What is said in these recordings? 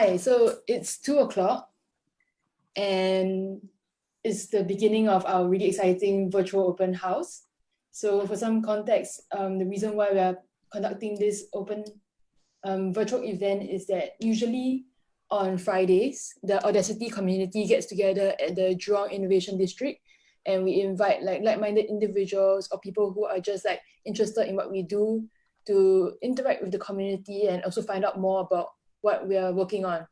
Hi, so it's 2 o'clock and it's the beginning of our really exciting virtual open house. So for some context, the reason why we are conducting this open virtual event is that usually on Fridays, the Audacity community gets together at the Jurong Innovation District, and we invite like-minded individuals or people who are just like interested in what we do to interact with the community and also find out more about what we are working on.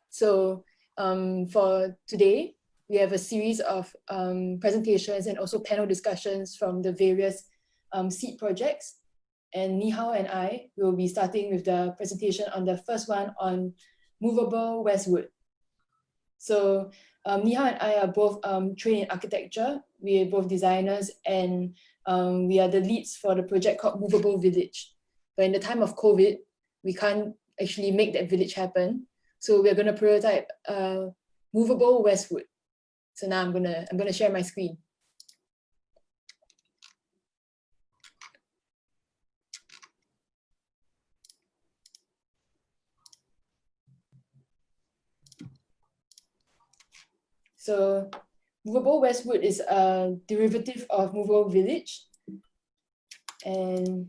So for today, we have a series of presentations and also panel discussions from the various seed projects. And Nihao and I will be starting with the presentation on the first one on movable Westwood. So Nihao and I are both trained in architecture. We are both designers, and we are the leads for the project called Movable Village. But in the time of COVID, we can't actually make that village happen. So we're going to prototype movable Westwood. So now I'm gonna share my screen. So movable Westwood is a derivative of movable village. And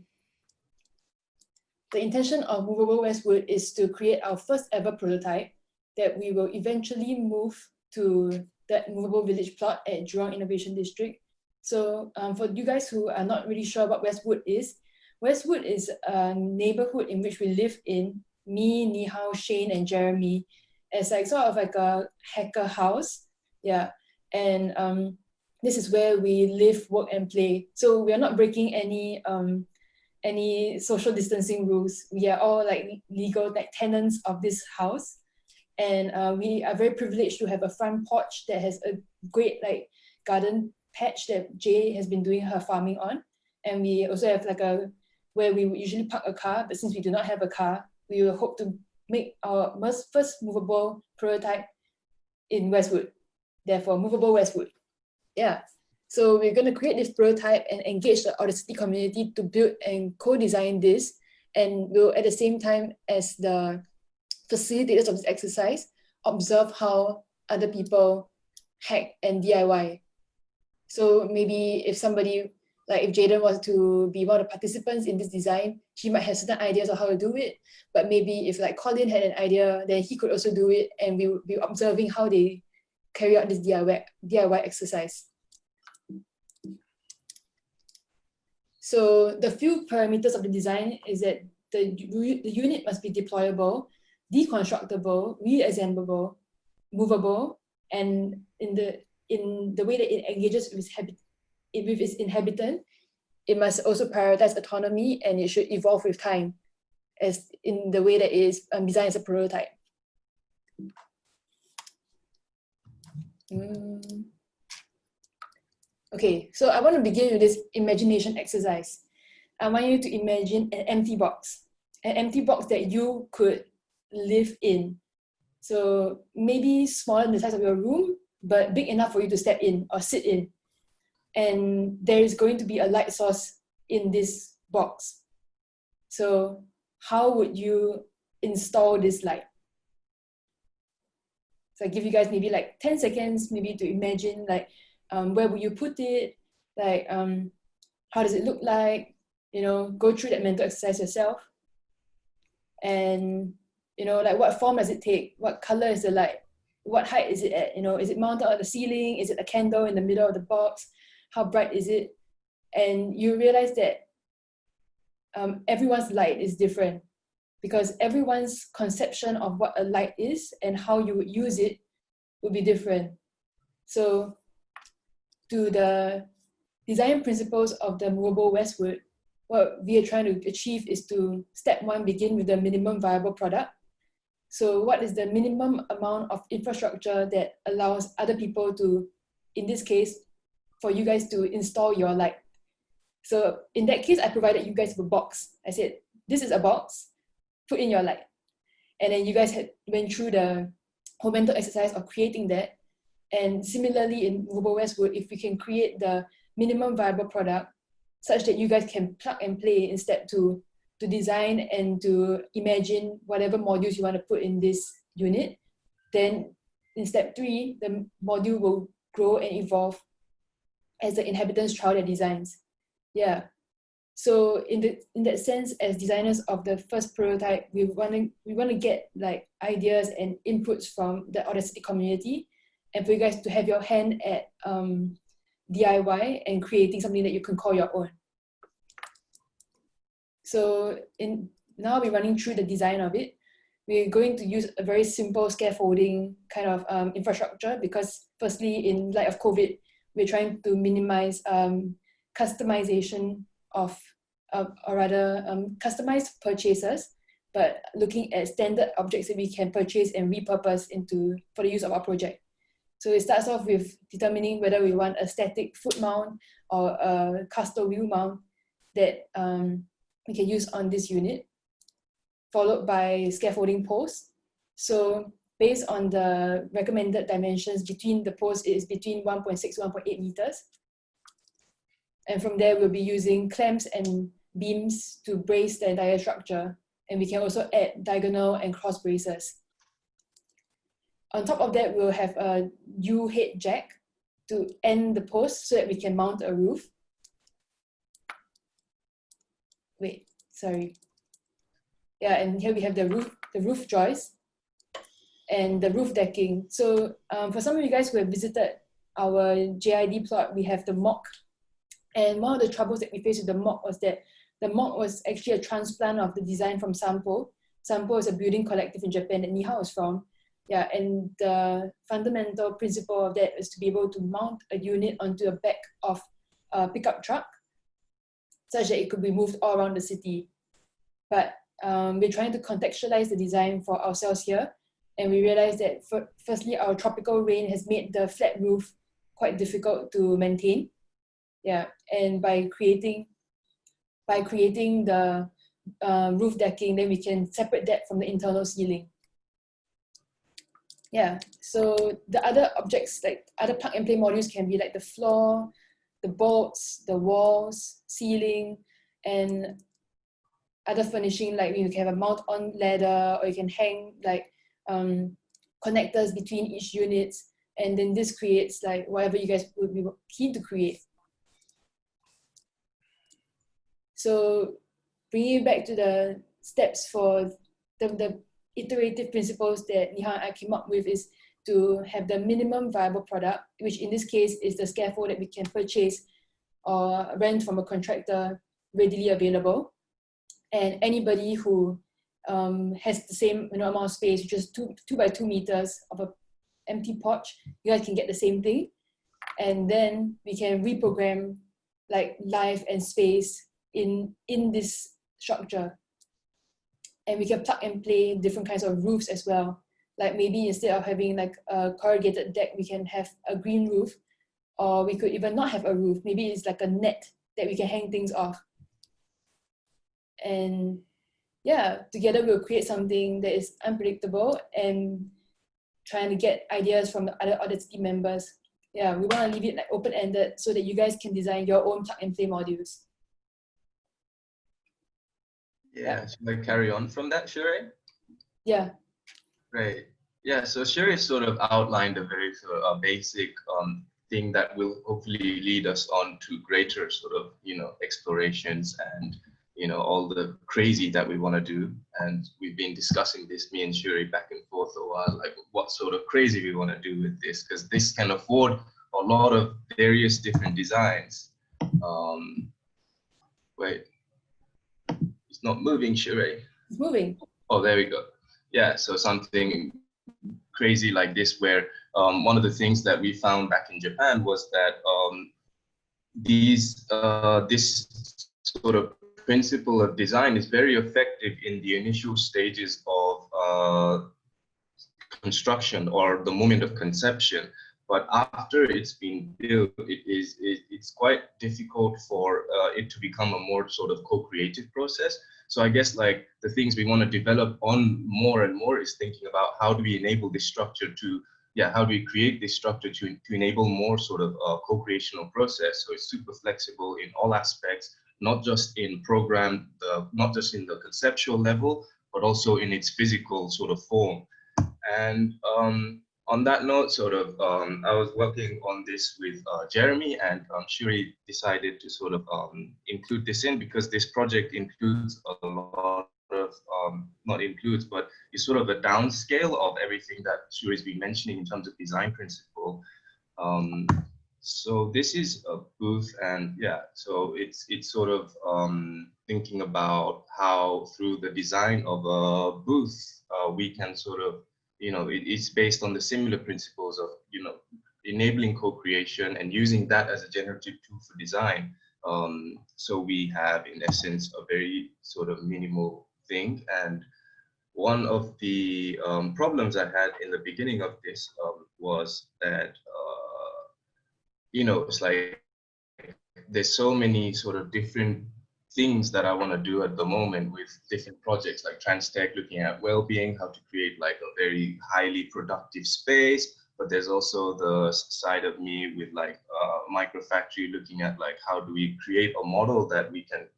the intention of movable Westwood is to create our first ever prototype that we will eventually move to that movable village plot at Jurong Innovation District. So for you guys who are not really sure what Westwood is a neighborhood in which we live in, me, Nihao, Shane, and Jeremy, as like sort of like a hacker house. Yeah, and this is where we live, work, and play. So we are not breaking any social distancing rules. We are all like legal like tenants of this house, and we are very privileged to have a front porch that has a great like garden patch that Jay has been doing her farming on, and we also have like a where we would usually park a car, but since we do not have a car, we will hope to make our first movable prototype in Westwood. Therefore, movable Westwood. Yeah. So we're going to create this prototype and engage the Audacity community to build and co-design this. And we'll, at the same time as the facilitators of this exercise, observe how other people hack and DIY. So maybe if somebody, like if Jaden was to be one of the participants in this design, she might have certain ideas on how to do it. But maybe if like Colin had an idea, then he could also do it, and we would be observing how they carry out this DIY exercise. So the few parameters of the design is that the unit must be deployable, deconstructable, reassemblable, movable, and in the way that it engages with its inhabitant, it must also prioritize autonomy, and it should evolve with time, as in the way that it is designed as a prototype. Okay, so I want to begin with this imagination exercise. I want you to imagine an empty box that you could live in. So maybe smaller than the size of your room, but big enough for you to step in or sit in. And there is going to be a light source in this box. So how would you install this light? So I give you guys maybe like 10 seconds, maybe to imagine like, where would you put it? Like, how does it look like? You know, go through that mental exercise yourself. And, you know, like what form does it take? What color is the light? What height is it at? You know, is it mounted on the ceiling? Is it a candle in the middle of the box? How bright is it? And you realize that everyone's light is different, because everyone's conception of what a light is and how you would use it would be different. So to the design principles of the movable Westwood, what we are trying to achieve is to, step one, begin with the minimum viable product. So what is the minimum amount of infrastructure that allows other people to, in this case, for you guys to install your light? So in that case, I provided you guys with a box. I said, this is a box, put in your light. And then you guys went through the whole mental exercise of creating that. And similarly in movable Westwood, if we can create the minimum viable product such that you guys can plug and play in step two, to design and to imagine whatever modules you want to put in this unit. Then in step 3, the module will grow and evolve as the inhabitants trial their designs. Yeah. So in that sense, as designers of the first prototype, we want to get like ideas and inputs from the Audacity community, and for you guys to have your hand at DIY and creating something that you can call your own. So now we're running through the design of it. We're going to use a very simple scaffolding kind of infrastructure because firstly, in light of COVID, we're trying to minimize customization of, or rather customized purchases, but looking at standard objects that we can purchase and repurpose for the use of our project. So it starts off with determining whether we want a static foot mount or a caster wheel mount that we can use on this unit, followed by scaffolding posts. So based on the recommended dimensions between the posts, it is between 1.6 to 1.8 meters. And from there, we'll be using clamps and beams to brace the entire structure. And we can also add diagonal and cross braces. On top of that, we'll have a U-head jack to end the post so that we can mount a roof. Wait, sorry. Yeah, and here we have the roof joist and the roof decking. So for some of you guys who have visited our JID plot, we have the mock. And one of the troubles that we faced with the mock was that the mock was actually a transplant of the design from Sampo. Sampo is a building collective in Japan that Nihao is from. Yeah, and the fundamental principle of that is to be able to mount a unit onto the back of a pickup truck such that it could be moved all around the city. But we're trying to contextualize the design for ourselves here. And we realized that firstly, our tropical rain has made the flat roof quite difficult to maintain. Yeah, and by creating the roof decking, then we can separate that from the internal ceiling. Yeah, so the other objects, like other plug and play modules, can be like the floor, the bolts, the walls, ceiling, and other furnishing, like you can have a mount on ladder, or you can hang like connectors between each units, and then this creates like whatever you guys would be keen to create. So bringing it back to the steps for the iterative principles that Nihao and I came up with is to have the minimum viable product, which in this case is the scaffold that we can purchase or rent from a contractor readily available. And anybody who has the same amount of space, which is 2 by 2 meters of an empty porch, you guys can get the same thing. And then we can reprogram like life and space in this structure. And we can plug and play different kinds of roofs as well. Like maybe instead of having like a corrugated deck, we can have a green roof, or we could even not have a roof. Maybe it's like a net that we can hang things off. And yeah, together we'll create something that is unpredictable and trying to get ideas from the other Audacity members. Yeah, we want to leave it like open-ended so that you guys can design your own plug and play modules. Yeah, should I carry on from that, Sheree? Yeah. Great. Yeah, so Sheree sort of outlined a very sort of basic thing that will hopefully lead us on to greater sort of, explorations and, all the crazy that we want to do. And we've been discussing this, me and Sheree, back and forth a while, like what sort of crazy we want to do with this, because this can afford a lot of various different designs. Wait. It's not moving, Sheree. It's moving. Oh, there we go. Yeah, so something crazy like this, where one of the things that we found back in Japan was that this sort of principle of design is very effective in the initial stages of construction or the moment of conception. But after it's been built, it's quite difficult for it to become a more sort of co-creative process. So I guess like the things we want to develop on more and more is thinking about how do we enable this structure to, how do we create this structure to enable more sort of co-creational process. So it's super flexible in all aspects, not just in not just in the conceptual level, but also in its physical sort of form. And on that note, I was working on this with Jeremy, and Shuri decided to sort of include this in, because this project includes a lot of, not includes, but is sort of a downscale of everything that Shuri's been mentioning in terms of design principle. So this is a booth, and yeah, so it's sort of thinking about how through the design of a booth, we can sort of, it's based on the similar principles of, enabling co-creation and using that as a generative tool for design. So we have, in essence, a very sort of minimal thing. And one of the problems I had in the beginning of this was that, it's like there's so many sort of different things that I want to do at the moment with different projects like TransTech, looking at well-being, how to create like a very highly productive space. But there's also the side of me with like microfactory, looking at like how do we create a model that we can,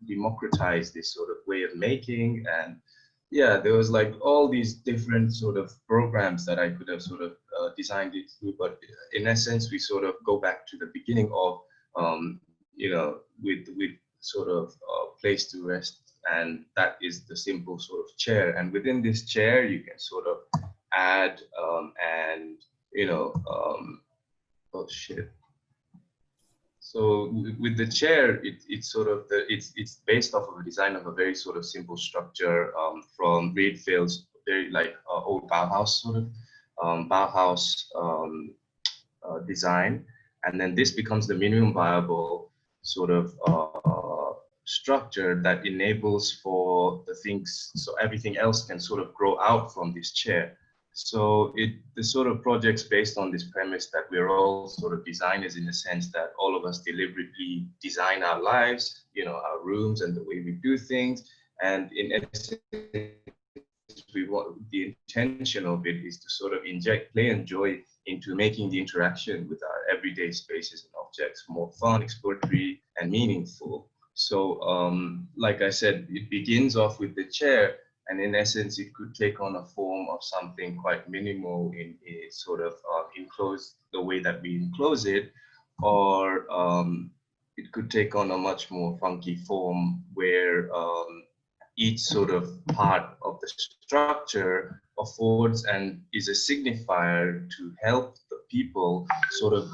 democratize this sort of way of making. And yeah, there was like all these different sort of programs that I could have sort of designed it through. But in essence, we sort of go back to the beginning of, with sort of place to rest. And that is the simple sort of chair. And within this chair, you can sort of add and, oh shit. So with the chair, it's sort of it's based off of a design of a very sort of simple structure from Riedfeld's very like old Bauhaus sort of design, and then this becomes the minimum viable sort of structure that enables for the things, so everything else can sort of grow out from this chair. So the sort of project's based on this premise that we're all sort of designers, in the sense that all of us deliberately design our lives, our rooms and the way we do things. And in essence, the intention of it is to sort of inject play and joy into making the interaction with our everyday spaces and objects more fun, exploratory, and meaningful. So like I said, it begins off with the chair. And in essence, it could take on a form of something quite minimal in sort of enclosed the way that we enclose it, or it could take on a much more funky form where each sort of part of the structure affords and is a signifier to help the people sort of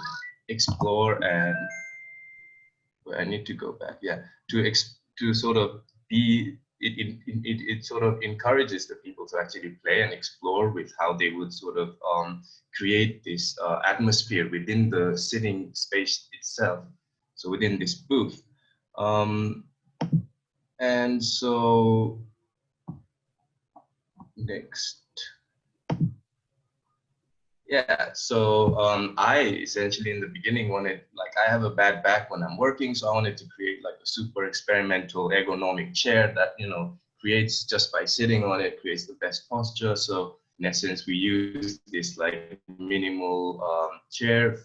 explore and, I need to go back, yeah, to sort of be, it sort of encourages the people to actually play and explore with how they would sort of create this atmosphere within the sitting space itself, so within this booth. And so next. Yeah, so I essentially in the beginning wanted, like, I have a bad back when I'm working, so I wanted to create like a super experimental ergonomic chair that, creates, just by sitting on it, creates the best posture. So in essence, we use this like minimal chair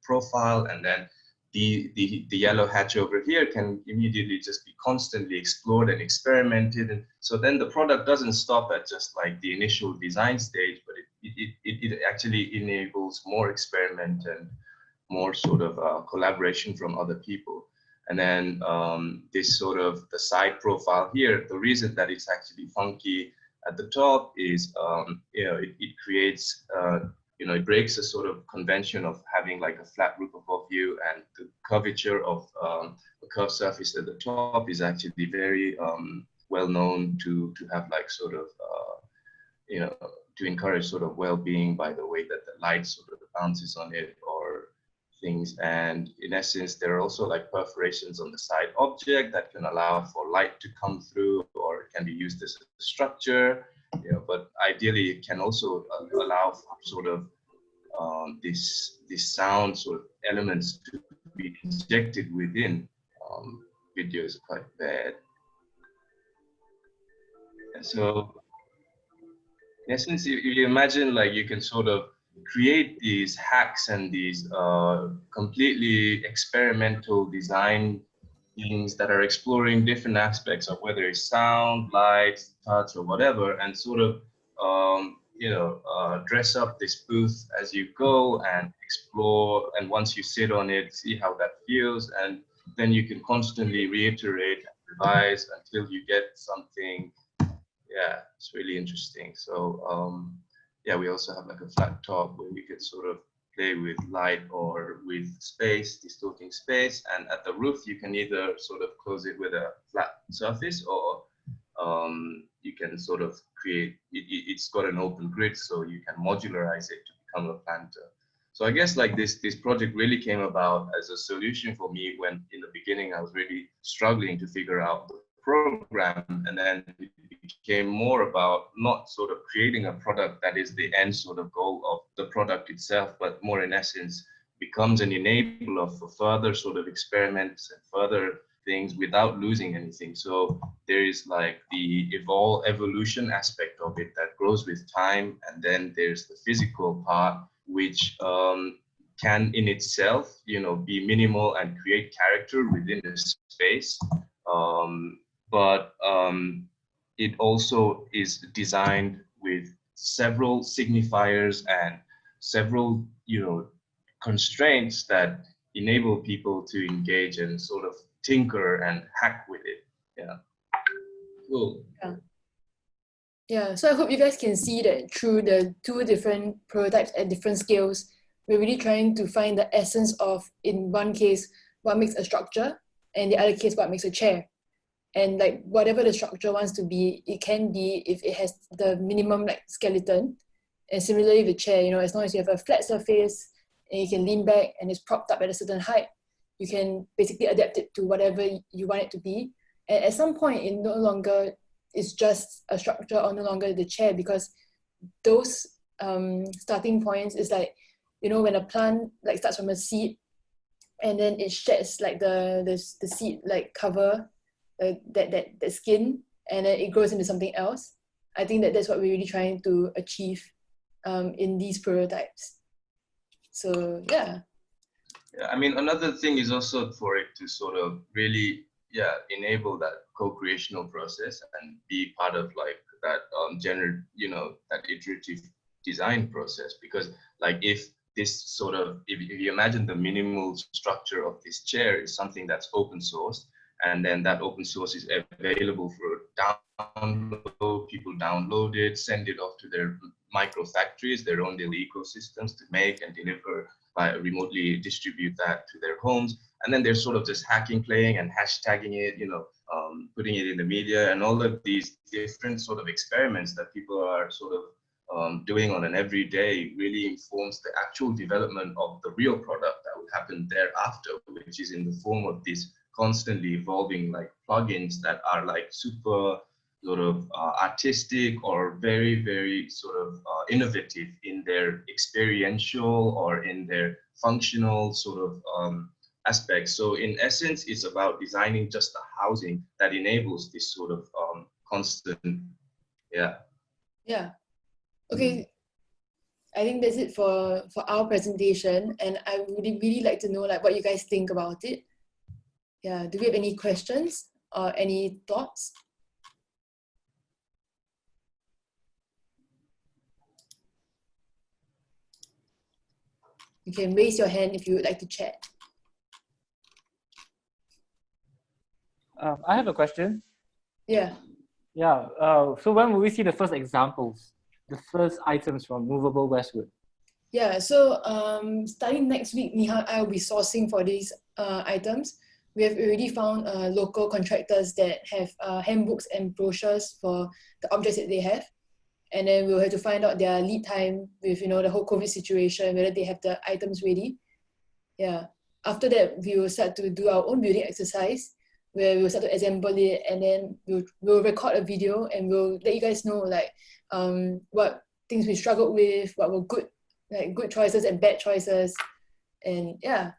profile, and then the yellow hatch over here can immediately just be constantly explored and experimented. And so then the product doesn't stop at just like the initial design stage, but it actually enables more experiment and more sort of collaboration from other people. And then this sort of the side profile here, the reason that it's actually funky at the top is, it creates, it breaks a sort of convention of having like a flat roof above you, and the curvature of a curved surface at the top is actually very well known to have like sort of, to encourage sort of well-being by the way that the light sort of bounces on it or things. And in essence, there are also like perforations on the side object that can allow for light to come through, or it can be used as a structure, but ideally it can also allow for sort of this sound sort of elements to be injected within. Video is quite bad. And so in essence, you imagine like you can sort of create these hacks and these completely experimental design things that are exploring different aspects of whether it's sound, light, touch, or whatever, and sort of dress up this booth as you go and explore. And once you sit on it, see how that feels, and then you can constantly reiterate and revise until you get something. Yeah, it's really interesting. So yeah, we also have like a flat top where we could sort of play with light or with space, distorting space. And at the roof, you can either sort of close it with a flat surface, or you can sort of create, it's got an open grid, so you can modularize it to become a planter. So I guess like this project really came about as a solution for me when in the beginning I was really struggling to figure out the program, and then it became more about not sort of creating a product that is the end sort of goal of the product itself, but more in essence becomes an enabler for further sort of experiments and further things without losing anything. So there is like the evolution aspect of it that grows with time, and then there's the physical part which can in itself, be minimal and create character within the space. But it also is designed with several signifiers and several, constraints that enable people to engage and sort of tinker and hack with it. Yeah. Cool. Yeah, so I hope you guys can see that through the two different prototypes at different scales, we're really trying to find the essence of, in one case, what makes a structure, and the other case, what makes a chair. And like whatever the structure wants to be, it can be if it has the minimum like skeleton. And similarly with the chair, as long as you have a flat surface and you can lean back and it's propped up at a certain height, you can basically adapt it to whatever you want it to be. And at some point, it no longer is just a structure or no longer the chair, because those starting points is like, when a plant like starts from a seed and then it sheds like the seed like cover, that skin, and then it grows into something else. I think that's what we're really trying to achieve in these prototypes. So yeah. Yeah, I mean, another thing is also for it to sort of really, enable that co-creational process and be part of like that that iterative design process. Because like if this sort of, if you imagine the minimal structure of this chair is something that's open source, and then that open source is available for download, people download it, send it off to their micro factories, their own little ecosystems to make and deliver, remotely distribute that to their homes. And then they're sort of just hacking, playing and hashtagging it, putting it in the media, and all of these different sort of experiments that people are sort of doing on an everyday really informs the actual development of the real product that would happen thereafter, which is in the form of these constantly evolving like plugins that are like super sort of artistic or very, very sort of innovative in their experiential or in their functional sort of aspects. So in essence, it's about designing just a housing that enables this sort of constant, Yeah. Okay. I think that's it for our presentation, and I would really like to know like what you guys think about it. Yeah, do we have any questions or any thoughts? You can raise your hand if you would like to chat. I have a question. Yeah. Yeah. So when will we see the first examples, the first items from Movable Westwood? Yeah. So starting next week, Niha and I will be sourcing for these items. We have already found local contractors that have handbooks and brochures for the objects that they have. And then we'll have to find out their lead time with, the whole COVID situation, whether they have the items ready. Yeah. After that, we will start to do our own building exercise, where we'll start to assemble it, and then we'll record a video and we'll let you guys know like what things we struggled with, what were good choices and bad choices. And yeah,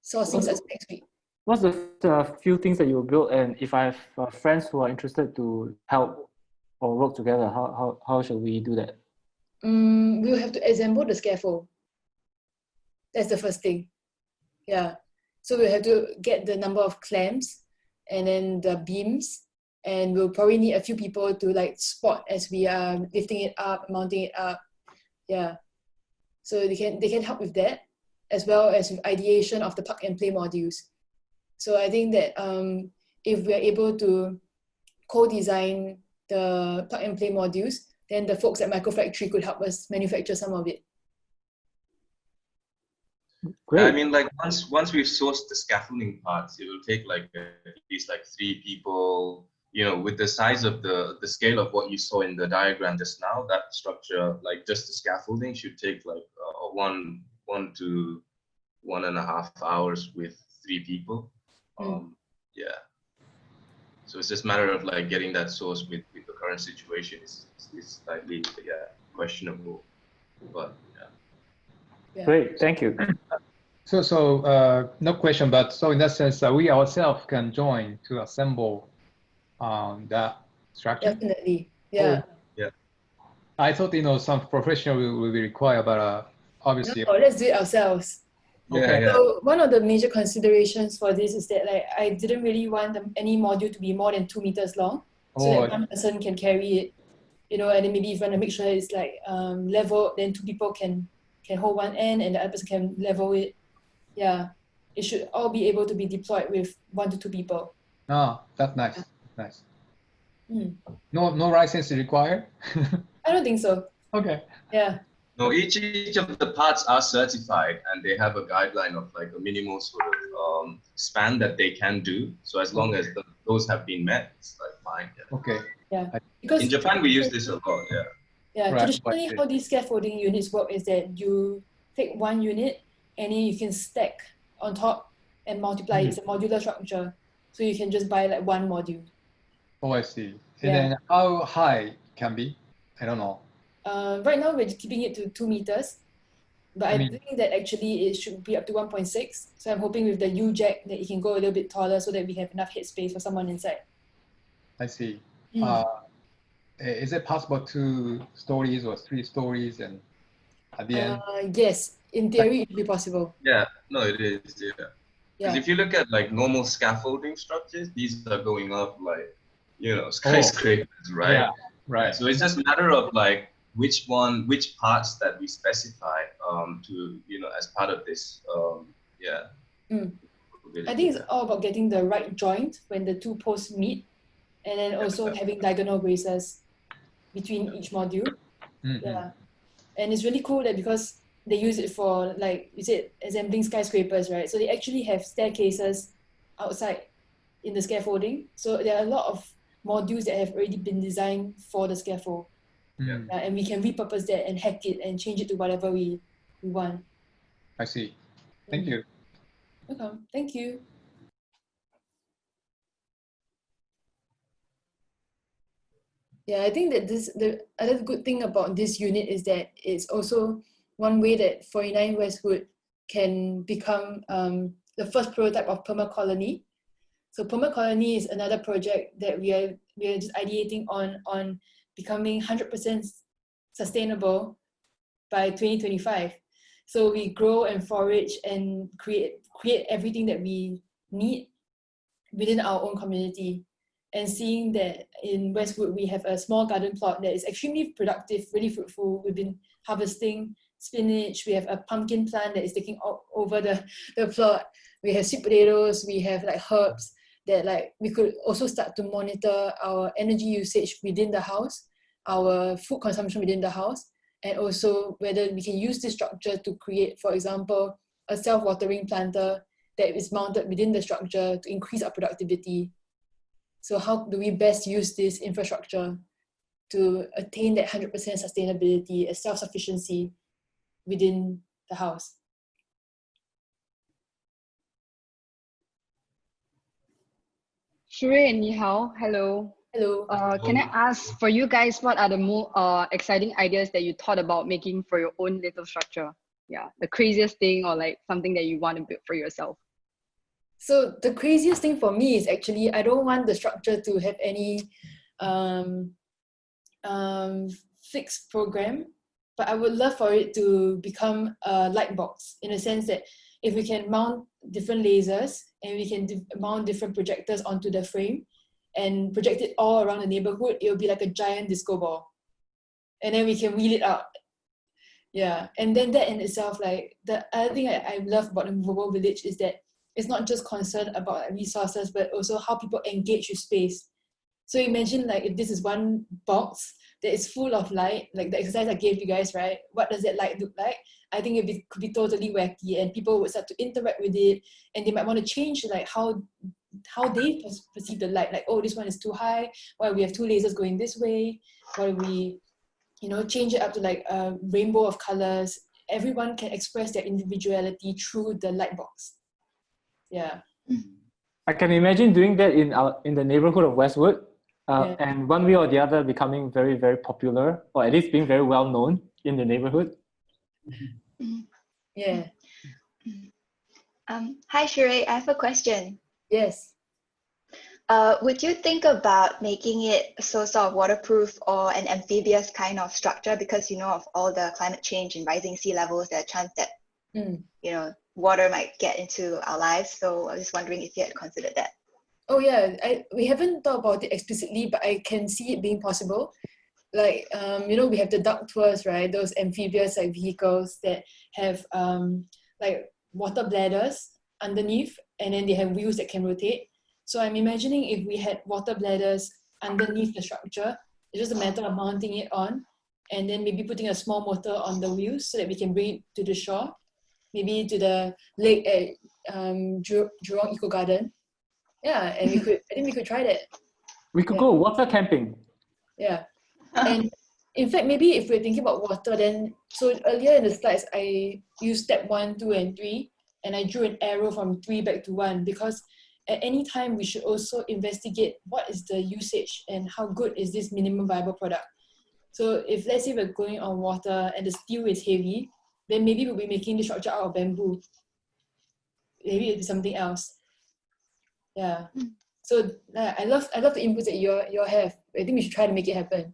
sourcing starts next week. What's the few things that you will build, and if I have friends who are interested to help or work together, how should we do that? We'll have to assemble the scaffold. That's the first thing. Yeah. So we'll have to get the number of clamps and then the beams, and we'll probably need a few people to like spot as we are lifting it up, mounting it up. Yeah. So they can help with that, as well as with ideation of the plug and play modules. So I think that if we're able to co-design the plug and play modules, then the folks at Microfactory could help us manufacture some of it. Great. I mean, like once we've sourced the scaffolding parts, it will take like at least like 3 people. You know, with the size of the scale of what you saw in the diagram just now, that structure, like just the scaffolding, should take like 1 to 1.5 hours with 3 people. Yeah. So it's just a matter of like getting that source with the current situation is slightly questionable, but Yeah. Great, thank you. So no question, but so in that sense, we ourselves can join to assemble that structure. Definitely. Yeah. yeah. I thought some professional will be required, but obviously. No, let's do it ourselves. Okay. Yeah. So one of the major considerations for this is that like I didn't really want any module to be more than 2 meters long, so that one person can carry it, and then maybe if you want to make sure it's like level, then 2 people can hold one end and the other person can level it. Yeah, it should all be able to be deployed with 1 to 2 people. Oh, that's nice. Nice. No license is required? I don't think so. Okay. Yeah. No, each of the parts are certified, and they have a guideline of like a minimal sort of span that they can do. So as long as those have been met, it's like fine. Yeah. Okay. Yeah. Because in Japan we use this a lot. Yeah. Yeah. Right. Traditionally, how these scaffolding units work is that you take one unit and then you can stack on top and multiply. It's a modular structure, so you can just buy like one module. Oh, I see. And then how high can be? I don't know. Right now we're keeping it to 2 meters, but I think that actually it should be up to 1.6. So I'm hoping with the U-jack that it can go a little bit taller so that we have enough headspace for someone inside. I see. Is it possible 2 stories or 3 stories and at the end? Yes, in theory it should be possible. Yeah, no, it is. Yeah. Because if you look at like normal scaffolding structures, these are going up like, skyscrapers, right? Yeah, right. So it's just a matter of like which parts that we specify to, as part of this, I think it's all about getting the right joint when the 2 posts meet, and then also having diagonal braces between each module. Yeah. And it's really cool that because they use it for, like you said, assembling skyscrapers, right? So they actually have staircases outside in the scaffolding. So there are a lot of modules that have already been designed for the scaffold. And we can repurpose that and hack it and change it to whatever we want. I see. Thank you. Okay, thank you. Yeah, I think that the other good thing about this unit is that it's also one way that 49 Westwood can become the first prototype of permacolony. So permacolony is another project that we are just ideating on becoming 100% sustainable by 2025. So we grow and forage and create everything that we need within our own community. And seeing that in Westwood, we have a small garden plot that is extremely productive, really fruitful. We've been harvesting spinach. We have a pumpkin plant that is taking over the plot. We have sweet potatoes. We have like herbs that like we could also start to monitor our energy usage within the house, our food consumption within the house, and also whether we can use this structure to create, for example, a self-watering planter that is mounted within the structure to increase our productivity. So how do we best use this infrastructure to attain that 100% sustainability and self-sufficiency within the house? Shui and Ni Hao, hello. Hello. Can I ask for you guys, what are the more exciting ideas that you thought about making for your own little structure? Yeah, the craziest thing or like something that you want to build for yourself. So the craziest thing for me is actually I don't want the structure to have any fixed program, but I would love for it to become a light box, in a sense that if we can mount different lasers and we can mount different projectors onto the frame and project it all around the neighborhood, it will be like a giant disco ball. And then we can wheel it out. Yeah, and then that in itself, like the other thing I love about the movable village is that it's not just concerned about resources, but also how people engage with space. So imagine like if this is one box that is full of light, like the exercise I gave you guys, right? What does that light look like? I think it could be totally wacky, and people would start to interact with it, and they might want to change like how they perceive the light. Like, oh, this one is too high. Why we have two lasers going this way? Why we, change it up to like a rainbow of colors. Everyone can express their individuality through the light box. Yeah. I can imagine doing that in the neighborhood of Westwood, and one way or the other becoming very, very popular, or at least being very well known in the neighborhood. Yeah. Hi, Sheree. I have a question. Yes. Would you think about making it sort of waterproof or an amphibious kind of structure, because of all the climate change and rising sea levels, there's a chance that water might get into our lives. So I was just wondering if you had considered that. Oh yeah, we haven't thought about it explicitly, but I can see it being possible. Like we have the duck tours, right? Those amphibious like vehicles that have like water bladders underneath, and then they have wheels that can rotate. So I'm imagining if we had water bladders underneath the structure, it's just a matter of mounting it on, and then maybe putting a small motor on the wheels so that we can bring it to the shore, maybe to the lake at Jurong Eco Garden. Yeah, and I think we could try that. We could go water camping. Yeah. And in fact, maybe if we're thinking about water, then, so earlier in the slides, I used step 1, 2, and 3, and I drew an arrow from 3 back to 1, because at any time we should also investigate what is the usage and how good is this minimum viable product. So if let's say we're going on water and the steel is heavy, then maybe we'll be making the structure out of bamboo. Maybe it'll be something else. Yeah. So I love the inputs that you all have. I think we should try to make it happen.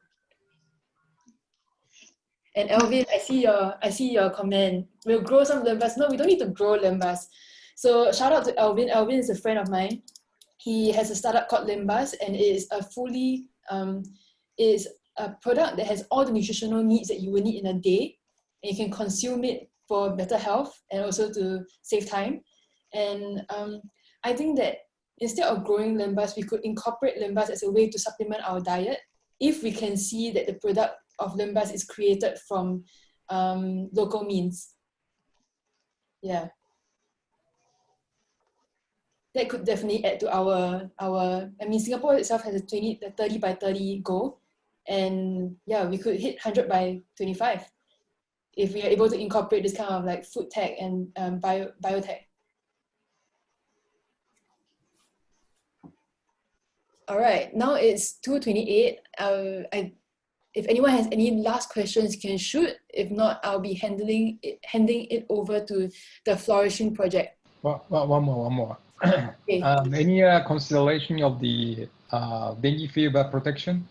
And Alvin, I see your comment. We'll grow some limbas. No, we don't need to grow limbas. So shout out to Alvin. Alvin is a friend of mine. He has a startup called Limbas, and it is is a product that has all the nutritional needs that you will need in a day, and you can consume it for better health and also to save time. And I think that instead of growing limbas, we could incorporate limbas as a way to supplement our diet if we can see that the product of limbas is created from local means. Yeah. That could definitely add to our I mean, Singapore itself has a 30 by 30 goal, and yeah, we could hit 100 by 25 if we are able to incorporate this kind of like food tech and biotech. All right, now it's 2:28. If anyone has any last questions, you can shoot. If not, I'll be handing it over to the Flourishing Project. Well, one more. Okay. Any consideration of the dengue fever protection?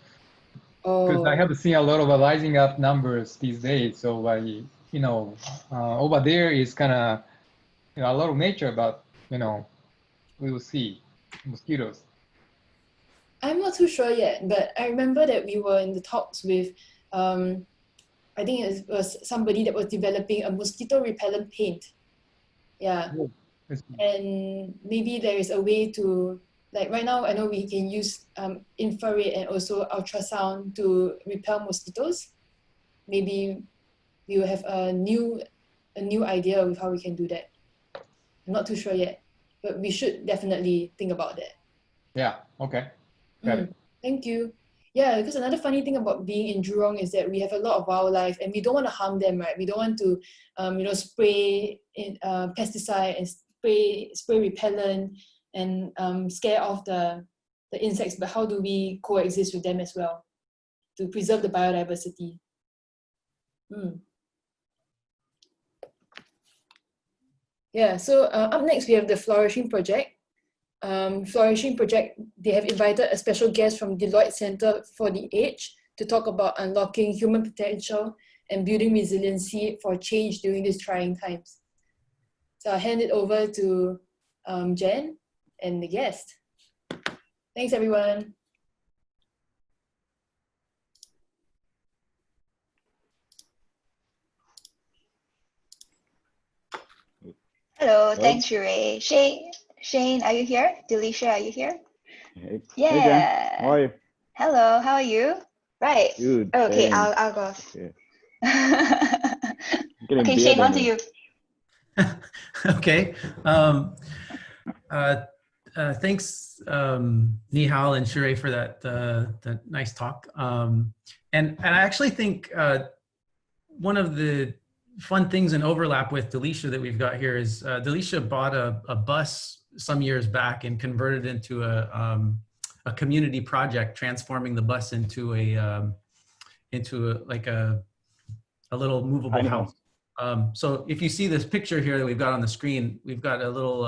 Because I have seen a lot of rising up numbers these days. So over there is kind of a lot of nature, but we will see mosquitoes. I'm not too sure yet, but I remember that we were in the talks with, I think it was somebody that was developing a mosquito repellent paint. Yeah. Oh, and maybe there is a way to, like right now, I know we can use infrared and also ultrasound to repel mosquitoes. Maybe we will have a new idea of how we can do that. I'm not too sure yet, but we should definitely think about that. Yeah, okay. Got it. Thank you. Yeah, because another funny thing about being in Jurong is that we have a lot of wildlife and we don't want to harm them, right? We don't want to, spray pesticide and spray repellent and scare off the insects. But how do we coexist with them as well to preserve the biodiversity? Yeah. So up next we have the Flourishing Project. Flourishing Project, they have invited a special guest from Deloitte Center for the Age to talk about unlocking human potential and building resiliency for change during these trying times. So I'll hand it over to Jen and the guest. Thanks, everyone. Hello, thanks, Sheree. Shane, are you here? Delisha, are you here? Hey, Yeah. hey Jen, how are you? Hello, how are you? Right. Good. Okay, Shane. I'll go. Okay. Okay, Shane, on to you. Okay. Thanks, Nihal and Sheree, for that nice talk. And I actually think one of the fun things in overlap with Delisha that we've got here is Delisha bought a bus some years back and converted it into a community project, transforming the bus into a little movable house. So if you see this picture here that we've got on the screen, we've got a little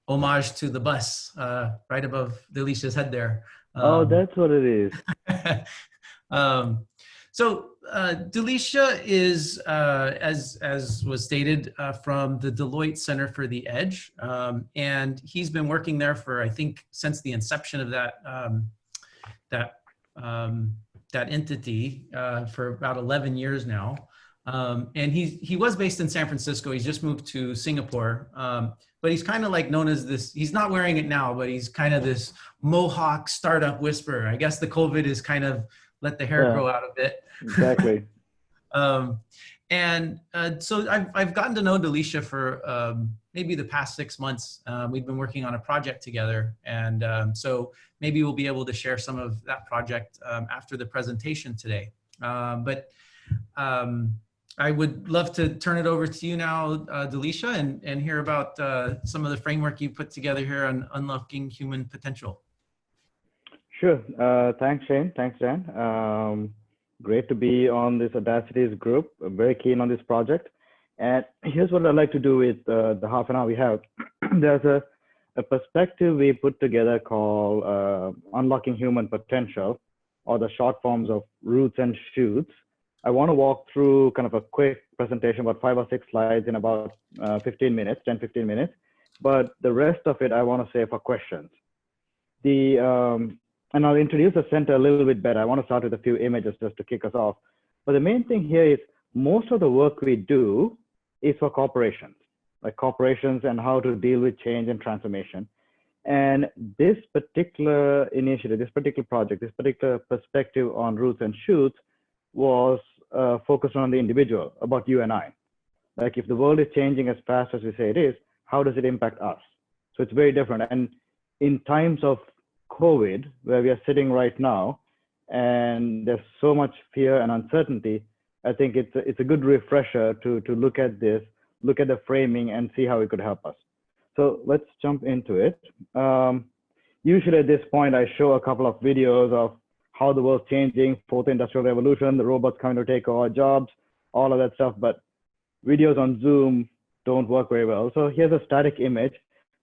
homage to the bus right above Delisha's head there. Oh, that's what it is. So Delisha is, as was stated, from the Deloitte Center for the Edge, and he's been working there for, I think, since the inception of that entity for about 11 years now. And he was based in San Francisco. He's just moved to Singapore, but he's kind of like known as this. He's not wearing it now, but he's kind of this Mohawk startup whisperer. I guess the COVID is kind of let the hair grow out a bit. Exactly. So I've gotten to know Delisha for maybe the past 6 months. We've been working on a project together, and so maybe we'll be able to share some of that project after the presentation today. I would love to turn it over to you now, Delisha, and hear about some of the framework you put together here on unlocking human potential. Sure. Thanks, Shane. Thanks, Jen. Great to be on this Audacity's group. I'm very keen on this project. And here's what I'd like to do with the half an hour we have. There's a perspective we put together called Unlocking Human Potential, or the short forms of Roots and Shoots. I want to walk through kind of a quick presentation, about 5 or 6 slides in about 15 minutes, 10, 15 minutes. But the rest of it, I want to save for questions. And I'll introduce the center a little bit better. I want to start with a few images just to kick us off. But the main thing here is most of the work we do is for corporations, like corporations and how to deal with change and transformation. And this particular initiative, this particular project, this particular perspective on Roots and Shoots was focused on the individual, about you and I. Like if the world is changing as fast as we say it is, how does it impact us? So it's very different. And in times of COVID, where we are sitting right now, and there's so much fear and uncertainty, I think it's a good refresher to look at this, look at the framing and see how it could help us. So let's jump into it. Usually at this point, I show a couple of videos of how the world's changing, fourth industrial revolution, the robots coming to take our jobs, all of that stuff, but videos on Zoom don't work very well. So here's a static image,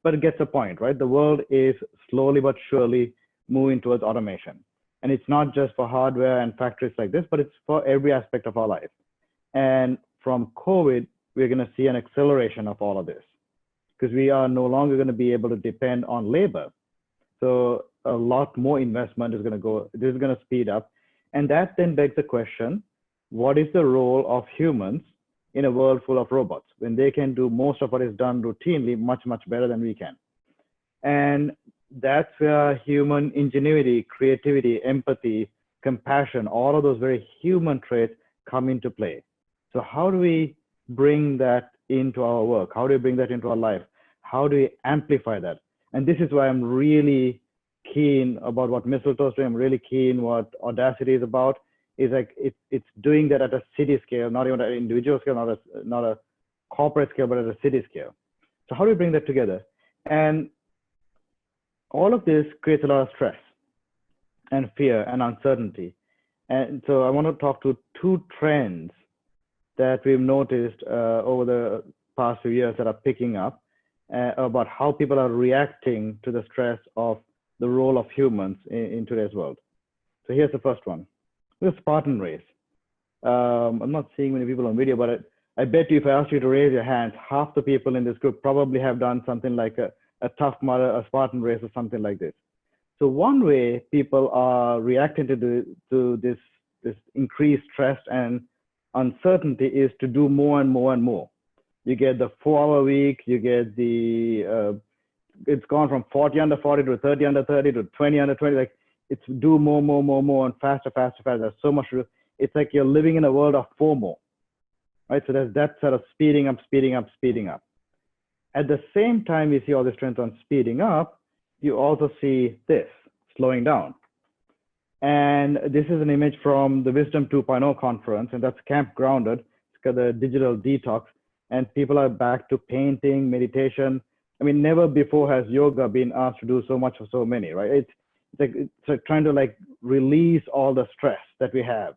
but it gets the point, right? The world is slowly but surely moving towards automation. And it's not just for hardware and factories like this, but it's for every aspect of our life. And from COVID, we're going to see an acceleration of all of this because we are no longer going to be able to depend on labor. So a lot more investment is going to go, this is going to speed up. And that then begs the question, what is the role of humans in a world full of robots when they can do most of what is done routinely much, much better than we can? And that's where human ingenuity, creativity, empathy, compassion, all of those very human traits come into play. So how do we bring that into our work? How do we bring that into our life? How do we amplify that? And this is why I'm really keen about what Mistletoe's doing. I'm really keen what Audacity is about. Is like it's doing that at a city scale, not even at an individual scale, not a corporate scale, but at a city scale. So how do we bring that together? And all of this creates a lot of stress and fear and uncertainty. And so I want to talk to 2 trends that we've noticed over the past few years that are picking up about how people are reacting to the stress of the role of humans in today's world. So here's the first one. The Spartan Race. I'm not seeing many people on video, but I bet you if I asked you to raise your hands, half the people in this group probably have done something like a Tough Mudder, a Spartan Race, or something like this. So one way people are reacting to this increased stress and uncertainty is to do more and more and more. You get the 4-hour week, you get the, it's gone from 40 under 40 to 30 under 30 to 20 under 20. Like it's do more, and faster. There's so much to do. It's like you're living in a world of FOMO, right? So there's that sort of speeding up. At the same time, you see all this trends on speeding up, you also see this slowing down. And this is an image from the Wisdom 2.0 conference, and that's Camp Grounded. It's got the digital detox, and people are back to painting, meditation. I mean, never before has yoga been asked to do so much for so many, right? It's like trying to like release all the stress that we have,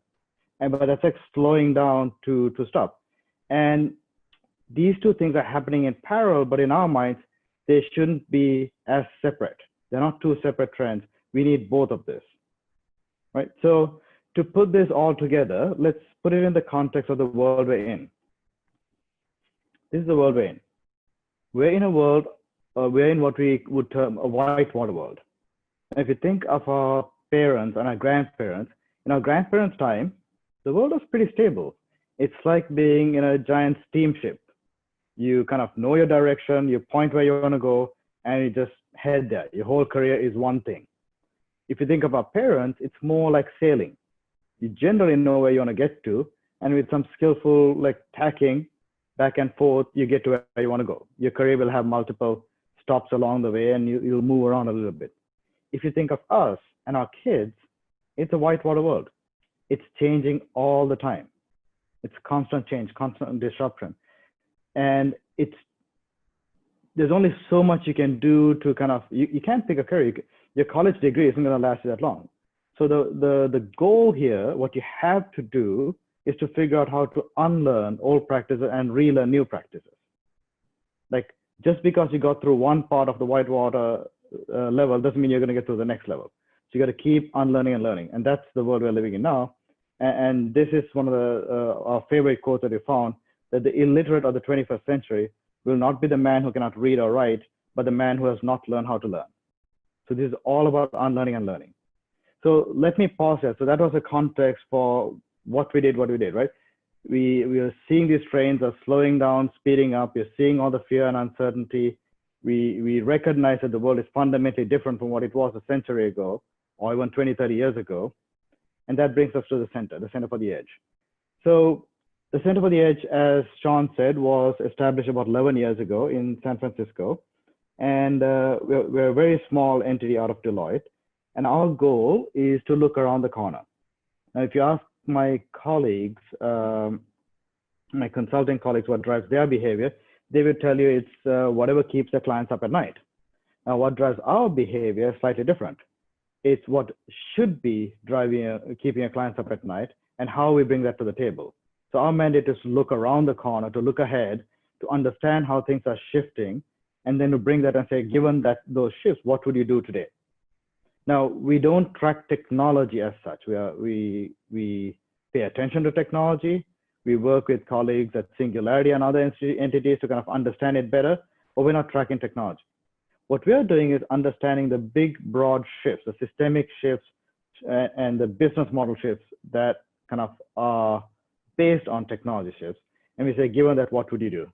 but that's like slowing down to stop. And these two things are happening in parallel, but in our minds, they shouldn't be as separate. They're not two separate trends. We need both of this, right? So to put this all together, let's put it in the context of the world we're in. This is the world we're in. We're in a world, we're in what we would term a whitewater world. And if you think of our parents and our grandparents, in our grandparents' time, the world was pretty stable. It's like being in a giant steamship. You kind of know your direction, you point where you want to go, and you just head there. Your whole career is one thing. If you think of our parents, it's more like sailing. You generally know where you want to get to, and with some skillful like tacking back and forth, you get to where you want to go. Your career will have multiple stops along the way, and you'll move around a little bit. If you think of us and our kids, it's a whitewater world. It's changing all the time. It's constant change, constant disruption. And there's only so much you can do to kind of, you can't pick a career. Your college degree isn't going to last you that long. So the goal here, what you have to do is to figure out how to unlearn old practices and relearn new practices. Like just because you got through one part of the whitewater level doesn't mean you're going to get to the next level. So you got to keep unlearning and learning. And that's the world we're living in now. And this is one of our favorite quotes that we found, that the illiterate of the 21st century will not be the man who cannot read or write, but the man who has not learned how to learn. So this is all about unlearning and learning. So let me pause here. So that was a context for what we did, right? We are seeing these trains are slowing down, speeding up. We're seeing all the fear and uncertainty. We recognize that the world is fundamentally different from what it was a century ago, or even 20, 30 years ago. And that brings us to the center for the edge. So the Center for the Edge, as Sean said, was established about 11 years ago in San Francisco. And we're a very small entity out of Deloitte. And our goal is to look around the corner. Now, if you ask my colleagues, my consulting colleagues, what drives their behavior, they will tell you it's whatever keeps their clients up at night. Now, what drives our behavior is slightly different. It's what should be keeping your clients up at night and how we bring that to the table. So our mandate is to look around the corner, to look ahead, to understand how things are shifting, and then to bring that and say, given that those shifts, what would you do today? Now, we don't track technology as such. We pay attention to technology. We work with colleagues at Singularity and other entities to kind of understand it better, but we're not tracking technology. What we are doing is understanding the big, broad shifts, the systemic shifts, and the business model shifts that kind of are based on technology shifts. And we say, given that, what would you do?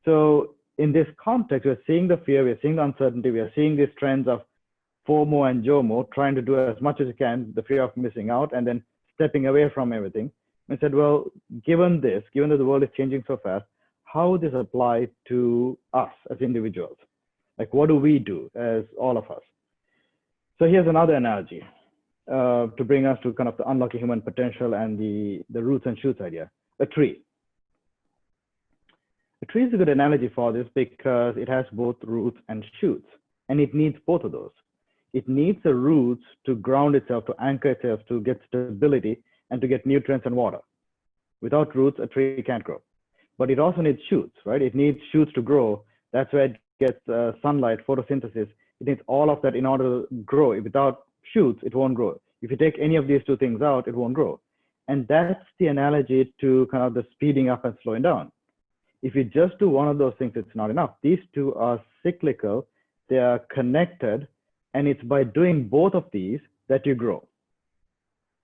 So in this context, we're seeing the fear, we're seeing the uncertainty, we are seeing these trends of FOMO and JOMO, trying to do as much as you can, the fear of missing out, and then stepping away from everything. We said, well, given that the world is changing so fast, how would this apply to us as individuals? Like, what do we do as all of us? So here's another analogy to bring us to kind of the unlocking human potential and the roots and shoots idea, a tree. A tree is a good analogy for this because it has both roots and shoots, and it needs both of those. It needs the roots to ground itself, to anchor itself, to get stability, and to get nutrients and water. Without roots, a tree can't grow. But it also needs shoots, right? It needs shoots to grow. That's where it gets sunlight, photosynthesis. It needs all of that in order to grow. Without shoots, it won't grow. If you take any of these two things out, it won't grow. And that's the analogy to kind of the speeding up and slowing down. If you just do one of those things, it's not enough. These two are cyclical, they are connected, and it's by doing both of these that you grow.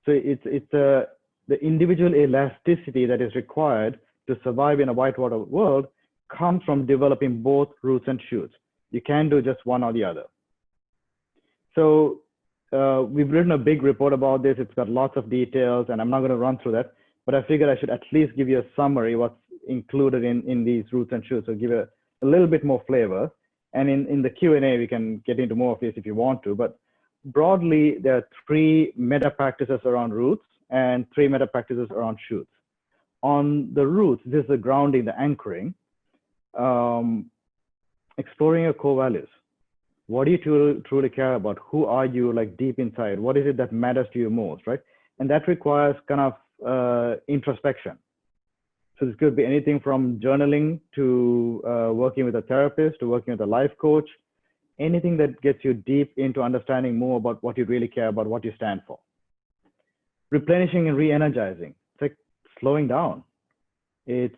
So it's the individual elasticity that is required to survive in a whitewater world comes from developing both roots and shoots. You can't do just one or the other. So we've written a big report about this. It's got lots of details, and I'm not going to run through that, but I figured I should at least give you a summary what's included in these roots and shoots, so give a little bit more flavor. And in the Q&A, we can get into more of this if you want to, but broadly, there are 3 meta practices around roots and 3 meta practices around shoots. On the roots, this is the grounding, the anchoring, exploring your core values. What do you truly care about? Who are you, like, deep inside? What is it that matters to you most, right? And that requires kind of introspection. So this could be anything from journaling to working with a therapist to working with a life coach, anything that gets you deep into understanding more about what you really care about, what you stand for. Replenishing and re-energizing. It's like slowing down. This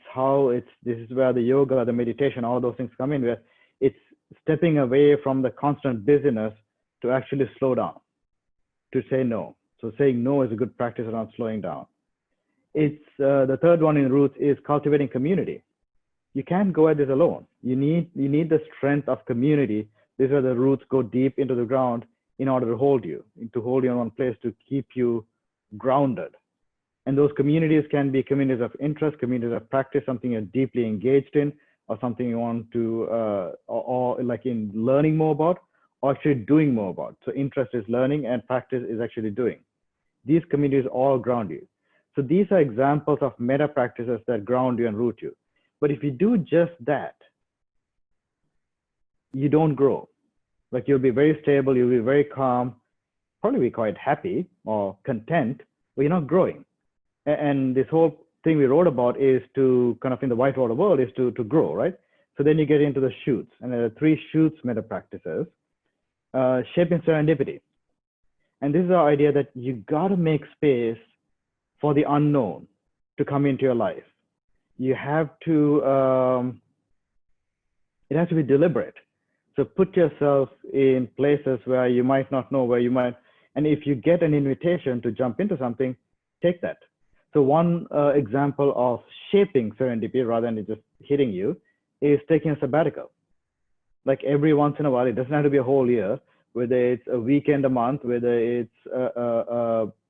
is where the yoga, the meditation, all those things come in, where it's stepping away from the constant busyness to actually slow down, to say no. So saying no is a good practice around slowing down. It's the third one in roots is cultivating community. You can't go at this alone. You need the strength of community. These are the roots go deep into the ground in order to hold you in one place, to keep you grounded. And those communities can be communities of interest, communities of practice, something you're deeply engaged in, or something you want to, or like in learning more about, or actually doing more about. So interest is learning and practice is actually doing. These communities all ground you. So these are examples of meta practices that ground you and root you. But if you do just that, you don't grow. Like, you'll be very stable, you'll be very calm, probably be quite happy or content, but you're not growing. And this whole thing we wrote about is to kind of, in the whitewater world, is to grow, right? So then you get into the shoots, and there are 3 shoots meta practices. Shaping serendipity. And this is our idea that you got to make space for the unknown to come into your life. You have to, it has to be deliberate. So put yourself in places where you might not know, where you might, and if you get an invitation to jump into something, take that. So one example of shaping serendipity rather than it just hitting you is taking a sabbatical. Like, every once in a while, it doesn't have to be a whole year, whether it's a weekend a month, whether it's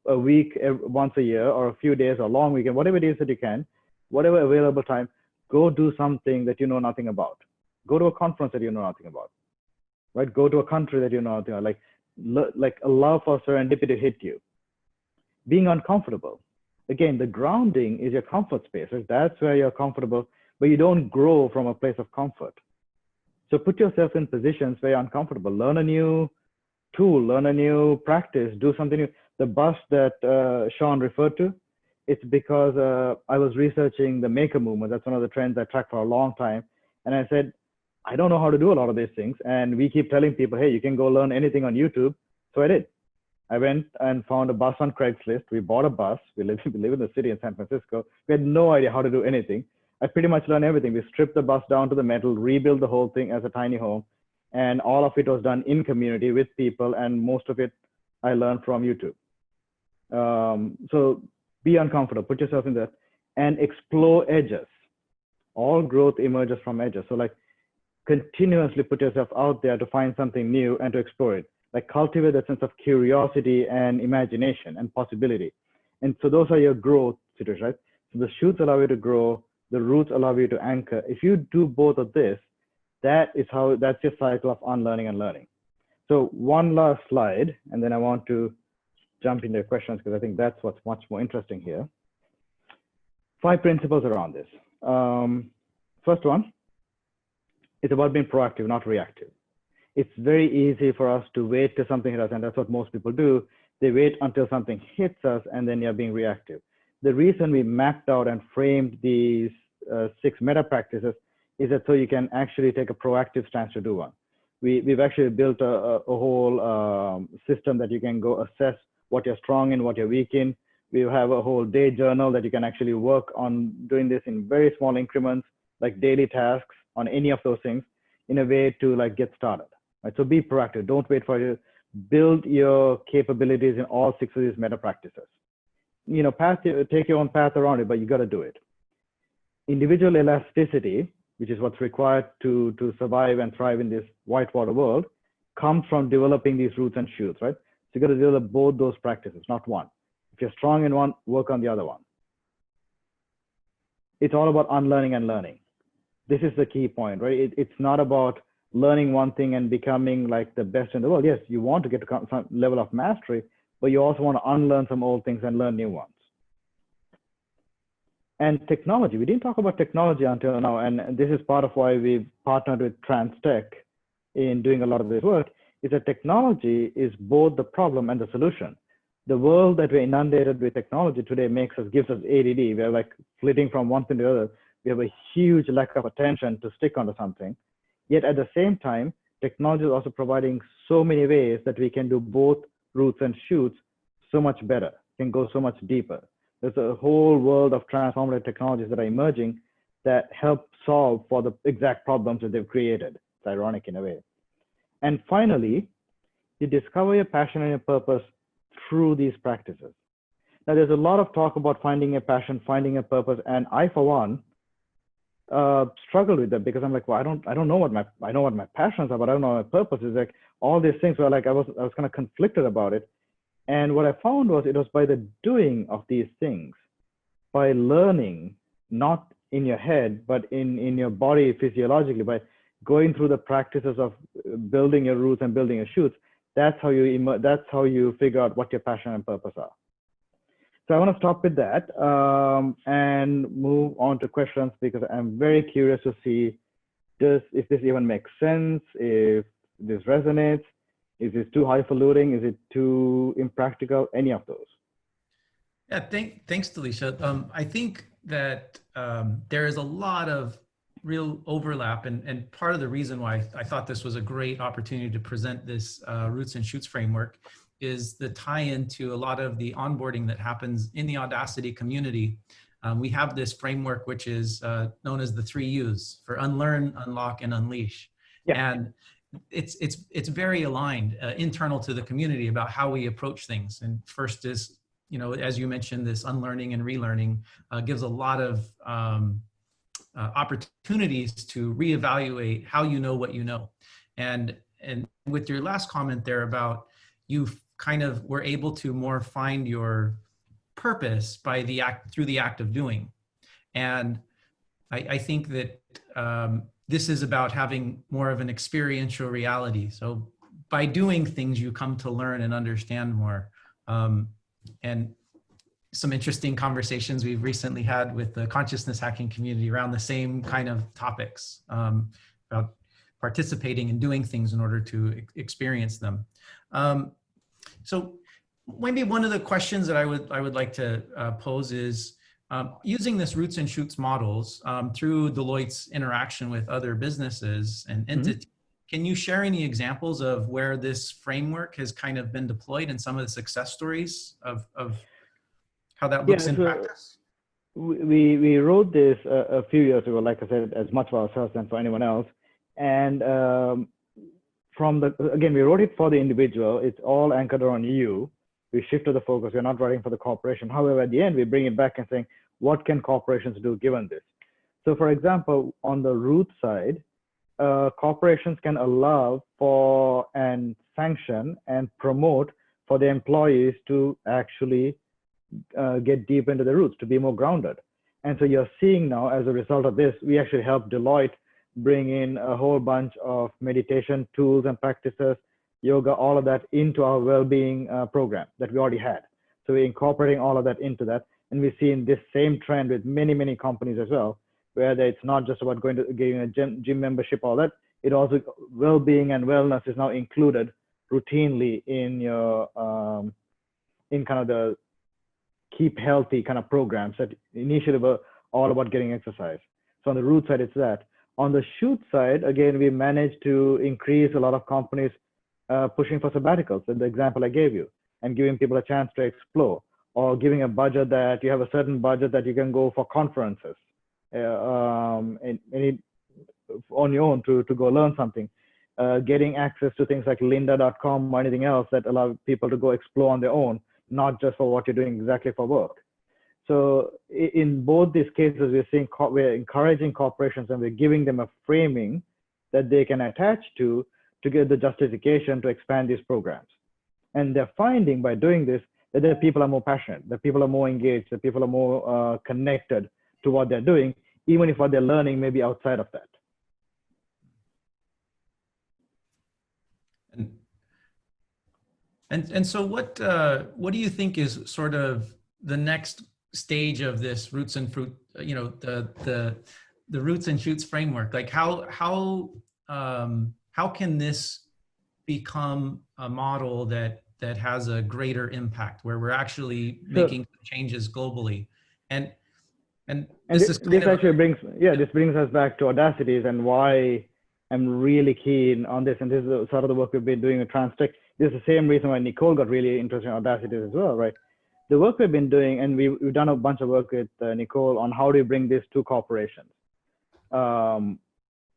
a week once a year, or a few days, or a long weekend, whatever it is that you can, whatever available time, go do something that you know nothing about. Go to a conference that you know nothing about, right? Go to a country that you know nothing about. Like allow for serendipity to hit you. Being uncomfortable. Again, the grounding is your comfort space. Right? That's where you're comfortable, but you don't grow from a place of comfort. So put yourself in positions where you're uncomfortable. Learn a new tool, learn a new practice, do something new. The bus that Sean referred to, it's because I was researching the maker movement. That's one of the trends I tracked for a long time. And I said, I don't know how to do a lot of these things. And we keep telling people, hey, you can go learn anything on YouTube. So I did. I went and found a bus on Craigslist. We bought a bus. We live in the city in San Francisco. We had no idea how to do anything. I pretty much learned everything. We stripped the bus down to the metal, rebuilt the whole thing as a tiny home. And all of it was done in community with people. And most of it I learned from YouTube. So be uncomfortable, put yourself in that, and explore edges. All growth emerges from edges. So like, continuously put yourself out there to find something new and to explore it. Like, cultivate that sense of curiosity and imagination and possibility. And so those are your growth situations, right? So the shoots allow you to grow, the roots allow you to anchor. If you do both of this, that's your cycle of unlearning and learning. So one last slide, and then I want to jump into questions, because I think that's what's much more interesting here. 5 principles around this. First one, it's about being proactive, not reactive. It's very easy for us to wait till something hits us, and that's what most people do. They wait until something hits us, and then you're being reactive. The reason we mapped out and framed these 6 meta practices is that so you can actually take a proactive stance to do one. We've actually built a whole system that you can go assess what you're strong in, what you're weak in, We have a whole day journal that you can actually work on doing this in very small increments, like daily tasks on any of those things, in a way to like get started. Right? So be proactive. Don't wait for you. Build your capabilities in all 6 of these meta practices. You know, take your own path around it, but you got to do it. Individual elasticity, which is what's required to survive and thrive in this whitewater world, comes from developing these roots and shoots, right? So you got to develop both those practices, not one. If you're strong in one, work on the other one. It's all about unlearning and learning. This is the key point, right? It's not about learning one thing and becoming like the best in the world. Yes, you want to get to some level of mastery, but you also want to unlearn some old things and learn new ones. And technology, we didn't talk about technology until now, and this is part of why we've partnered with TransTech in doing a lot of this work, is that technology is both the problem and the solution. The world that we're inundated with technology today gives us ADD. We're like flitting from one thing to the other. We have a huge lack of attention to stick onto something. Yet at the same time, technology is also providing so many ways that we can do both roots and shoots so much better, can go so much deeper. There's a whole world of transformative technologies that are emerging that help solve for the exact problems that they've created. It's ironic in a way. And finally, you discover your passion and your purpose through these practices. Now, there's a lot of talk about finding a passion, finding a purpose, and I, for one, struggle with that because I'm like, well, I don't know what my passions are, but I don't know what my purpose is. Like all these things were like I was kind of conflicted about it. And what I found was it was by the doing of these things, by learning, not in your head, but in your body physiologically, by going through the practices of building your roots and building your shoots. That's how you figure out what your passion and purpose are. So I want to stop with that and move on to questions because I'm very curious to see if this even makes sense, if this resonates, is this too highfalutin, is it too impractical, any of those. Yeah, thanks, Delisha. I think that there is a lot of real overlap and part of the reason why I thought this was a great opportunity to present this Roots and Shoots framework is the tie-in to a lot of the onboarding that happens in the Audacity community. We have this framework, which is known as the 3 U's for unlearn, unlock, and unleash. Yeah. And it's very aligned internal to the community about how we approach things. And first is, you know, as you mentioned, this unlearning and relearning gives a lot of opportunities to reevaluate how you know what you know. And with your last comment there about you kind of were able to more find your purpose by through the act of doing. And I think that this is about having more of an experiential reality. So by doing things, you come to learn and understand more. And some interesting conversations we've recently had with the consciousness hacking community around the same kind of topics about participating and doing things in order to experience them. So maybe one of the questions that I would like to pose is using this Roots and Shoots models through Deloitte's interaction with other businesses and entities. Can you share any examples of where this framework has kind of been deployed and some of the success stories of how that looks in practice? We wrote this a few years ago, like I said, as much for ourselves than for anyone else. And again, we wrote it for the individual. It's all anchored on you. We shifted the focus. We're not writing for the corporation. However, at the end, we bring it back and saying, what can corporations do given this? So for example, on the root side, corporations can allow for and sanction and promote for the employees to actually get deep into the roots, to be more grounded. And so you're seeing now, as a result of this, we actually helped Deloitte bring in a whole bunch of meditation tools and practices, yoga, all of that into our well-being program that we already had. So we're incorporating all of that into that. And we've seen this same trend with many, many companies as well, where it's not just about getting a gym membership, all that. It also, well-being and wellness is now included routinely in your, in kind of the keep healthy kind of programs that initially were all about getting exercise. So on the root side, it's that. On the shoot side, again, we managed to increase a lot of companies pushing for sabbaticals, in the example I gave you, and giving people a chance to explore. or giving a budget that you have a certain budget that you can go for conferences and on your own to go learn something. Getting access to things like lynda.com or anything else that allow people to go explore on their own, not just for what you're doing exactly for work. So in both these cases, we're encouraging corporations and we're giving them a framing that they can attach to get the justification to expand these programs. And they're finding by doing this that the people are more passionate, that people are more engaged, that people are more connected to what they're doing, even if what they're learning may be outside of that. And so what do you think is sort of the next stage of this roots and fruit, the roots and shoots framework? Like how can this become a model that has a greater impact, where we're actually making changes globally? And this brings us back to Audacities and why I'm really keen on this. And this is sort of the work we've been doing with TransTech. This is the same reason why Nicole got really interested in Audacities as well, right? The work we've been doing, and we've done a bunch of work with Nicole on how do you bring this to corporations.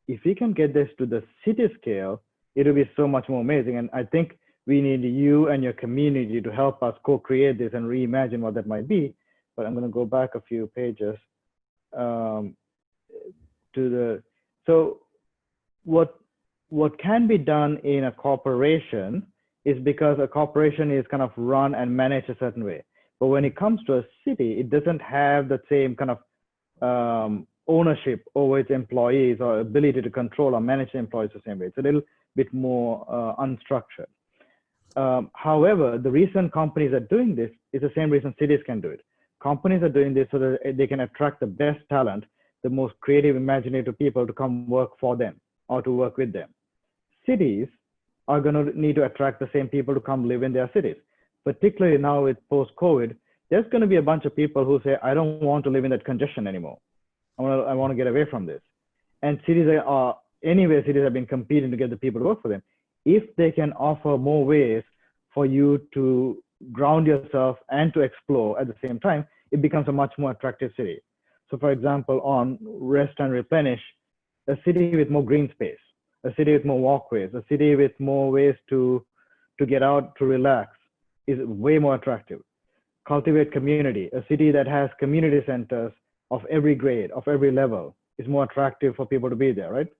If we can get this to the city scale, it'll be so much more amazing. And I think we need you and your community to help us co-create this and reimagine what that might be. But I'm going to go back a few pages so what can be done in a corporation is because a corporation is kind of run and managed a certain way. But when it comes to a city, it doesn't have the same kind of ownership over its employees or ability to control or manage the employees the same way. It's a little bit more unstructured. However, the reason companies are doing this is the same reason cities can do it. Companies are doing this so that they can attract the best talent, the most creative, imaginative people to come work for them or to work with them. Cities are going to need to attract the same people to come live in their cities. Particularly now with post-COVID, there's going to be a bunch of people who say, I don't want to live in that congestion anymore. I want to get away from this. And cities have been competing to get the people to work for them. If they can offer more ways for you to ground yourself and to explore at the same time, it becomes a much more attractive city. So for example, on Rest and Replenish, a city with more green space, a city with more walkways, a city with more ways to get out, to relax, is way more attractive. Cultivate Community, a city that has community centers of every grade, of every level, is more attractive for people to be there, right?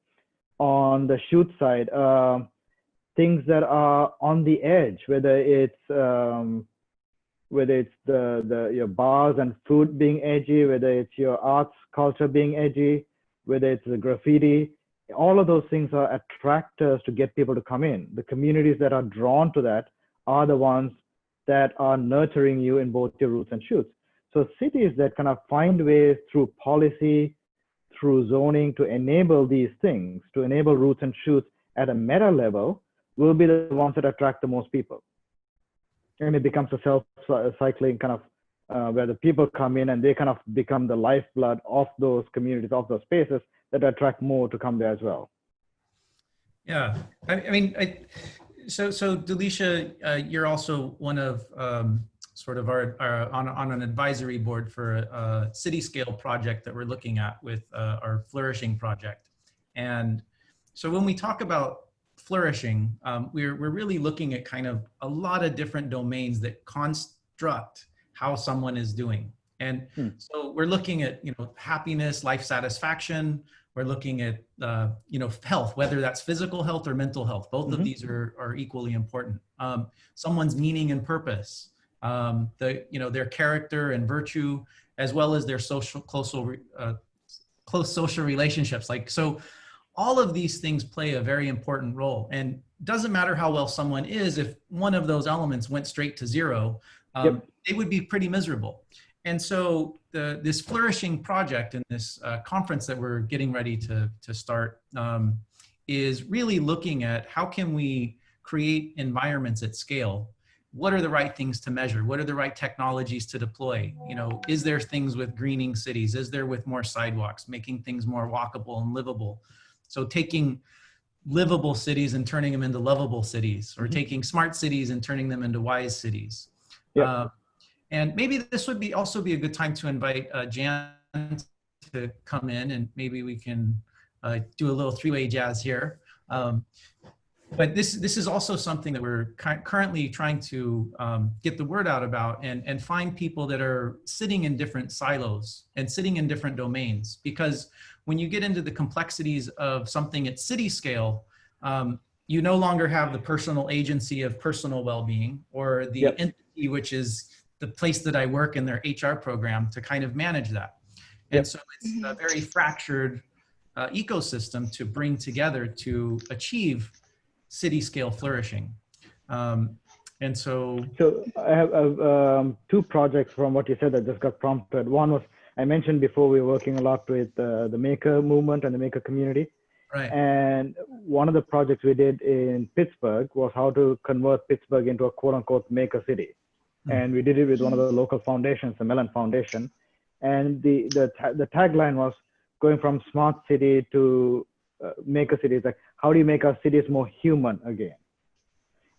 On the shoot side, things that are on the edge, whether it's your bars and food being edgy, whether it's your arts culture being edgy, whether it's the graffiti, all of those things are attractors to get people to come in. The communities that are drawn to that are the ones that are nurturing you in both your roots and shoots. So cities that kind of find ways through policy, through zoning to enable these things, to enable roots and shoots at a meta level, will be the ones that attract the most people. And it becomes a self-cycling kind of where the people come in and they kind of become the lifeblood of those communities, of those spaces that attract more to come there as well. Yeah, so Delisha, you're also one of sort of our on an advisory board for a city scale project that we're looking at with our Flourishing Project. And so when we talk about flourishing, we're really looking at kind of a lot of different domains that construct how someone is doing. And so we're looking at, happiness, life satisfaction. We're looking at, health, whether that's physical health or mental health. Both of these are equally important. Someone's meaning and purpose, their character and virtue, as well as their close social relationships. So all of these things play a very important role. And it doesn't matter how well someone is, if one of those elements went straight to zero, they would be pretty miserable. And so this Flourishing Project and this conference that we're getting ready to start is really looking at how can we create environments at scale. What are the right things to measure? What are the right technologies to deploy? Is there things with greening cities? Is there with more sidewalks, making things more walkable and livable? So taking livable cities and turning them into lovable cities, or taking smart cities and turning them into wise cities. And maybe this would also be a good time to invite Jan to come in, and maybe we can do a little three-way jazz here. But this is also something that we're currently trying to get the word out about, and find people that are sitting in different silos and sitting in different domains. Because when you get into the complexities of something at city scale, you no longer have the personal agency of personal well-being, or the entity, which is the place that I work in their HR program, to kind of manage that. And so it's a very fractured ecosystem to bring together to achieve city scale flourishing. And so I have two projects from what you said that just got prompted. One was, I mentioned before, we were working a lot with the maker movement and the maker community. Right. And one of the projects we did in Pittsburgh was how to convert Pittsburgh into a quote unquote maker city. And we did it with one of the local foundations, the Mellon Foundation. And the tagline was going from smart city to maker cities. Like, how do you make our cities more human again?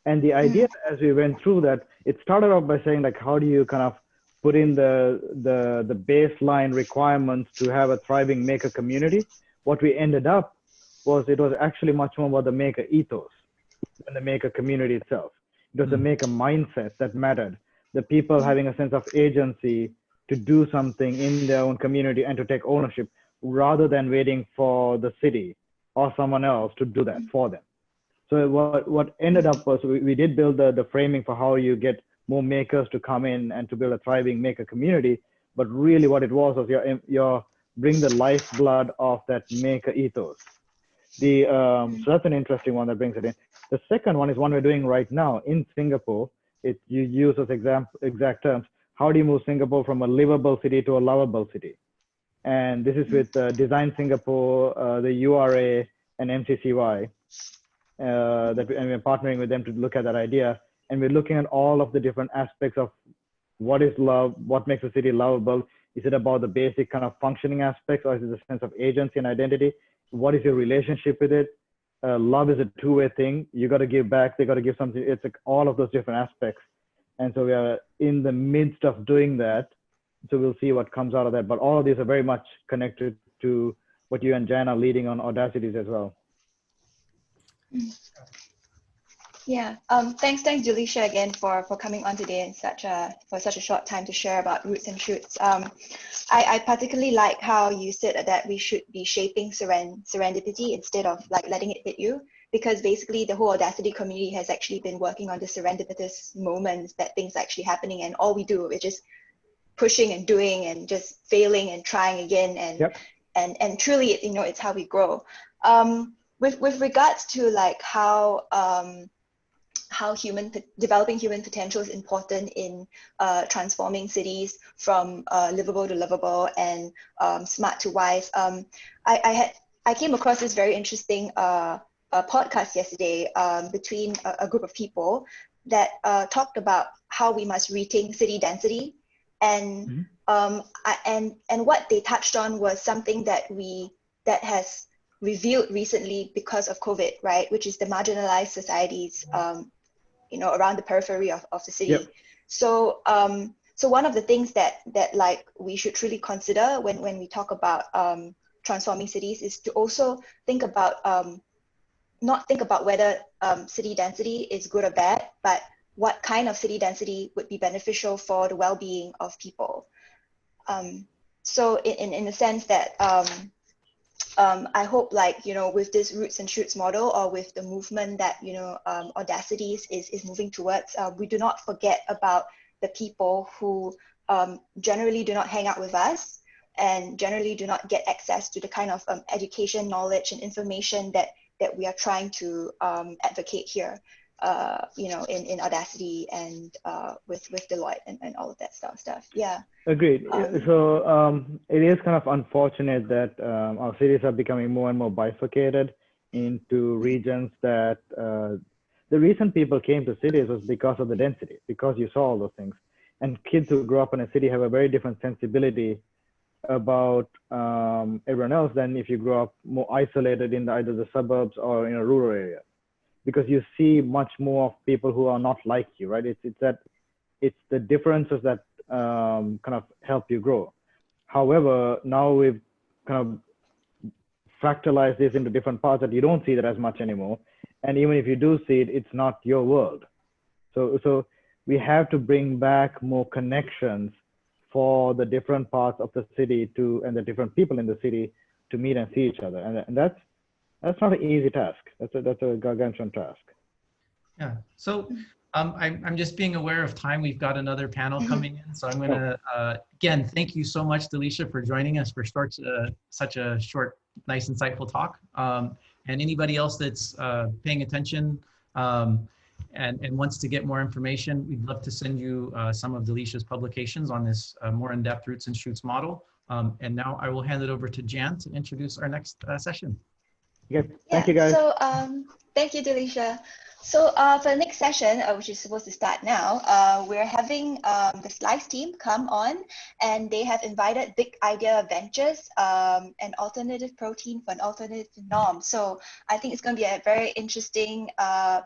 And the idea, as we went through that, it started off by saying, like, how do you kind of put in the baseline requirements to have a thriving maker community? What we ended up was, it was actually much more about the maker ethos than the maker community itself. It was the maker mindset that mattered. The people having a sense of agency to do something in their own community and to take ownership, rather than waiting for the city or someone else to do that for them. So what ended up was, we did build the framing for how you get more makers to come in and to build a thriving maker community. But really what it was your bring the lifeblood of that maker ethos. So that's an interesting one that brings it in. The second one is one we're doing right now in Singapore. You use those exact terms. How do you move Singapore from a livable city to a lovable city? And this is with Design Singapore, the URA, and MCCY. And we're partnering with them to look at that idea. And we're looking at all of the different aspects of what is love, what makes a city lovable. Is it about the basic kind of functioning aspects, or is it the sense of agency and identity? What is your relationship with it? Love is a two-way thing. You got to give back. They got to give something. It's like all of those different aspects. And so we are in the midst of doing that. So we'll see what comes out of that. But all of these are very much connected to what you and Jan are leading on Audacities as well. Yeah. Thanks, Julisha, again for coming on today in for such a short time to share about Roots and Shoots. I particularly like how you said that we should be shaping serendipity instead of like letting it hit you, because basically the whole Audacity community has actually been working on the serendipitous moments that things are actually happening, and all we do is just pushing and doing and just failing and trying again, and truly, it's how we grow. With regards to like how developing human potential is important in transforming cities from livable to lovable and smart to wise. I came across this very interesting podcast yesterday between a group of people that talked about how we must rethink city density, and what they touched on was something that has revealed recently because of COVID, right? Which is the marginalized societies, around the periphery of the city. So one of the things that like we should truly consider when we talk about transforming cities is to also think about not think about whether city density is good or bad, but what kind of city density would be beneficial for the well-being of people. So in the sense that I hope, like, with this Roots and Shoots model, or with the movement that, Audacities is moving towards, we do not forget about the people who generally do not hang out with us and generally do not get access to the kind of education, knowledge, and information that we are trying to advocate here, in Audacity and with Deloitte and all of that stuff. Yeah. Agreed. So it is kind of unfortunate that our cities are becoming more and more bifurcated into regions that the reason people came to cities was because of the density, because you saw all those things. And kids who grow up in a city have a very different sensibility about everyone else than if you grow up more isolated in either the suburbs or in a rural area, because you see much more of people who are not like you, right? It's the differences that kind of help you grow. However, now we've kind of fractalized this into different parts that you don't see that as much anymore. And even if you do see it, it's not your world. So we have to bring back more connections for the different parts of the city and the different people in the city to meet and see each other. And that's not an easy task. That's a gargantuan task. Yeah. So I'm just being aware of time. We've got another panel coming in. So I'm going to, again, thank you so much, Delisha, for joining us for such a short, nice, insightful talk. And anybody else that's paying attention and wants to get more information, we'd love to send you some of Delisha's publications on this more in-depth roots and shoots model. And now I will hand it over to Jan to introduce our next session. Okay. Thank you, guys. So thank you, Delisha. So for the next session, which is supposed to start now, we're having the Slice team come on, and they have invited Big Idea Ventures, an alternative protein for an alternative norm. So I think it's going to be a very interesting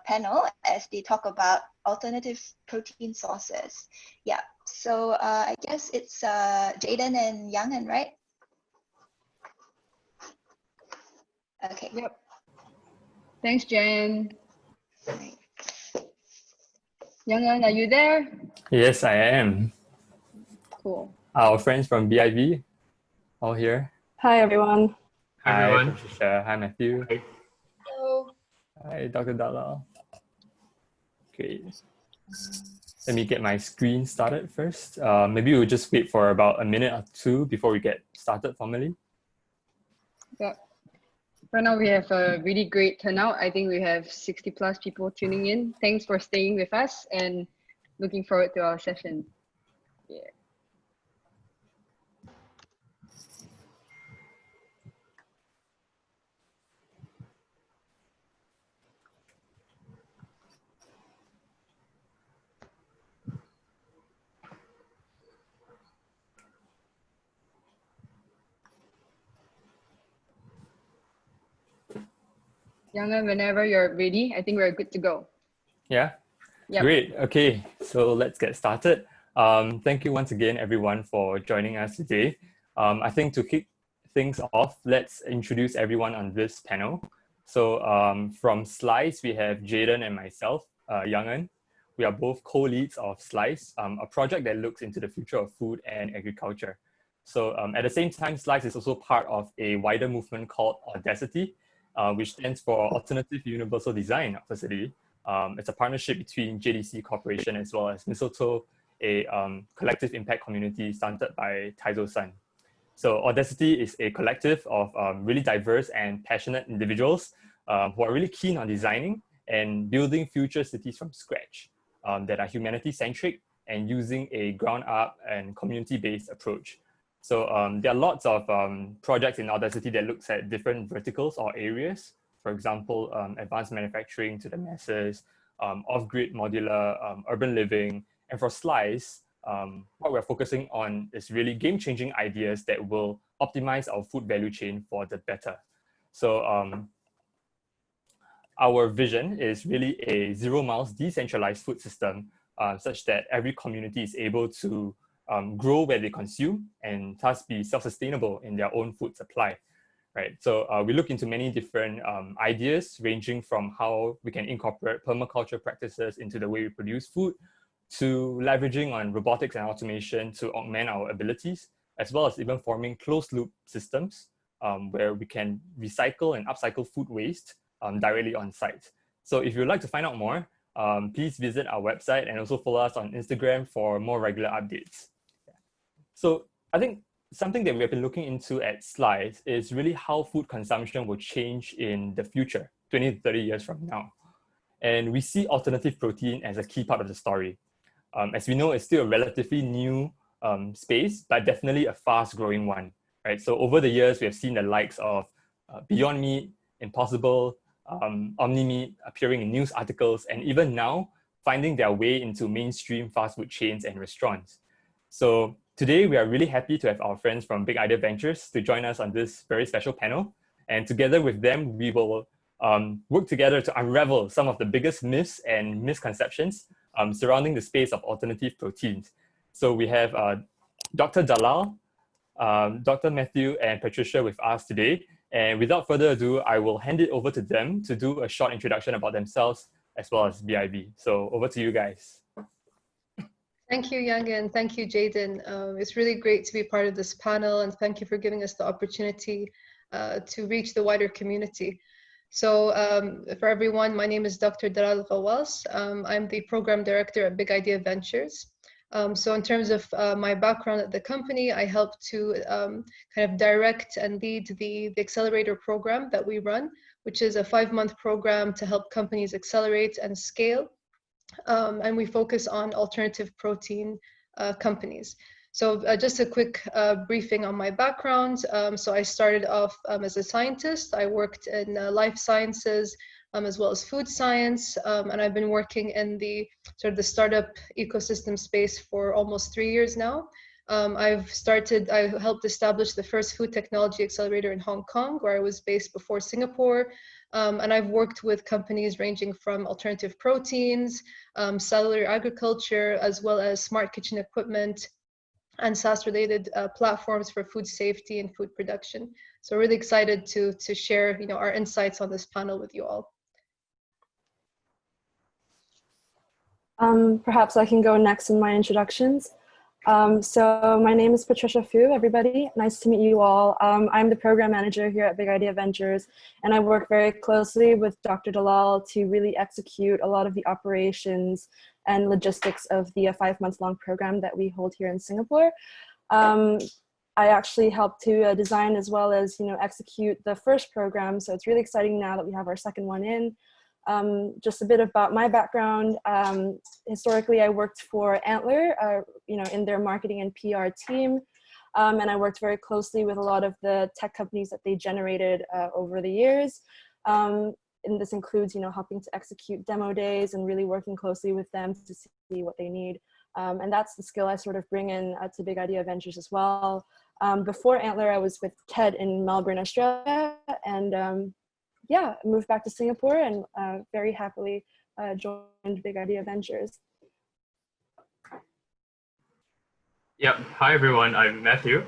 panel as they talk about alternative protein sources. Yeah, so I guess it's Jaden and Youngan, right? Okay. Yep. Thanks, Jen. Youngan, are you there? Yes, I am. Cool. Our friends from BIV, all here. Hi, everyone. Hi, everyone. Patricia. Hi, Matthew. Hi. Hello. Hi, Dr. Dalal. Great. Let me get my screen started first. Maybe we'll just wait for about a minute or two before we get started formally. Yep. Right now we have a really great turnout. I think we have 60 plus people tuning in. Thanks for staying with us and looking forward to our session. Yeah. Youngan, whenever you're ready, I think we're good to go. Yeah? Yep. Great. Okay, so let's get started. Thank you once again, everyone, for joining us today. I think to kick things off, let's introduce everyone on this panel. So from Slice, we have Jaden and myself, Youngan. We are both co-leads of Slice, a project that looks into the future of food and agriculture. So at the same time, Slice is also part of a wider movement called Audacity, which stands for Alternative Universal Design of the City. It's a partnership between JDC Corporation as well as Mistletoe, a collective impact community started by Taizo-san. So Audacity is a collective of really diverse and passionate individuals who are really keen on designing and building future cities from scratch that are humanity-centric and using a ground-up and community-based approach. So there are lots of projects in Audacity that looks at different verticals or areas. For example, advanced manufacturing to the masses, off-grid modular, urban living. And for Slice, what we're focusing on is really game-changing ideas that will optimize our food value chain for the better. So our vision is really a zero-miles decentralized food system such that every community is able to grow where they consume and thus be self-sustainable in their own food supply, right? So we look into many different ideas ranging from how we can incorporate permaculture practices into the way we produce food to leveraging on robotics and automation to augment our abilities, as well as even forming closed loop systems where we can recycle and upcycle food waste directly on site. So if you'd like to find out more, please visit our website and also follow us on Instagram for more regular updates. So I think something that we have been looking into at Slice is really how food consumption will change in the future, 20 to 30 years from now. And we see alternative protein as a key part of the story. As we know, it's still a relatively new space, but definitely a fast growing one, right? So over the years, we have seen the likes of Beyond Meat, Impossible, Omni Meat appearing in news articles, and even now finding their way into mainstream fast food chains and restaurants. So today, we are really happy to have our friends from Big Idea Ventures to join us on this very special panel. And together with them, we will work together to unravel some of the biggest myths and misconceptions surrounding the space of alternative proteins. So we have Dr. Dalal, Dr. Matthew, and Patricia with us today. And without further ado, I will hand it over to them to do a short introduction about themselves as well as BIV. So over to you guys. Thank you, Yang, and thank you, Jaden. It's really great to be part of this panel, and thank you for giving us the opportunity to reach the wider community. So for everyone, my name is Dr. Dalal Fawaz. I'm the program director at Big Idea Ventures. So in terms of my background at the company, I help to kind of direct and lead the accelerator program that we run, which is a 5-month program to help companies accelerate and scale. And we focus on alternative protein companies. So just a quick briefing on my background. So I started off as a scientist. I worked in life sciences as well as food science. And I've been working in the sort of the startup ecosystem space for almost 3 years now. I helped establish the first food technology accelerator in Hong Kong, where I was based before Singapore. And I've worked with companies ranging from alternative proteins, cellular agriculture, as well as smart kitchen equipment and SaaS-related platforms for food safety and food production. So really excited to share, our insights on this panel with you all. Perhaps I can go next in my introductions. So my name is Patricia Fu, everybody. Nice to meet you all. I'm the program manager here at Big Idea Ventures, and I work very closely with Dr. Dalal to really execute a lot of the operations and logistics of the 5-month-long program that we hold here in Singapore. I actually helped to design as well as execute the first program, so it's really exciting now that we have our second one in. Just a bit about my background. Historically, I worked for Antler, in their marketing and PR team. And I worked very closely with a lot of the tech companies that they generated over the years. And this includes, helping to execute demo days and really working closely with them to see what they need. And that's the skill I sort of bring in to Big Idea Ventures as well. Before Antler, I was with TED in Melbourne, Australia. And yeah, moved back to Singapore and very happily joined Big Idea Ventures. Yep. Hi, everyone. I'm Matthew.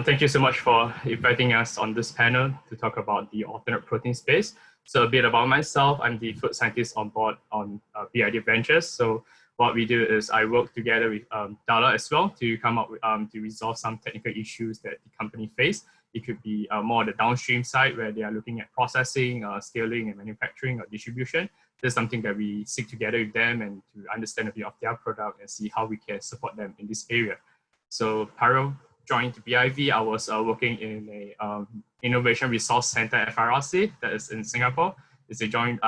Thank you so much for inviting us on this panel to talk about the alternate protein space. So a bit about myself. I'm the food scientist on board on Big Idea Ventures. So what we do is I work together with Dala as well to come up with, to resolve some technical issues that the company face. It could be more the downstream side where they are looking at processing, scaling and manufacturing or distribution. This is something that we seek together with them and to understand a bit of their product and see how we can support them in this area. So prior joining to BIV, I was working in a Innovation Resource Center FRRC that is in Singapore. It's a joint,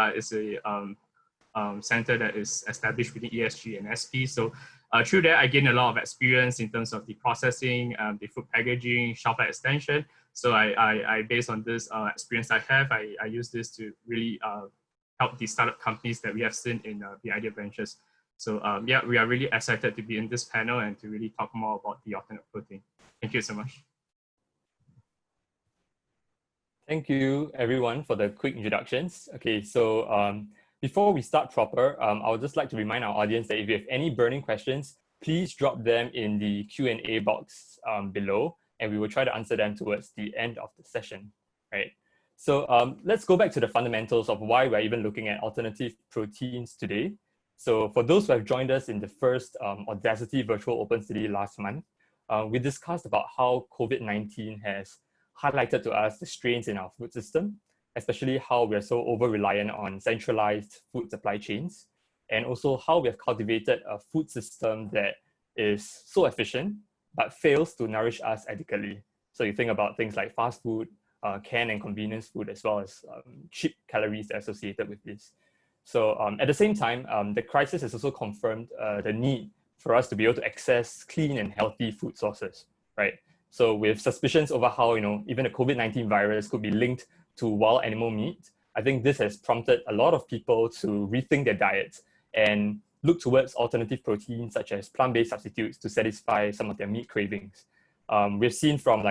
center that is established within ESG and SP. So through that, I gained a lot of experience in terms of the processing, the food packaging, shelf life extension. So I based on this experience I have, I use this to really help the startup companies that we have seen in the Idea Ventures. So yeah, we are really excited to be in this panel and to really talk more about the alternate protein. Thank you so much. Thank you, everyone, for the quick introductions. Okay, so before we start proper, I would just like to remind our audience that if you have any burning questions, please drop them in the Q&A box below, and we will try to answer them towards the end of the session, right? So let's go back to the fundamentals of why we're even looking at alternative proteins today. So for those who have joined us in the first Audacity virtual Open Study last month, we discussed about how COVID-19 has highlighted to us the strains in our food system, especially how we're so over-reliant on centralized food supply chains, and also how we have cultivated a food system that is so efficient, but fails to nourish us adequately. So you think about things like fast food, canned and convenience food, as well as cheap calories associated with this. So at the same time, the crisis has also confirmed the need for us to be able to access clean and healthy food sources, right? So with suspicions over how, even the COVID-19 virus could be linked to wild animal meat, I think this has prompted a lot of people to rethink their diets and look towards alternative proteins such as plant-based substitutes to satisfy some of their meat cravings. We've seen from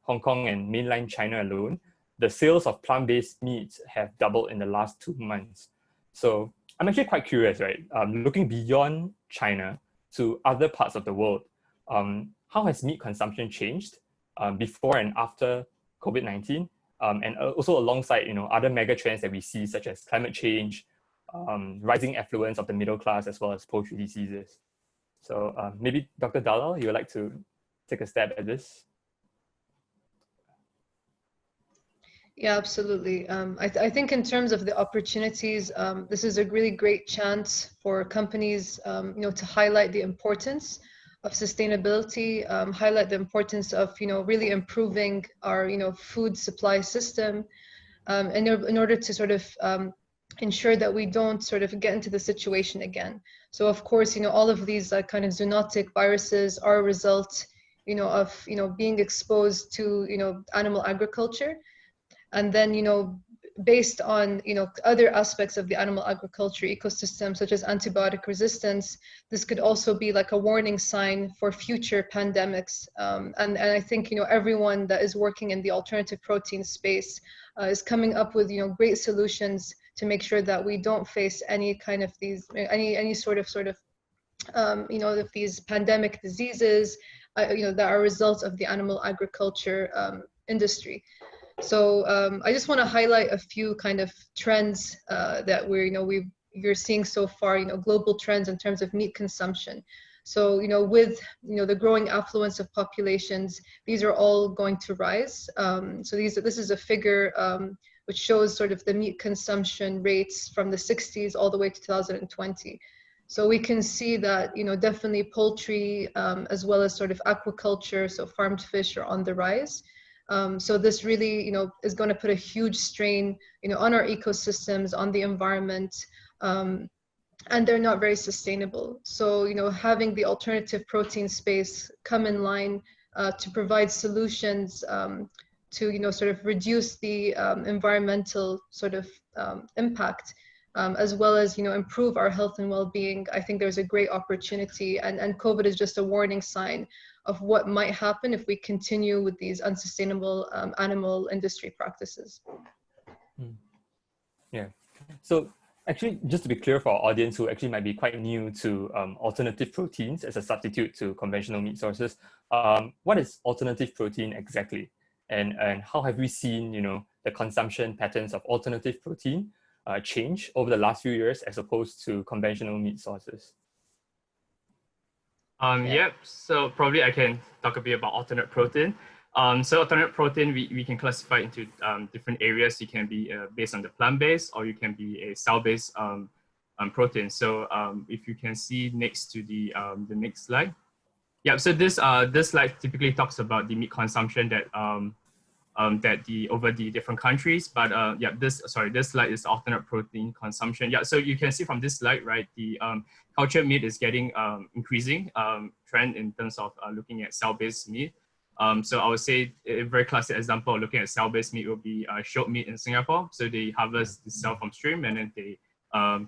Hong Kong and mainland China alone, the sales of plant-based meats have doubled in the last 2 months. So I'm actually quite curious, right? Looking beyond China to other parts of the world, how has meat consumption changed before and after COVID-19? And also alongside, other mega trends that we see, such as climate change, rising affluence of the middle class, as well as poultry diseases. So maybe Dr. Dalal, you would like to take a stab at this? Yeah, absolutely. I think in terms of the opportunities, this is a really great chance for companies, to highlight the importance of sustainability, highlight the importance of, really improving our, food supply system, in order to sort of ensure that we don't sort of get into the situation again. So of course, all of these kind of zoonotic viruses are a result, of, being exposed to, animal agriculture. And then, based on, other aspects of the animal agriculture ecosystem, such as antibiotic resistance, this could also be like a warning sign for future pandemics. And I think, everyone that is working in the alternative protein space is coming up with, great solutions to make sure that we don't face any kind of these, any sort of, of these pandemic diseases, that are results of the animal agriculture industry. So I just want to highlight a few kind of trends that you're seeing so far, global trends in terms of meat consumption. So, with, the growing affluence of populations, these are all going to rise. So this is a figure which shows sort of the meat consumption rates from the 60s all the way to 2020. So we can see that, definitely poultry, as well as sort of aquaculture, so farmed fish are on the rise. So this really, is going to put a huge strain, on our ecosystems, on the environment, and they're not very sustainable. So, having the alternative protein space come in line to provide solutions to, sort of reduce the environmental sort of impact, as well as, improve our health and well-being, I think there's a great opportunity. And COVID is just a warning sign of what might happen if we continue with these unsustainable animal industry practices. Yeah. So actually, just to be clear for our audience who actually might be quite new to alternative proteins as a substitute to conventional meat sources, what is alternative protein exactly? And how have we seen, the consumption patterns of alternative protein change over the last few years as opposed to conventional meat sources? Yep, so probably I can talk a bit about alternate protein. So alternate protein, we can classify into different areas. You can be based on the plant-based, or you can be a cell-based protein. So if you can see next to the next slide. Yeah, so this slide typically talks about the meat consumption that over the different countries. But yeah, this slide is alternate protein consumption. Yeah, so you can see from this slide, right, the cultured meat is getting increasing trend in terms of looking at cell-based meat. So I would say a very classic example of looking at cell-based meat will be short meat in Singapore. So they harvest the cell from stream, and then they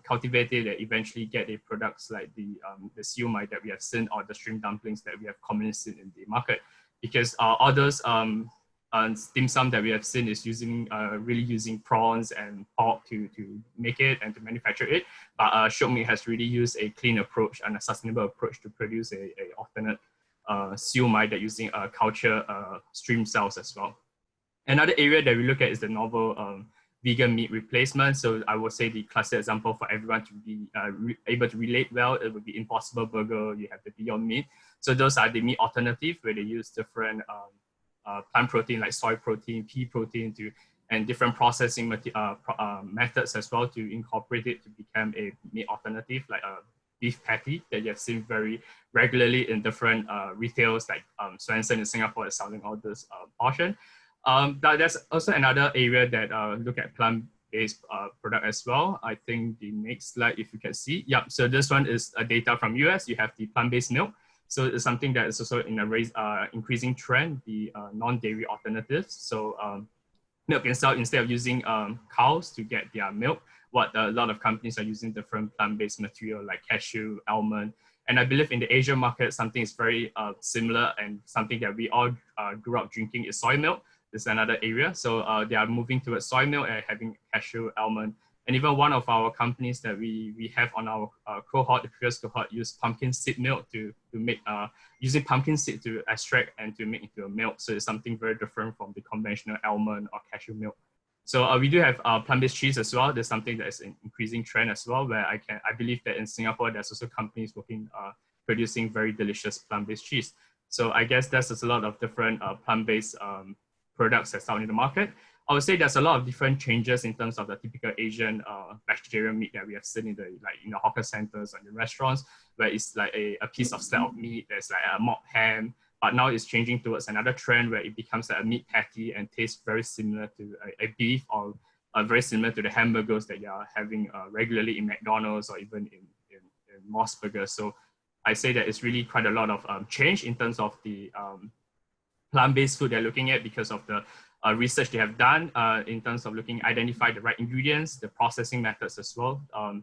cultivate it and eventually get the products like the siu mai that we have seen, or the shrimp dumplings that we have commonly seen in the market. Because all those dim sum that we have seen is really using prawns and pork to make it and to manufacture it. But short meat has really used a clean approach and a sustainable approach to produce a alternate siu mai that using culture stream cells as well. Another area that we look at is the novel vegan meat replacement. So I would say the classic example for everyone to be able to relate well, it would be Impossible Burger. You have the Beyond Meat. So those are the meat alternative where they use different plant protein like soy protein, pea protein and different processing methods as well to incorporate it to become a meat alternative, like a beef patty that you have seen very regularly in different retails, like Swenson in Singapore is selling all this portion. But there's also another area that look at plant-based product as well. I think the next slide, if you can see. Yeah, so this one is data from US. You have the plant-based milk. So it's something that is also in a increasing trend, the non-dairy alternatives. So milk and salt, instead of using cows to get their milk, what a lot of companies are using different plant-based material like cashew, almond. And I believe in the Asian market, something is very similar, and something that we all grew up drinking is soy milk. This is another area. So they are moving towards soy milk and having cashew, almond And even one of our companies that we have on our cohort, the previous cohort, used pumpkin seed milk to make, using pumpkin seed to extract and to make into a milk. So it's something very different from the conventional almond or cashew milk. So we do have plant-based cheese as well. There's something that is an increasing trend as well, where I believe that in Singapore, there's also companies working, producing very delicious plant-based cheese. So I guess there's a lot of different plant-based products that's out in the market. I would say there's a lot of different changes in terms of the typical Asian vegetarian meat that we have seen in the hawker centers and the restaurants, where it's like a piece of slab of meat, there's like a mock ham, but now it's changing towards another trend where it becomes like a meat patty and tastes very similar to a beef, or very similar to the hamburgers that you are having regularly in McDonald's or even in Moss Burgers. So I say that it's really quite a lot of change in terms of the plant-based food they're looking at, because of the research they have done in terms of identify the right ingredients, the processing methods as well,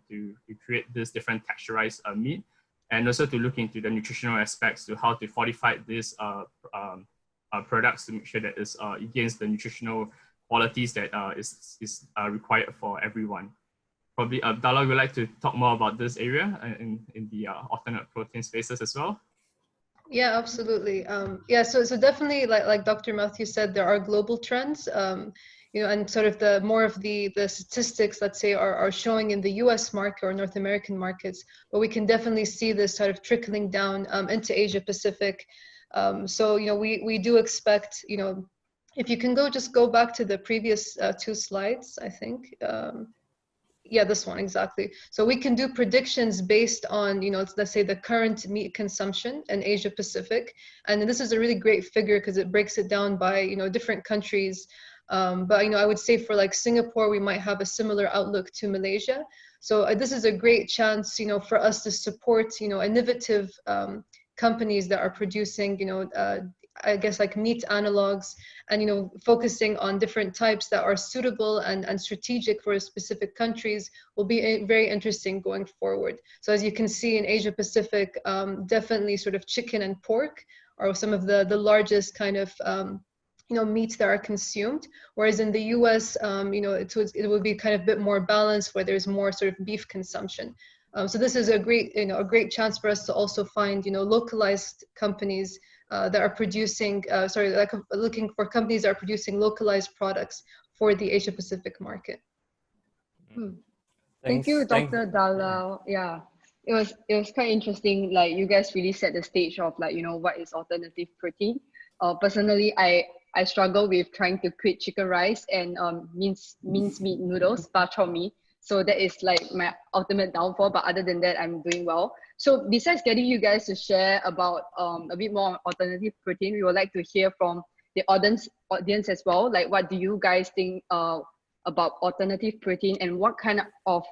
to create this different texturized meat, and also to look into the nutritional aspects to how to fortify these products to make sure that it gains the nutritional qualities that is required for everyone. Probably Abdallah would like to talk more about this area in the alternate protein spaces as well. Yeah, absolutely. Yeah, so definitely, like Dr. Matthew said, there are global trends, you know, and sort of the more of the statistics, let's say, are showing in the US market or North American markets, but we can definitely see this sort of trickling down into Asia Pacific. So, you know, we do expect, you know, if you can just go back to the previous 2 slides, I think. Yeah, this one, exactly. So we can do predictions based on, you know, let's say the current meat consumption in Asia Pacific. And this is a really great figure because it breaks it down by, you know, different countries. But, you know, I would say for like Singapore, we might have a similar outlook to Malaysia. So this is a great chance, you know, for us to support, you know, innovative companies that are producing, you know, I guess like meat analogs, and, you know, focusing on different types that are suitable and strategic for specific countries will be very interesting going forward. So as you can see in Asia Pacific, definitely sort of chicken and pork are some of the largest kind of, you know, meats that are consumed. Whereas in the US, you know, it would be kind of a bit more balanced where there's more sort of beef consumption. So this is a great, you know, a great chance for us to also find, you know, localized companies that are producing, looking for companies that are producing localized products for the Asia Pacific market. Thank you, Dr. Dalal. Yeah, it was quite interesting. Like, you guys really set the stage of, like, you know, what is alternative protein. Personally, I struggle with trying to quit chicken rice and mincemeat noodles, bak chor mee. So that is like my ultimate downfall. But other than that, I'm doing well. So besides getting you guys to share about a bit more alternative protein, we would like to hear from the audience as well. Like, what do you guys think about alternative protein, and what kind of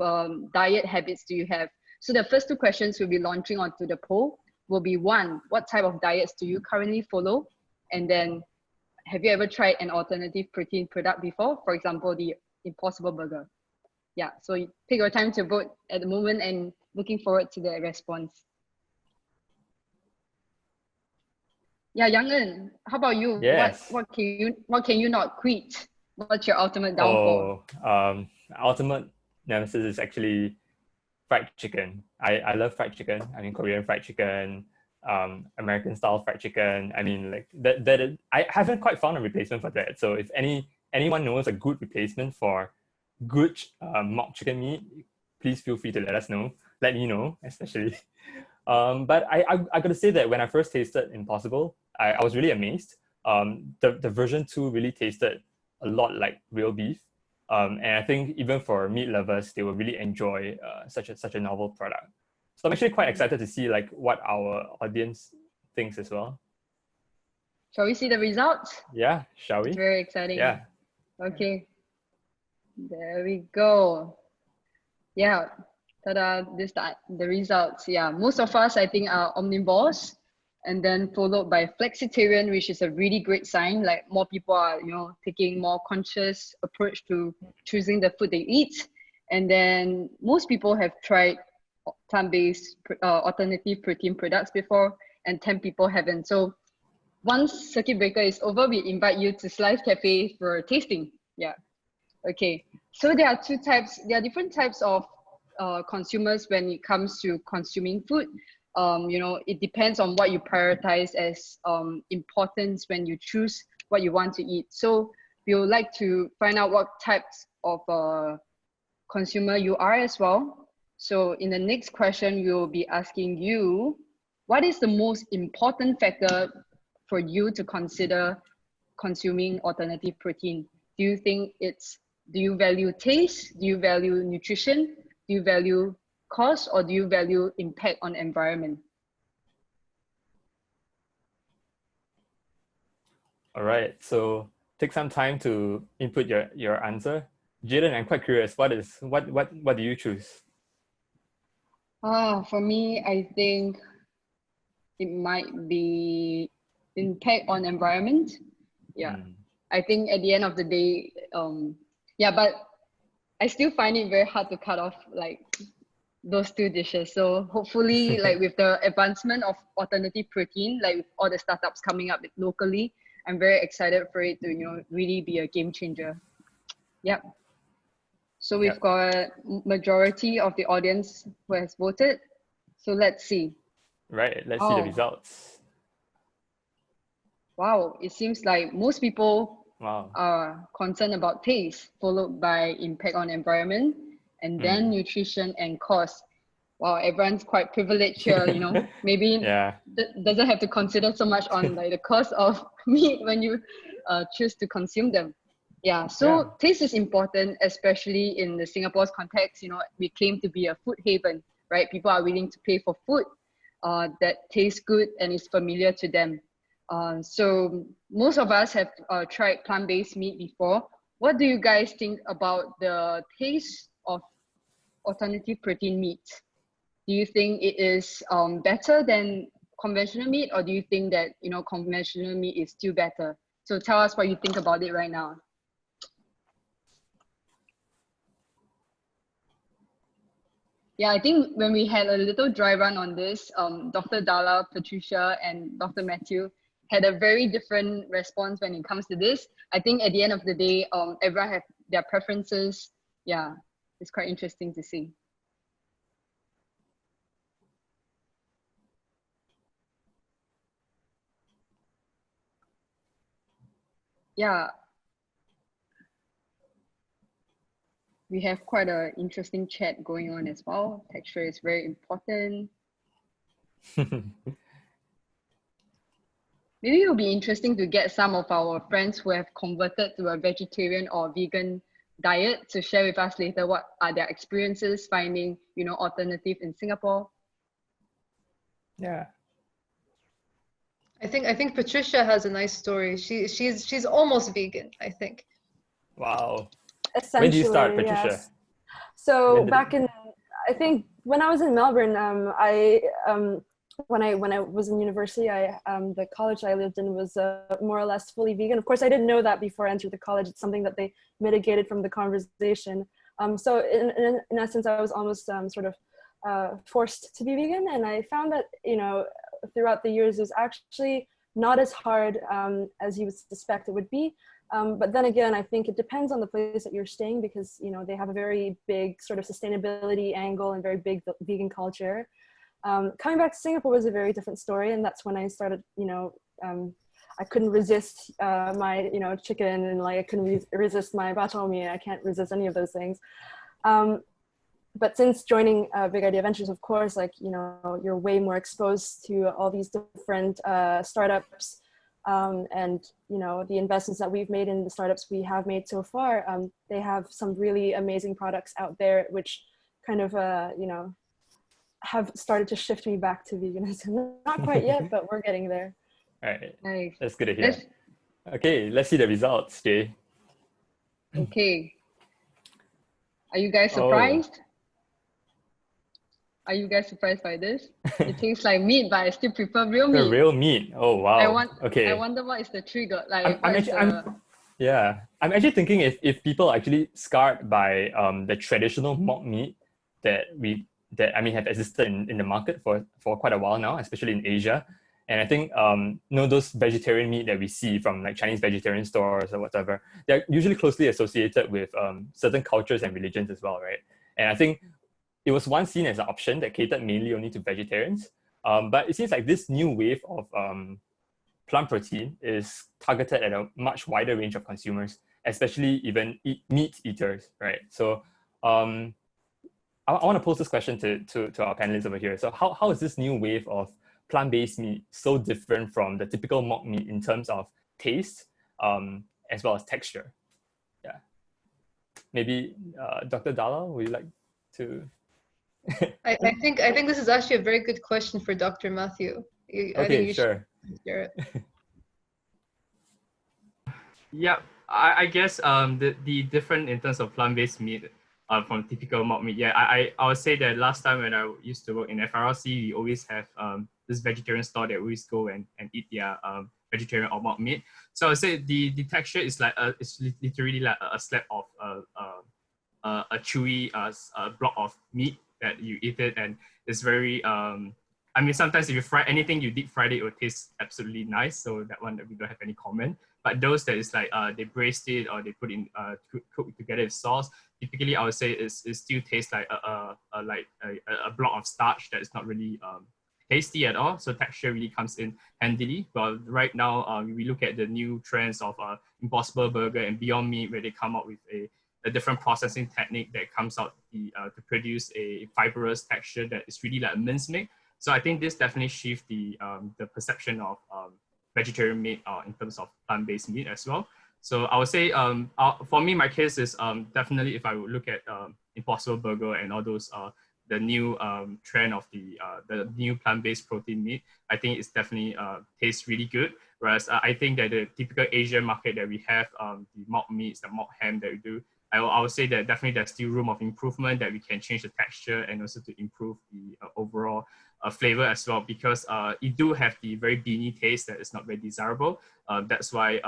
diet habits do you have? So the first 2 questions we'll be launching onto the poll will be: 1, what type of diets do you currently follow? And then, have you ever tried an alternative protein product before? For example, the Impossible Burger. Yeah, so you take your time to vote at the moment, and looking forward to the response. Yeah, Yang En, how about you? Yes. What can you not quit? What's your ultimate downfall? Ultimate nemesis is actually fried chicken. I love fried chicken. I mean, Korean fried chicken, American style fried chicken. I mean, like that I haven't quite found a replacement for that. So if anyone knows a good replacement for good mock chicken meat, please feel free to let us know. Let me know, especially. But I gotta say that when I first tasted Impossible, I was really amazed. The version 2 really tasted a lot like real beef. And I think even for meat lovers, they will really enjoy such a novel product. So I'm actually quite excited to see like what our audience thinks as well. Shall we see the results? Yeah, shall we? It's very exciting. Yeah. Okay. There we go. Yeah. Ta-da, the results. Yeah, most of us, I think, are omnivores, and then followed by flexitarian, which is a really great sign. Like, more people are, you know, taking more conscious approach to choosing the food they eat. And then most people have tried plant-based alternative protein products before, and 10 people haven't. So once circuit breaker is over, we invite you to Slice Cafe for tasting. Yeah. Okay, so there are two types. There are different types of consumers when it comes to consuming food. You know, it depends on what you prioritize as importance when you choose what you want to eat. So we would like to find out what types of consumer you are as well. So in the next question, we will be asking you, what is the most important factor for you to consider consuming alternative protein? Do you think do you value taste? Do you value nutrition? Do you value cost, or do you value impact on environment? All right, so take some time to input your answer. Jaden, I'm quite curious, what do you choose? For me, I think it might be impact on environment. Yeah, I think at the end of the day, yeah, but I still find it very hard to cut off like those two dishes. So hopefully, like with the advancement of alternative protein, like with all the startups coming up locally, I'm very excited for it to, you know, really be a game changer. Yep. So we've got majority of the audience who has voted. So let's see. Right, let's see the results. Wow, it seems like most people are concerned about taste, followed by impact on environment, and then nutrition and cost. Wow, everyone's quite privileged here, you know. Maybe doesn't have to consider so much on like the cost of meat when you choose to consume them. Yeah, so taste is important, especially in the Singapore's context. You know, we claim to be a food haven, right? People are willing to pay for food that tastes good and is familiar to them. So most of us have tried plant-based meat before. What do you guys think about the taste of alternative protein meat? Do you think it is better than conventional meat, or do you think that, you know, conventional meat is still better? So tell us what you think about it right now. Yeah, I think when we had a little dry run on this, Dr. Dalla, Patricia, and Dr. Matthew had a very different response when it comes to this. I think at the end of the day, everyone have their preferences. Yeah, it's quite interesting to see. Yeah. We have quite an interesting chat going on as well. Texture is very important. Maybe it will be interesting to get some of our friends who have converted to a vegetarian or vegan diet to share with us later what are their experiences finding, you know, alternative in Singapore. Yeah. I think Patricia has a nice story. She's almost vegan, I think. Wow. Essentially, when did you start, Patricia? Yes. So back in, I think when I was in Melbourne, when I was in university, the college I lived in was more or less fully vegan. Of course, I didn't know that before I entered the college. It's something that they mitigated from the conversation. So in essence, I was almost sort of forced to be vegan, and I found that, you know, throughout the years, it was actually not as hard as you would suspect it would be. But then again, I think it depends on the place that you're staying, because, you know, they have a very big sort of sustainability angle and very big vegan culture. Coming back to Singapore was a very different story, and that's when I started, you know, I couldn't resist my, you know, chicken, and like I couldn't resist my batomi. I can't resist any of those things. But since joining Big Idea Ventures, of course, like, you know, you're way more exposed to all these different startups. And, you know, the investments that we've made in the startups we have made so far, they have some really amazing products out there, which kind of, you know, have started to shift me back to veganism. Not quite yet, but we're getting there. All right, nice. That's good to hear. Okay, let's see the results, Jay. Okay. Are you guys surprised? Are you guys surprised by this? It tastes like meat, but I still prefer real meat. The real meat. Oh wow. I wonder what is the trigger. Like I'm actually thinking if people are actually scarred by the traditional mock meat that have existed in the market for quite a while now, especially in Asia, And I think, those vegetarian meat that we see from like Chinese vegetarian stores or whatever, they're usually closely associated with certain cultures and religions as well, right? And I think it was once seen as an option that catered mainly only to vegetarians. But it seems like this new wave of plant protein is targeted at a much wider range of consumers, especially even meat eaters, right? So I want to pose this question to our panelists over here. So how is this new wave of plant-based meat so different from the typical mock meat in terms of taste as well as texture? Yeah. Maybe Dr. Dalla, would you like to? I think this is actually a very good question for Dr. Matthew. I think you sure. should hear it. Yeah, I guess the different in terms of plant-based meat from typical mock meat. Yeah, I would say that last time when I used to work in FRLC, we always have this vegetarian store that we always go and eat their vegetarian or mock meat. So I would say the texture is like it's literally like a slab of a chewy block of meat that you eat it, and it's very I mean, sometimes if you fry anything, you deep fried it will taste absolutely nice. So that one we don't have any comment. But those that is like they braised it or they put in cook together with sauce. Typically, I would say it still tastes like a block of starch that is not really tasty at all. So texture really comes in handily. But right now, we look at the new trends of Impossible Burger and Beyond Meat, where they come up with a different processing technique that comes out to produce a fibrous texture that is really like a mincemeat. So I think this definitely shifts the perception of vegetarian meat in terms of plant-based meat as well. So I would say for me, my case is definitely if I would look at Impossible Burger and all those the new trend of the new plant-based protein meat, I think it's definitely tastes really good. Whereas I think that the typical Asian market that we have, the mock meats, the mock ham that we do, I would say that definitely there's still room of improvement, that we can change the texture and also to improve the overall flavor as well, because it do have the very beany taste that is not very desirable. That's why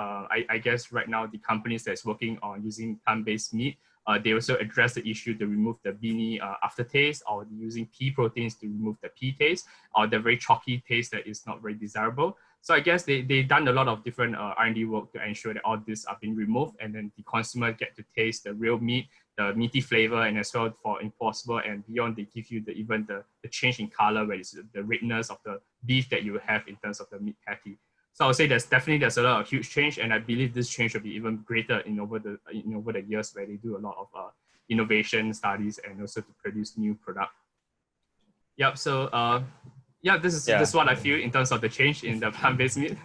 I guess right now the companies that's working on using plant-based meat, they also address the issue to remove the beany aftertaste, or using pea proteins to remove the pea taste, or the very chalky taste that is not very desirable. So I guess they've done a lot of different R&D work to ensure that all this are being removed, and then the consumer get to taste the real meat, the meaty flavor, and as well for Impossible and Beyond, they give you even the change in color, where it's the redness of the beef that you have in terms of the meat patty. So I would say there's a lot of huge change, and I believe this change will be even greater over the years, where they do a lot of innovation studies and also to produce new product. Yep. So yeah, this is what I feel in terms of the change in the plant-based meat.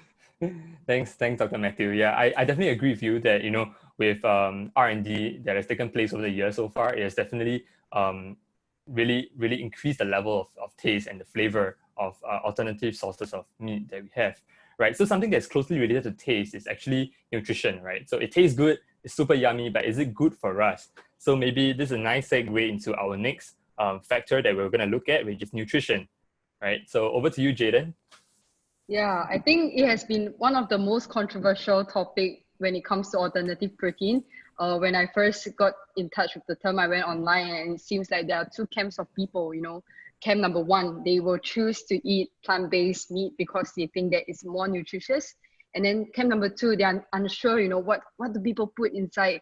Thanks, Dr. Matthew. Yeah, I definitely agree with you that with R&D that has taken place over the years so far, it has definitely really increased the level of taste and the flavor of alternative sources of meat that we have. Right, so something that's closely related to taste is actually nutrition, right? So it tastes good, it's super yummy, but is it good for us? So maybe this is a nice segue into our next factor that we're going to look at, which is nutrition, right? So over to you, Jaden. Yeah, I think it has been one of the most controversial topic when it comes to alternative protein. When I first got in touch with the term, I went online, and it seems like there are two camps of people, Camp number one, they will choose to eat plant-based meat because they think that it's more nutritious. And then camp number two, they are unsure, what do people put inside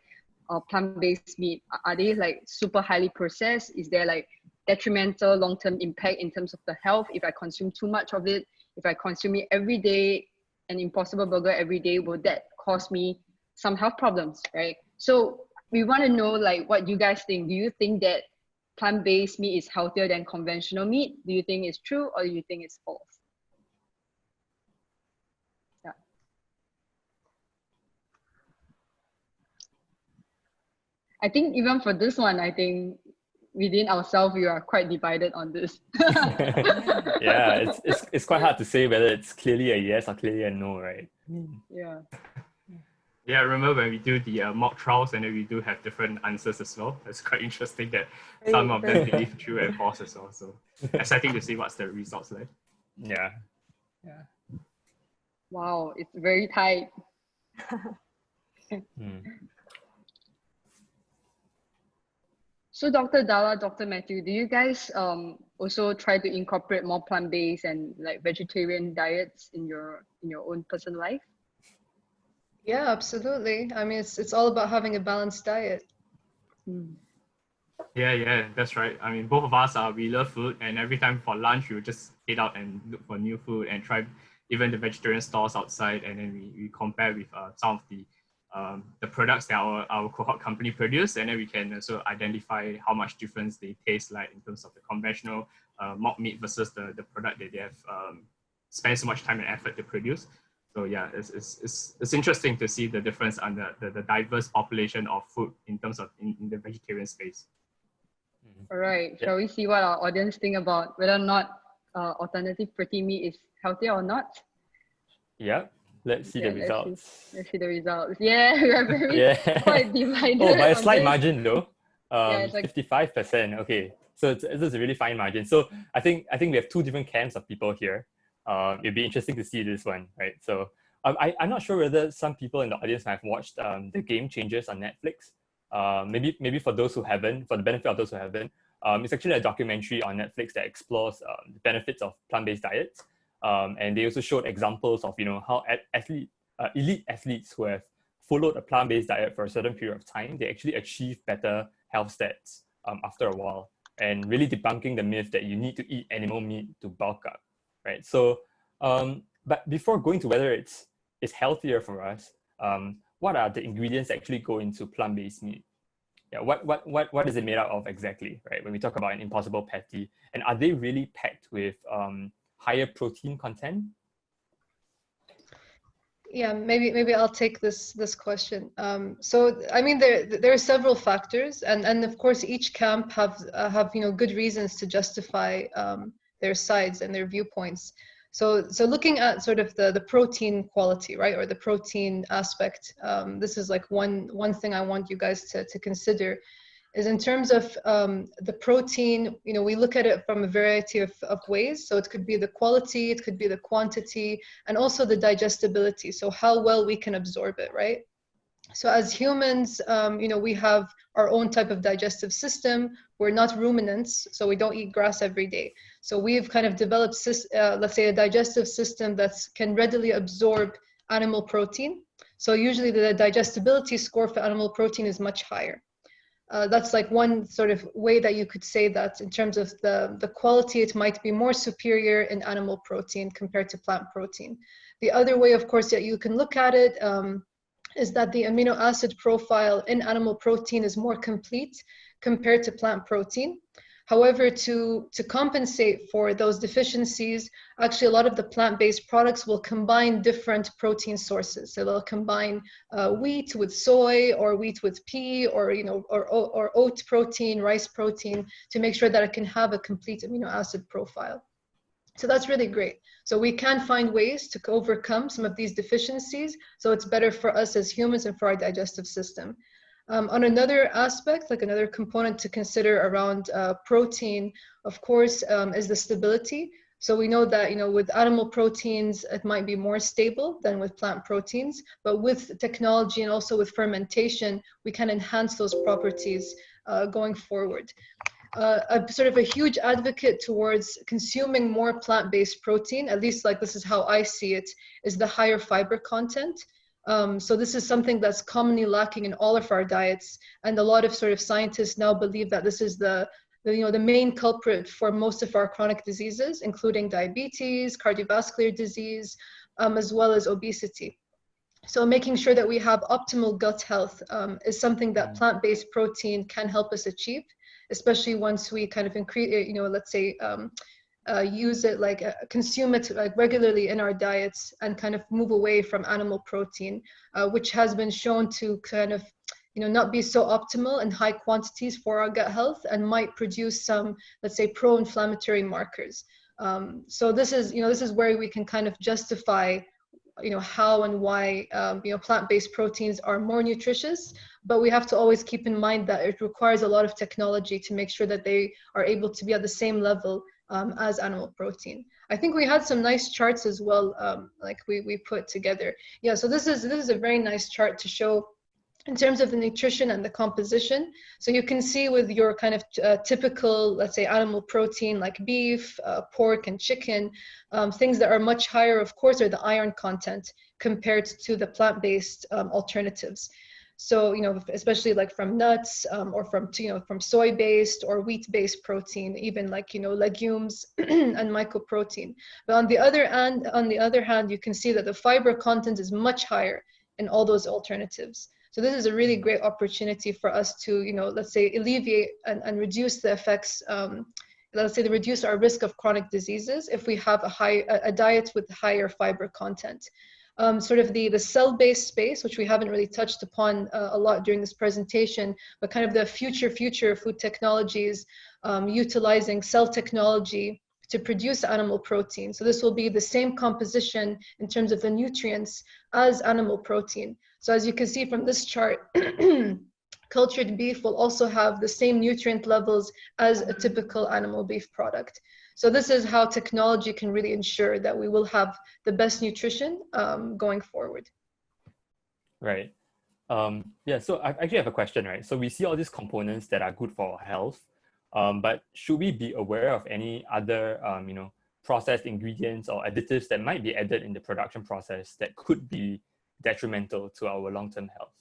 plant-based meat? Are they like super highly processed? Is there like detrimental long-term impact in terms of the health if I consume too much of it? If I consume it every day, an Impossible Burger every day, will that cause me some health problems, right? So we want to know like what you guys think. Do you think that plant-based meat is healthier than conventional meat? Do you think it's true, or do you think it's false? Yeah. I think even for this one, I think within ourselves, we are quite divided on this. Yeah, it's quite hard to say whether it's clearly a yes or clearly a no, right? Yeah. Yeah, I remember when we do the mock trials, and then we do have different answers as well. It's quite interesting that some of them believe true and false as well. So exciting to see what's the results like. Yeah. Wow, it's very tight. So Dr. Dalla, Dr. Matthew, do you guys also try to incorporate more plant-based and like vegetarian diets in your own personal life? Yeah, absolutely. I mean, it's all about having a balanced diet. Yeah, that's right. I mean, both of us we love food, and every time for lunch, we would just head out and look for new food and try even the vegetarian stores outside, and then we compare with some of the products that our cohort company produce, and then we can also identify how much difference they taste like in terms of the conventional mock meat versus the product that they have spent so much time and effort to produce. So yeah, it's interesting to see the difference on the diverse population of food in terms of in the vegetarian space. All right, shall we see what our audience think about whether or not alternative protein meat is healthy or not? Yeah, let's see the results. Let's see the results. Yeah, we are very quite divided. Oh, by a slight margin though. Yeah, it's like 55%. Okay, so it's a really fine margin. So I think we have two different camps of people here. It'd be interesting to see this one, right? So I'm not sure whether some people in the audience have watched The Game Changers on Netflix. Maybe for those who haven't, for the benefit of those who haven't, it's actually a documentary on Netflix that explores the benefits of plant-based diets. And they also showed examples of, how elite athletes who have followed a plant-based diet for a certain period of time, they actually achieve better health stats after a while, and really debunking the myth that you need to eat animal meat to bulk up, right? So, but before going to whether it's healthier for us, what are the ingredients that actually go into plant-based meat? Yeah, what is it made out of exactly, right? When we talk about an impossible patty, and are they really packed with higher protein content? Yeah, maybe I'll take this question. So I mean, there are several factors, and of course each camp have good reasons to justify their sides and their viewpoints. So looking at sort of the protein quality, right, or the protein aspect, this is like one thing I want you guys to consider, is in terms of the protein, we look at it from a variety of ways. So it could be the quality, it could be the quantity, and also the digestibility. So how well we can absorb it, right? So as humans, we have our own type of digestive system. We're not ruminants, so we don't eat grass every day. So we've kind of developed, let's say, a digestive system that can readily absorb animal protein. So usually the digestibility score for animal protein is much higher. That's like one sort of way that you could say that in terms of the quality, it might be more superior in animal protein compared to plant protein. The other way, of course, that you can look at it is that the amino acid profile in animal protein is more complete compared to plant protein. However, to compensate for those deficiencies, actually a lot of the plant-based products will combine different protein sources. So they'll combine wheat with soy, or wheat with pea, or or oat protein, rice protein, to make sure that it can have a complete amino acid profile. So that's really great. So we can find ways to overcome some of these deficiencies, so it's better for us as humans and for our digestive system. On another aspect, like another component to consider around protein, of course, is the stability. So we know that, with animal proteins, it might be more stable than with plant proteins, but with technology and also with fermentation, we can enhance those properties going forward. Sort of a huge advocate towards consuming more plant-based protein, at least like this is how I see it, is the higher fiber content. So this is something that's commonly lacking in all of our diets, and a lot of sort of scientists now believe that this is the main culprit for most of our chronic diseases, including diabetes, cardiovascular disease, as well as obesity. So making sure that we have optimal gut health is something that plant-based protein can help us achieve, especially once we kind of increase, let's say, use it, like consume it like regularly in our diets, and kind of move away from animal protein, which has been shown to kind of, not be so optimal in high quantities for our gut health, and might produce some, let's say, pro-inflammatory markers. So this is where we can kind of justify, how and why, plant-based proteins are more nutritious, but we have to always keep in mind that it requires a lot of technology to make sure that they are able to be at the same level as animal protein. I think we had some nice charts as well, like we put together. Yeah, so this is a very nice chart to show in terms of the nutrition and the composition. So you can see with your kind of typical, let's say, animal protein like beef, pork, and chicken, things that are much higher, of course, are the iron content compared to the plant-based alternatives. So, especially like from nuts or from soy-based or wheat-based protein, even like, legumes and mycoprotein. But on the other hand, you can see that the fiber content is much higher in all those alternatives. So this is a really great opportunity for us to, let's say, alleviate and reduce the effects, let's say, reduce our risk of chronic diseases if we have a diet with higher fiber content. Sort of the cell-based space, which we haven't really touched upon a lot during this presentation, but kind of the future food technologies utilizing cell technology to produce animal protein. So this will be the same composition in terms of the nutrients as animal protein. So as you can see from this chart, cultured beef will also have the same nutrient levels as a typical animal beef product. So this is how technology can really ensure that we will have the best nutrition going forward. Right. Yeah, so I actually have a question, right? So we see all these components that are good for our health, but should we be aware of any other, processed ingredients or additives that might be added in the production process that could be detrimental to our long-term health?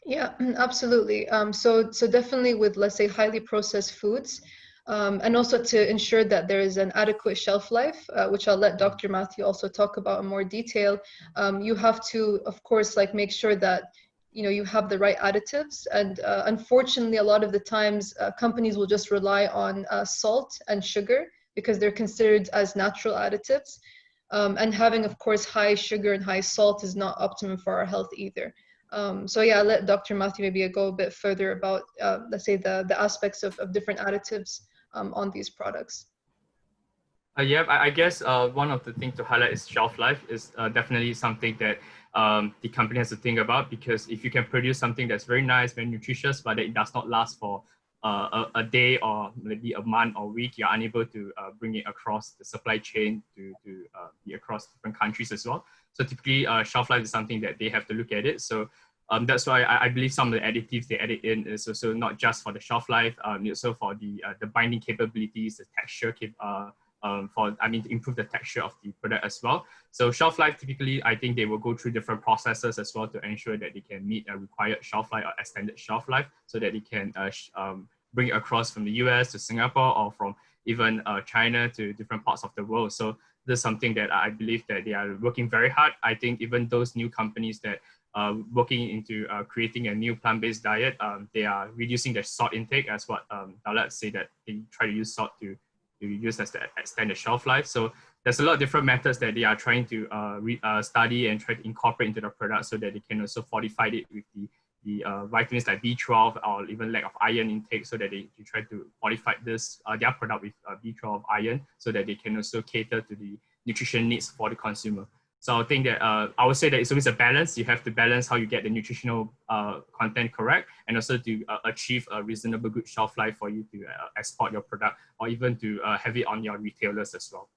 Yeah, absolutely. So definitely with, let's say, highly processed foods, and also to ensure that there is an adequate shelf life, which I'll let Dr. Matthew also talk about in more detail. You have to, of course, like make sure that you have the right additives. And unfortunately, a lot of the times, companies will just rely on salt and sugar because they're considered as natural additives. And having, of course, high sugar and high salt is not optimum for our health either. So yeah, I'll let Dr. Matthew maybe go a bit further about, let's say, the aspects of different additives on these products. Yeah, I guess one of the things to highlight is shelf life is definitely something that the company has to think about, because if you can produce something that's very nice, very nutritious, but it does not last for a day or maybe a month or week, you're unable to bring it across the supply chain to be across different countries as well. So typically shelf life is something that they have to look at it. So that's why I believe some of the additives they added in is also not just for the shelf life, also for the binding capabilities, the texture, to improve the texture of the product as well. So shelf life, typically, I think they will go through different processes as well to ensure that they can meet a required shelf life or extended shelf life, so that they can bring it across from the US to Singapore, or from even China to different parts of the world. So this is something that I believe that they are working very hard. I think even those new companies that working into creating a new plant-based diet, they are reducing their salt intake, as what Dalat said, that they try to use salt to use as to extend the shelf life. So there's a lot of different methods that they are trying to study and try to incorporate into the product, so that they can also fortify it with the vitamins like B12 or even lack of iron intake, so that they try to fortify this their product with B12 iron, so that they can also cater to the nutrition needs for the consumer. So I think that I would say that it's always a balance. You have to balance how you get the nutritional content correct, and also to achieve a reasonable good shelf life for you to export your product, or even to have it on your retailers as well.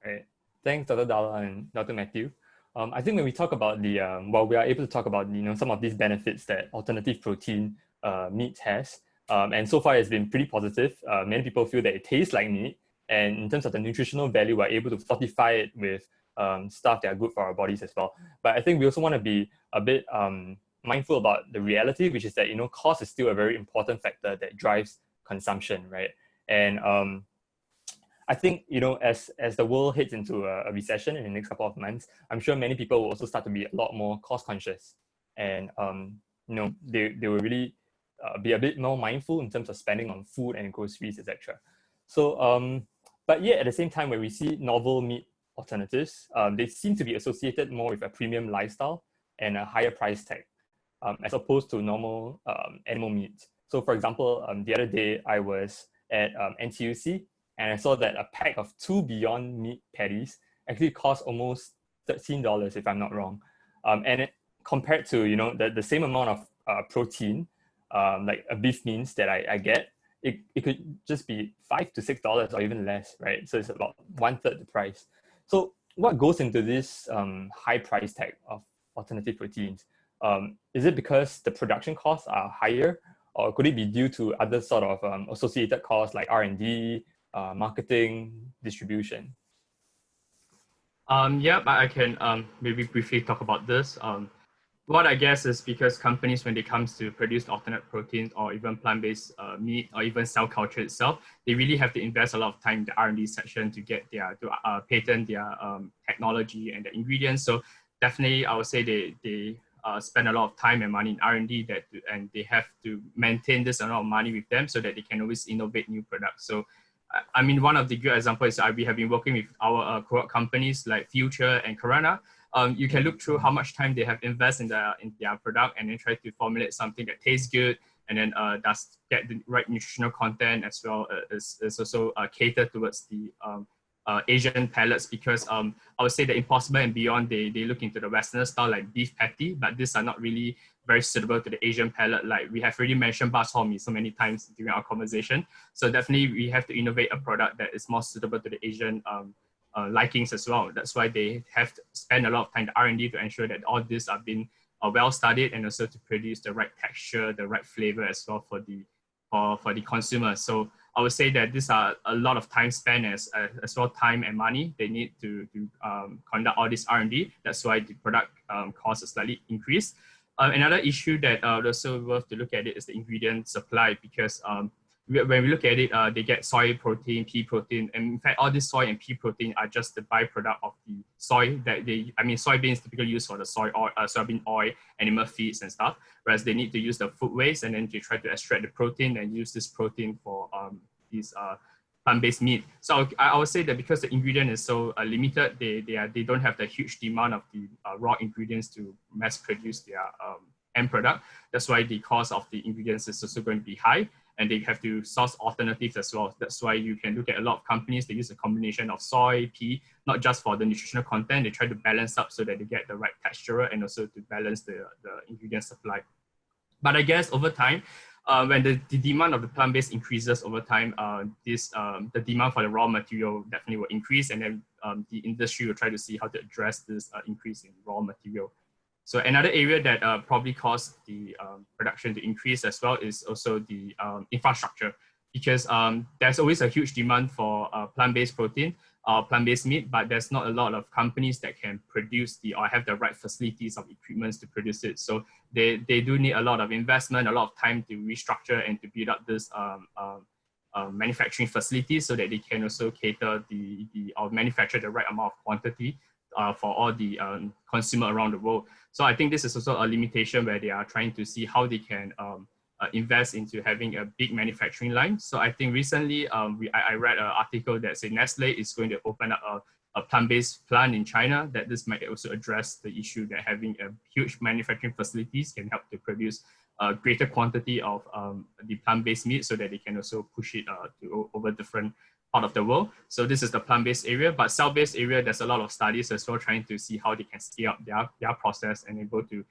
All right. Thanks, Dr. Dalla and Dr. Matthew. I think when we talk about the, while we are able to talk about some of these benefits that alternative protein meat has, and so far it's been pretty positive. Many people feel that it tastes like meat, and in terms of the nutritional value, we're able to fortify it with stuff that are good for our bodies as well. But I think we also want to be a bit mindful about the reality, which is that cost is still a very important factor that drives consumption, right? And I think as the world heads into a recession in the next couple of months, I'm sure many people will also start to be a lot more cost conscious, and they will really be a bit more mindful in terms of spending on food and groceries, etc. So but yet at the same time, when we see novel meat alternatives, they seem to be associated more with a premium lifestyle and a higher price tag, as opposed to normal animal meat. So for example, the other day I was at NTUC, and I saw that a pack of 2 Beyond Meat patties actually cost almost $13, if I'm not wrong. And compared to the same amount of protein, like a beef mince that I get, it could just be $5 to $6 or even less, right? So it's about 1/3 the price. So what goes into this high price tag of alternative proteins? Is it because the production costs are higher, or could it be due to other sort of associated costs like R&D, marketing, distribution? Yeah, I can maybe briefly talk about this. What I guess is because companies, when it comes to produce alternate proteins or even plant-based meat or even cell culture itself, they really have to invest a lot of time in the R&D section to get to patent their technology and the ingredients. So definitely, I would say they spend a lot of time and money in R&D and they have to maintain this amount of money with them so that they can always innovate new products. So I mean, one of the good examples is we have been working with our co-op companies like Future and Corona. You can look through how much time they have invested in their product and then try to formulate something that tastes good and then does get the right nutritional content as well as also cater towards the Asian palates, because I would say that Impossible and Beyond, they look into the Western style like beef patty, but these are not really very suitable to the Asian palate. Like we have already mentioned bak chor mee so many times during our conversation. So definitely we have to innovate a product that is more suitable to the Asian likings as well. That's why they have to spend a lot of time in R&D to ensure that all these are being well studied and also to produce the right texture, the right flavor as well for the consumer. So I would say that these are a lot of time spent as well, time and money they need to conduct all this R&D. That's why the product cost is slightly increased. Another issue that also worth to look at it is the ingredient supply, because when we look at it, they get soy protein, pea protein, and in fact, all this soy and pea protein are just the byproduct of the soy that soybeans typically use for the soybean oil, animal feeds and stuff, whereas they need to use the food waste and then to try to extract the protein and use this protein for these plant-based meat. So I would say that because the ingredient is so limited, they don't have the huge demand of the raw ingredients to mass produce their end product. That's why the cost of the ingredients is also going to be high, and they have to source alternatives as well. That's why you can look at a lot of companies, they use a combination of soy, pea, not just for the nutritional content, they try to balance up so that they get the right texture and also to balance the ingredient supply. But I guess over time, when the demand of the plant-based increases over time, the demand for the raw material definitely will increase, and then the industry will try to see how to address this increase in raw material. So another area that probably caused the production to increase as well is also the infrastructure, because there's always a huge demand for plant-based protein, plant-based meat, but there's not a lot of companies that can produce or have the right facilities of equipments to produce it. So they do need a lot of investment, a lot of time to restructure and to build up this manufacturing facilities so that they can also cater or manufacture the right amount of quantity for all the consumer around the world. So I think this is also a limitation where they are trying to see how they can invest into having a big manufacturing line. So I think recently I read an article that said Nestle is going to open up a plant-based plant in China, that this might also address the issue that having a huge manufacturing facilities can help to produce a greater quantity of the plant-based meat so that they can also push it to over different part of the world. So this is the plant-based area, but cell-based area, there's a lot of studies as well trying to see how they can scale up their process and able to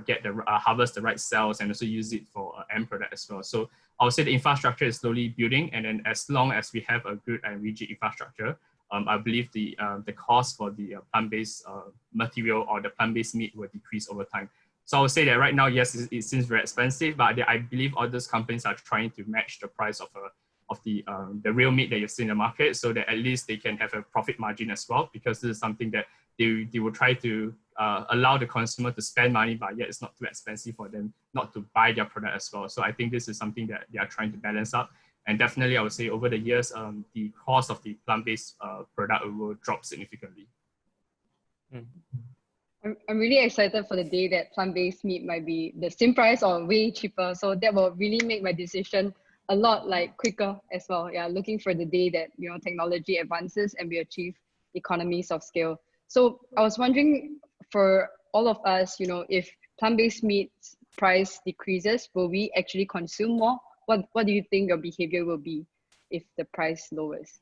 get harvest the right cells and also use it for end product as well. So I would say the infrastructure is slowly building, and then as long as we have a good and rigid infrastructure, I believe the cost for the plant-based material or the plant-based meat will decrease over time. So I would say that right now, yes, it seems very expensive, but I believe all those companies are trying to match the price of the real meat that you see in the market, so that at least they can have a profit margin as well, because this is something that they will try to allow the consumer to spend money, but yet it's not too expensive for them not to buy their product as well. So I think this is something that they are trying to balance up. And definitely I would say over the years, the cost of the plant-based product will drop significantly. I'm really excited for the day that plant-based meat might be the same price or way cheaper. So that will really make my decision a lot quicker as well. Yeah, looking for the day that technology advances and we achieve economies of scale. So I was wondering, for all of us, if plant-based meat price decreases, will we actually consume more? What do you think your behavior will be if the price lowers?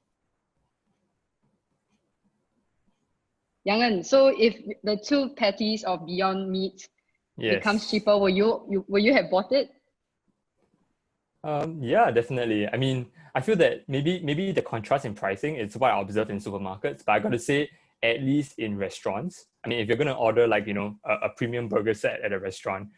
Yang-en, so if the 2 patties of Beyond Meat becomes cheaper, will you have bought it? Yeah, definitely. I mean, I feel that maybe the contrast in pricing is what I observe in supermarkets, but I got to say, at least in restaurants. I mean, if you're going to order like, you know, a premium burger set at a restaurant,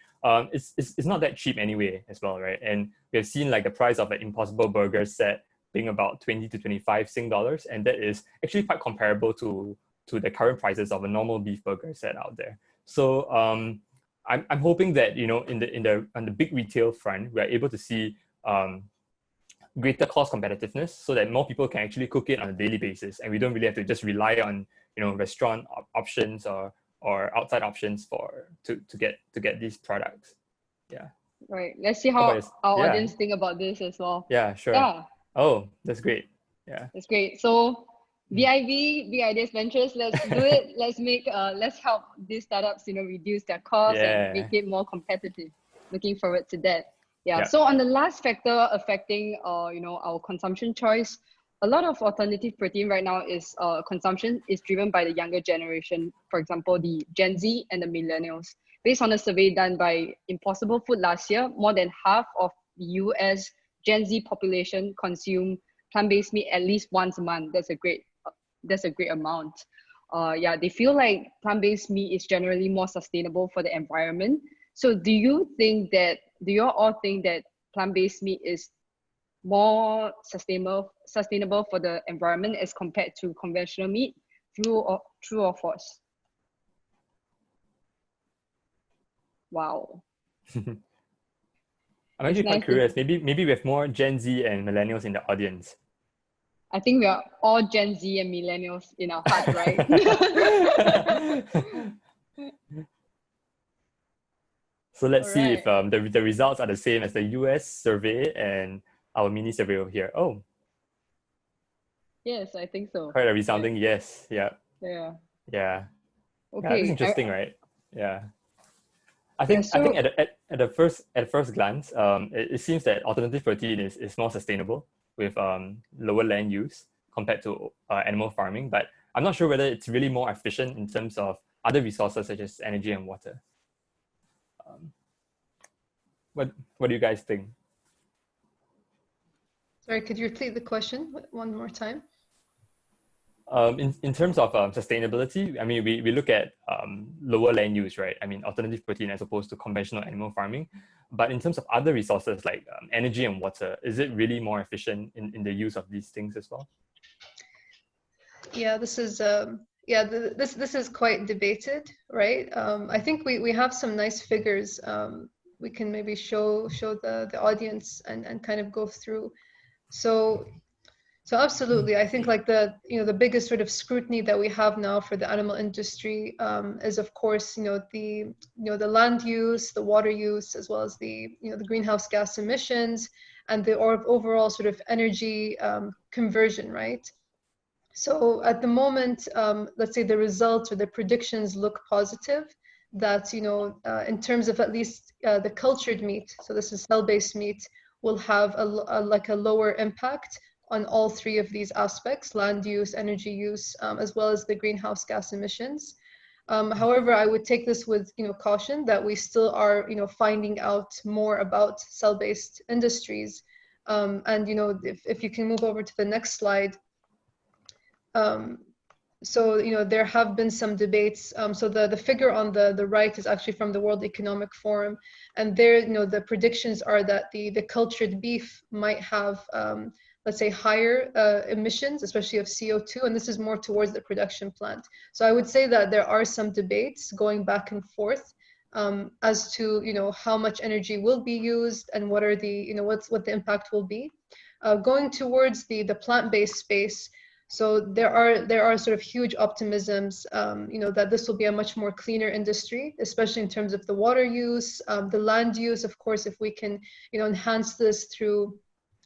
it's not that cheap anyway as well, right? And we've seen like the price of an Impossible Burger set being about 20 to 25 Sing dollars, and that is actually quite comparable to the current prices of a normal beef burger set out there. So I'm hoping that, you know, on the big retail front, we are able to see greater cost competitiveness so that more people can actually cook it on a daily basis, and we don't really have to just rely on, you know, restaurant options or outside options to get these products. Yeah. Right. Let's see how our audience think about this as well. Yeah, sure. Yeah. Oh, that's great. Yeah. That's great. So VIV, Big Ideas Ventures, let's do it. Let's help these startups, you know, reduce their costs and make it more competitive. Looking forward to that. Yeah. So on the last factor affecting, you know, our consumption choice, a lot of alternative protein right now is consumption is driven by the younger generation. For example, the Gen Z and the millennials. Based on a survey done by Impossible Food last year, more than half of the US Gen Z population consume plant-based meat at least once a month. That's a great amount. Yeah, they feel like plant-based meat is generally more sustainable for the environment. So do you all think that plant-based meat is more sustainable for the environment as compared to conventional meat? True or false? Wow. I'm actually quite curious. Maybe we have more Gen Z and millennials in the audience. I think we are all Gen Z and millennials in our heart, right? So let's see if the results are the same as the US survey and our mini survey over here. Oh. Yes, I think so. Quite a resounding yes. Yeah. Yeah. Yeah. Okay. Yeah, that's interesting, right? Yeah. I think at the first glance, it seems that alternative protein is more sustainable with lower land use compared to animal farming, but I'm not sure whether it's really more efficient in terms of other resources such as energy and water. What do you guys think? Sorry, could you repeat the question one more time? In terms of sustainability, I mean, we look at lower land use, right? I mean, alternative protein as opposed to conventional animal farming. But in terms of other resources like energy and water, is it really more efficient in the use of these things as well? Yeah, this is this is quite debated, right? I think we have some nice figures. We can maybe show the audience and kind of go through. So absolutely, I think like the biggest sort of scrutiny that we have now for the animal industry is of course the land use, the water use, as well as the greenhouse gas emissions and the overall sort of energy conversion, right? So at the moment, let's say the results or the predictions look positive that in terms of at least the cultured meat, so this is cell-based meat, will have a lower impact on all three of these aspects: land use, energy use, as well as the greenhouse gas emissions. However, I would take this with caution that we still are finding out more about cell-based industries. And if you can move over to the next slide. So there have been some debates. So the figure on the right is actually from the World Economic Forum, and there the predictions are that the cultured beef might have let's say higher emissions, especially of CO2, and this is more towards the production plant. So I would say that there are some debates going back and forth as to how much energy will be used and what are the what the impact will be. Going towards the plant-based space, so there are sort of huge optimisms that this will be a much more cleaner industry, especially in terms of the water use, the land use. Of course, if we can enhance this through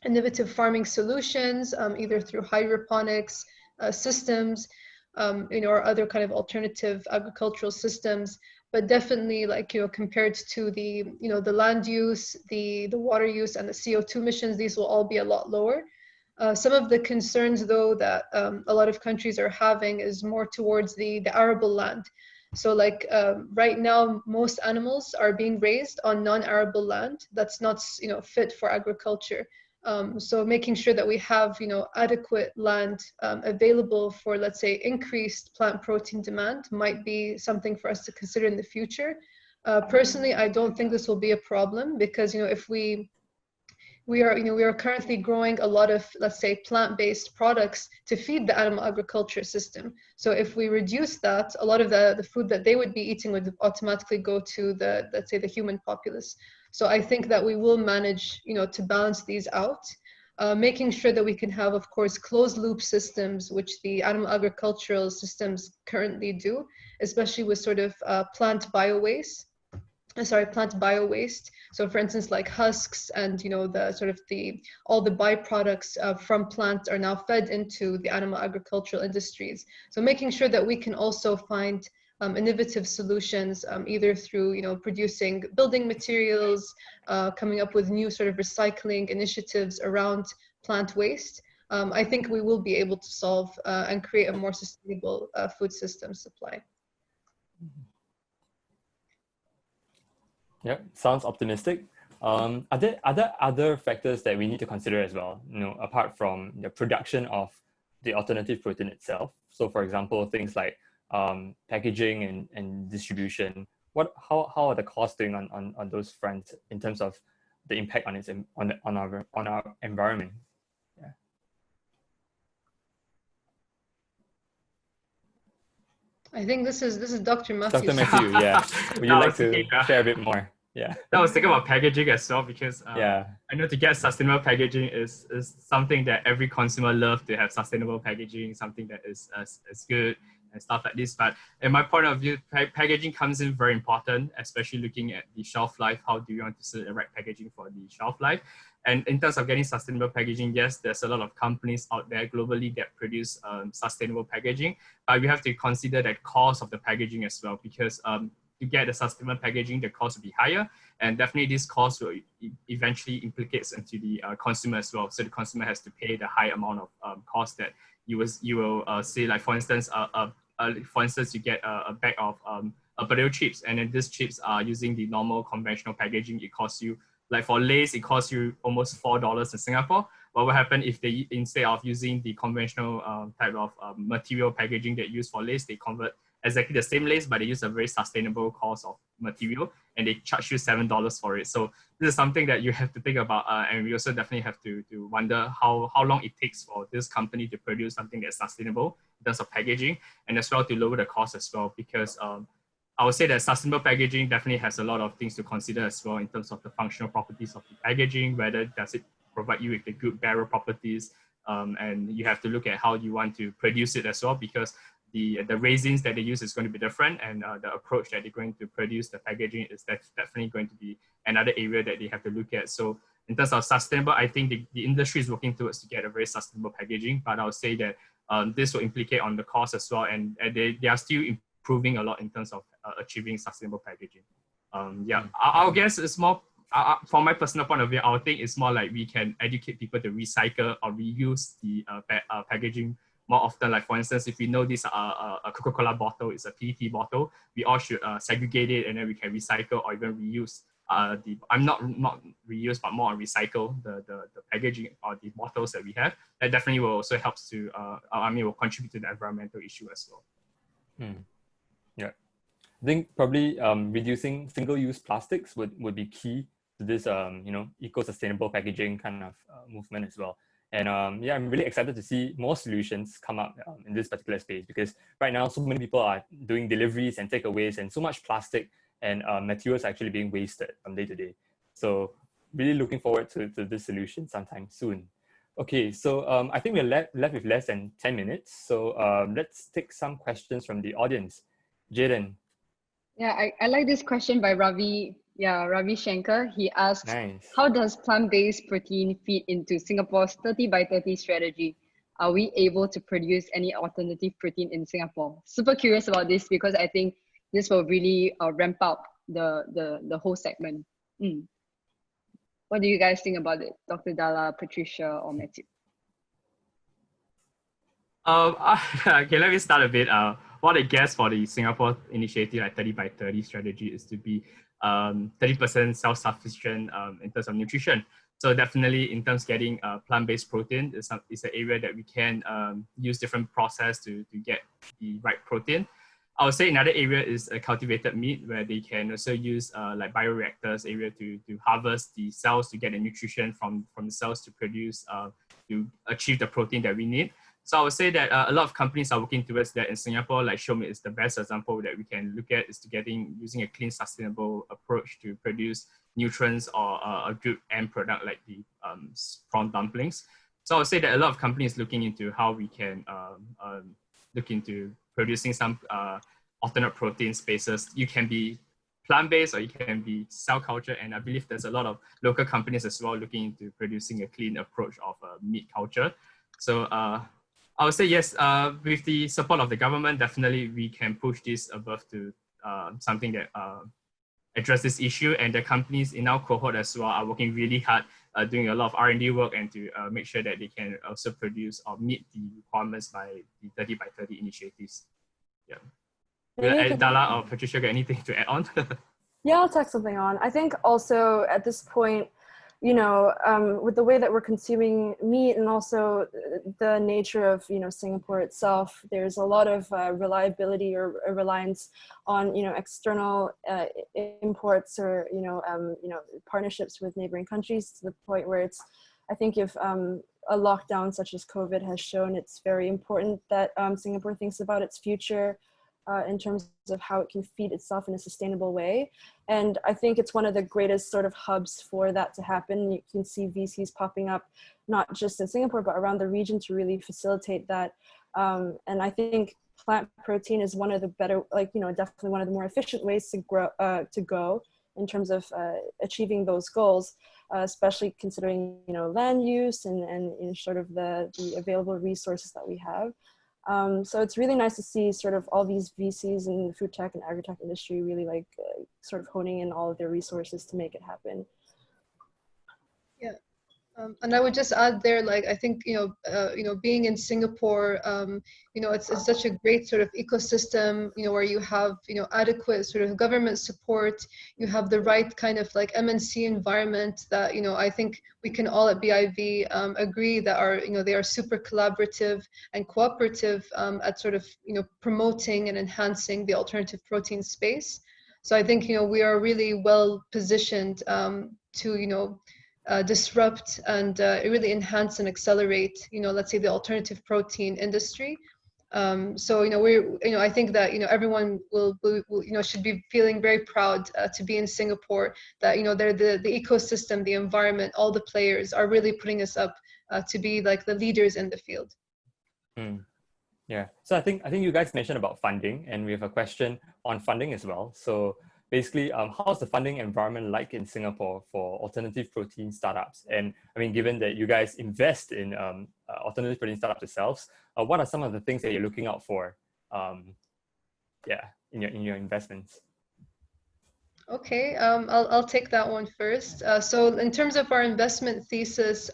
innovative farming solutions, either through hydroponics systems, or other kind of alternative agricultural systems. But definitely, compared to the the land use, the water use, and the CO2 emissions, these will all be a lot lower. Some of the concerns, though, that a lot of countries are having is more towards the arable land. So right now, most animals are being raised on non-arable land that's not fit for agriculture. So making sure that we have, adequate land available for, let's say, increased plant protein demand might be something for us to consider in the future. Personally, I don't think this will be a problem because, if we are currently growing a lot of, let's say, plant-based products to feed the animal agriculture system. So if we reduce that, a lot of the food that they would be eating would automatically go to the, let's say, the human populace. So I think that we will manage, to balance these out, making sure that we can have, of course, closed loop systems, which the animal agricultural systems currently do, especially with sort of plant bio-waste. So for instance, like husks and, the sort of all the byproducts from plants are now fed into the animal agricultural industries. So making sure that we can also find innovative solutions, either through, producing building materials, coming up with new sort of recycling initiatives around plant waste. I think we will be able to solve and create a more sustainable food system supply. Yeah, sounds optimistic. Are there other factors that we need to consider as well, apart from the production of the alternative protein itself? So for example, things like packaging and distribution. How are the costs doing on those fronts in terms of the impact on our environment? Yeah. I think this is Dr. Matthew. Dr. Matthew, yeah. Would you like to share a bit more? Yeah. I was thinking about packaging as well because I know to get sustainable packaging is something that every consumer loves to have sustainable packaging, something that is good and stuff like this. But in my point of view, packaging comes in very important, especially looking at the shelf life. How do you want to select the right packaging for the shelf life? And in terms of getting sustainable packaging, yes, there's a lot of companies out there globally that produce sustainable packaging. But we have to consider that cost of the packaging as well, because to get the sustainable packaging, the cost will be higher, and definitely this cost will eventually implicates into the consumer as well. So the consumer has to pay the high amount of cost that you will say, like for instance, you get a bag of potato chips, and then these chips are using the normal conventional packaging. It costs you, like for Lay's, it costs you almost $4 in Singapore. What will happen if they, instead of using the conventional type of material packaging that used for Lay's, they convert exactly the same Lay's, but they use a very sustainable cost of material, and they charge you $7 for it. So this is something that you have to think about, and we also definitely have to wonder how long it takes for this company to produce something that's sustainable in terms of packaging, and as well to lower the cost as well, because I would say that sustainable packaging definitely has a lot of things to consider as well in terms of the functional properties of the packaging, whether does it provide you with the good barrier properties, and you have to look at how you want to produce it as well, because the resins that they use is going to be different, and the approach that they're going to produce the packaging is definitely going to be another area that they have to look at. So in terms of sustainable, I think the industry is working towards to get a very sustainable packaging, but I would say that this will implicate on the cost as well, and they are still improving a lot in terms of achieving sustainable packaging. I'll guess it's more, from my personal point of view, I would think it's more like we can educate people to recycle or reuse the packaging more often. Like for instance, if we know this a Coca-Cola bottle is a PET bottle, we all should segregate it, and then we can recycle or even reuse I'm not reuse, but more on recycle the packaging or the bottles that we have. That definitely will also helps to will contribute to the environmental issue as well. Yeah, I think probably reducing single-use plastics would be key to this eco-sustainable packaging kind of movement as well. And I'm really excited to see more solutions come up in this particular space, because right now so many people are doing deliveries and takeaways, and so much plastic and materials are actually being wasted from day to day. So really looking forward to this solution sometime soon. Okay, so I think we're left with less than 10 minutes. So let's take some questions from the audience. Jaden. Yeah, I like this question by Ravi Shankar. He asks, nice. How does plant-based protein fit into Singapore's 30 by 30 strategy? Are we able to produce any alternative protein in Singapore? Super curious about this, because I think this will really ramp up the whole segment. What do you guys think about it, Dr. Dalla, Patricia, or Matthew? Okay, let me start a bit. What I guess for the Singapore initiative, like 30 by 30 strategy, is to be 30% self-sufficient in terms of nutrition. So definitely in terms of getting plant-based protein is an area that we can use different process to get the right protein. I would say another area is cultivated meat, where they can also use like bioreactors area to harvest the cells to get the nutrition from the cells to produce, to achieve the protein that we need. So I would say that a lot of companies are working towards that in Singapore. Like Shomit is the best example that we can look at, is to using a clean, sustainable approach to produce nutrients or a good end product like the prawn dumplings. So I would say that a lot of companies looking into how we can look into producing some alternate protein spaces. You can be plant-based or you can be cell culture. And I believe there's a lot of local companies as well looking into producing a clean approach of meat culture. So I would say yes, with the support of the government, definitely we can push this above to something that address this issue. And the companies in our cohort as well are working really hard, doing a lot of R&D work and to make sure that they can also produce or meet the requirements by the 30 by 30 initiatives. Yeah. Will Dala or Patricia got anything to add on? Yeah, I'll tack something on. I think also at this point, you know, with the way that we're consuming meat and also the nature of, you know, Singapore itself, there's a lot of reliability or reliance on, you know, external imports or, you know, partnerships with neighboring countries, to the point where it's, I think if a lockdown such as COVID has shown, it's very important that Singapore thinks about its future in terms of how it can feed itself in a sustainable way. And I think it's one of the greatest sort of hubs for that to happen. You can see VCs popping up, not just in Singapore, but around the region to really facilitate that. And I think plant protein is one of the better, like, you know, definitely one of the more efficient ways to grow, to go in terms of achieving those goals, especially considering, you know, land use and sort of the available resources that we have. So it's really nice to see sort of all these VCs in the food tech and agri-tech industry really like sort of honing in all of their resources to make it happen. Yeah. And I would just add there, like, I think, you know, being in Singapore, you know, it's such a great sort of ecosystem, you know, where you have, you know, adequate sort of government support, you have the right kind of like MNC environment that, you know, I think we can all at BIV agree that are, you know, they are super collaborative and cooperative at sort of, you know, promoting and enhancing the alternative protein space. So I think, you know, we are really well positioned to, you know, disrupt and really enhance and accelerate, you know, let's say the alternative protein industry. So, you know, I think that, you know, everyone will you know, should be feeling very proud to be in Singapore, that, you know, they're the ecosystem, the environment, all the players are really putting us up to be like the leaders in the field. Yeah, so I think you guys mentioned about funding, and we have a question on funding as well. So basically, how's the funding environment like in Singapore for alternative protein startups? And I mean, given that you guys invest in alternative protein startups yourselves, what are some of the things that you're looking out for, in your investments? Okay, I'll take that one first. So in terms of our investment thesis,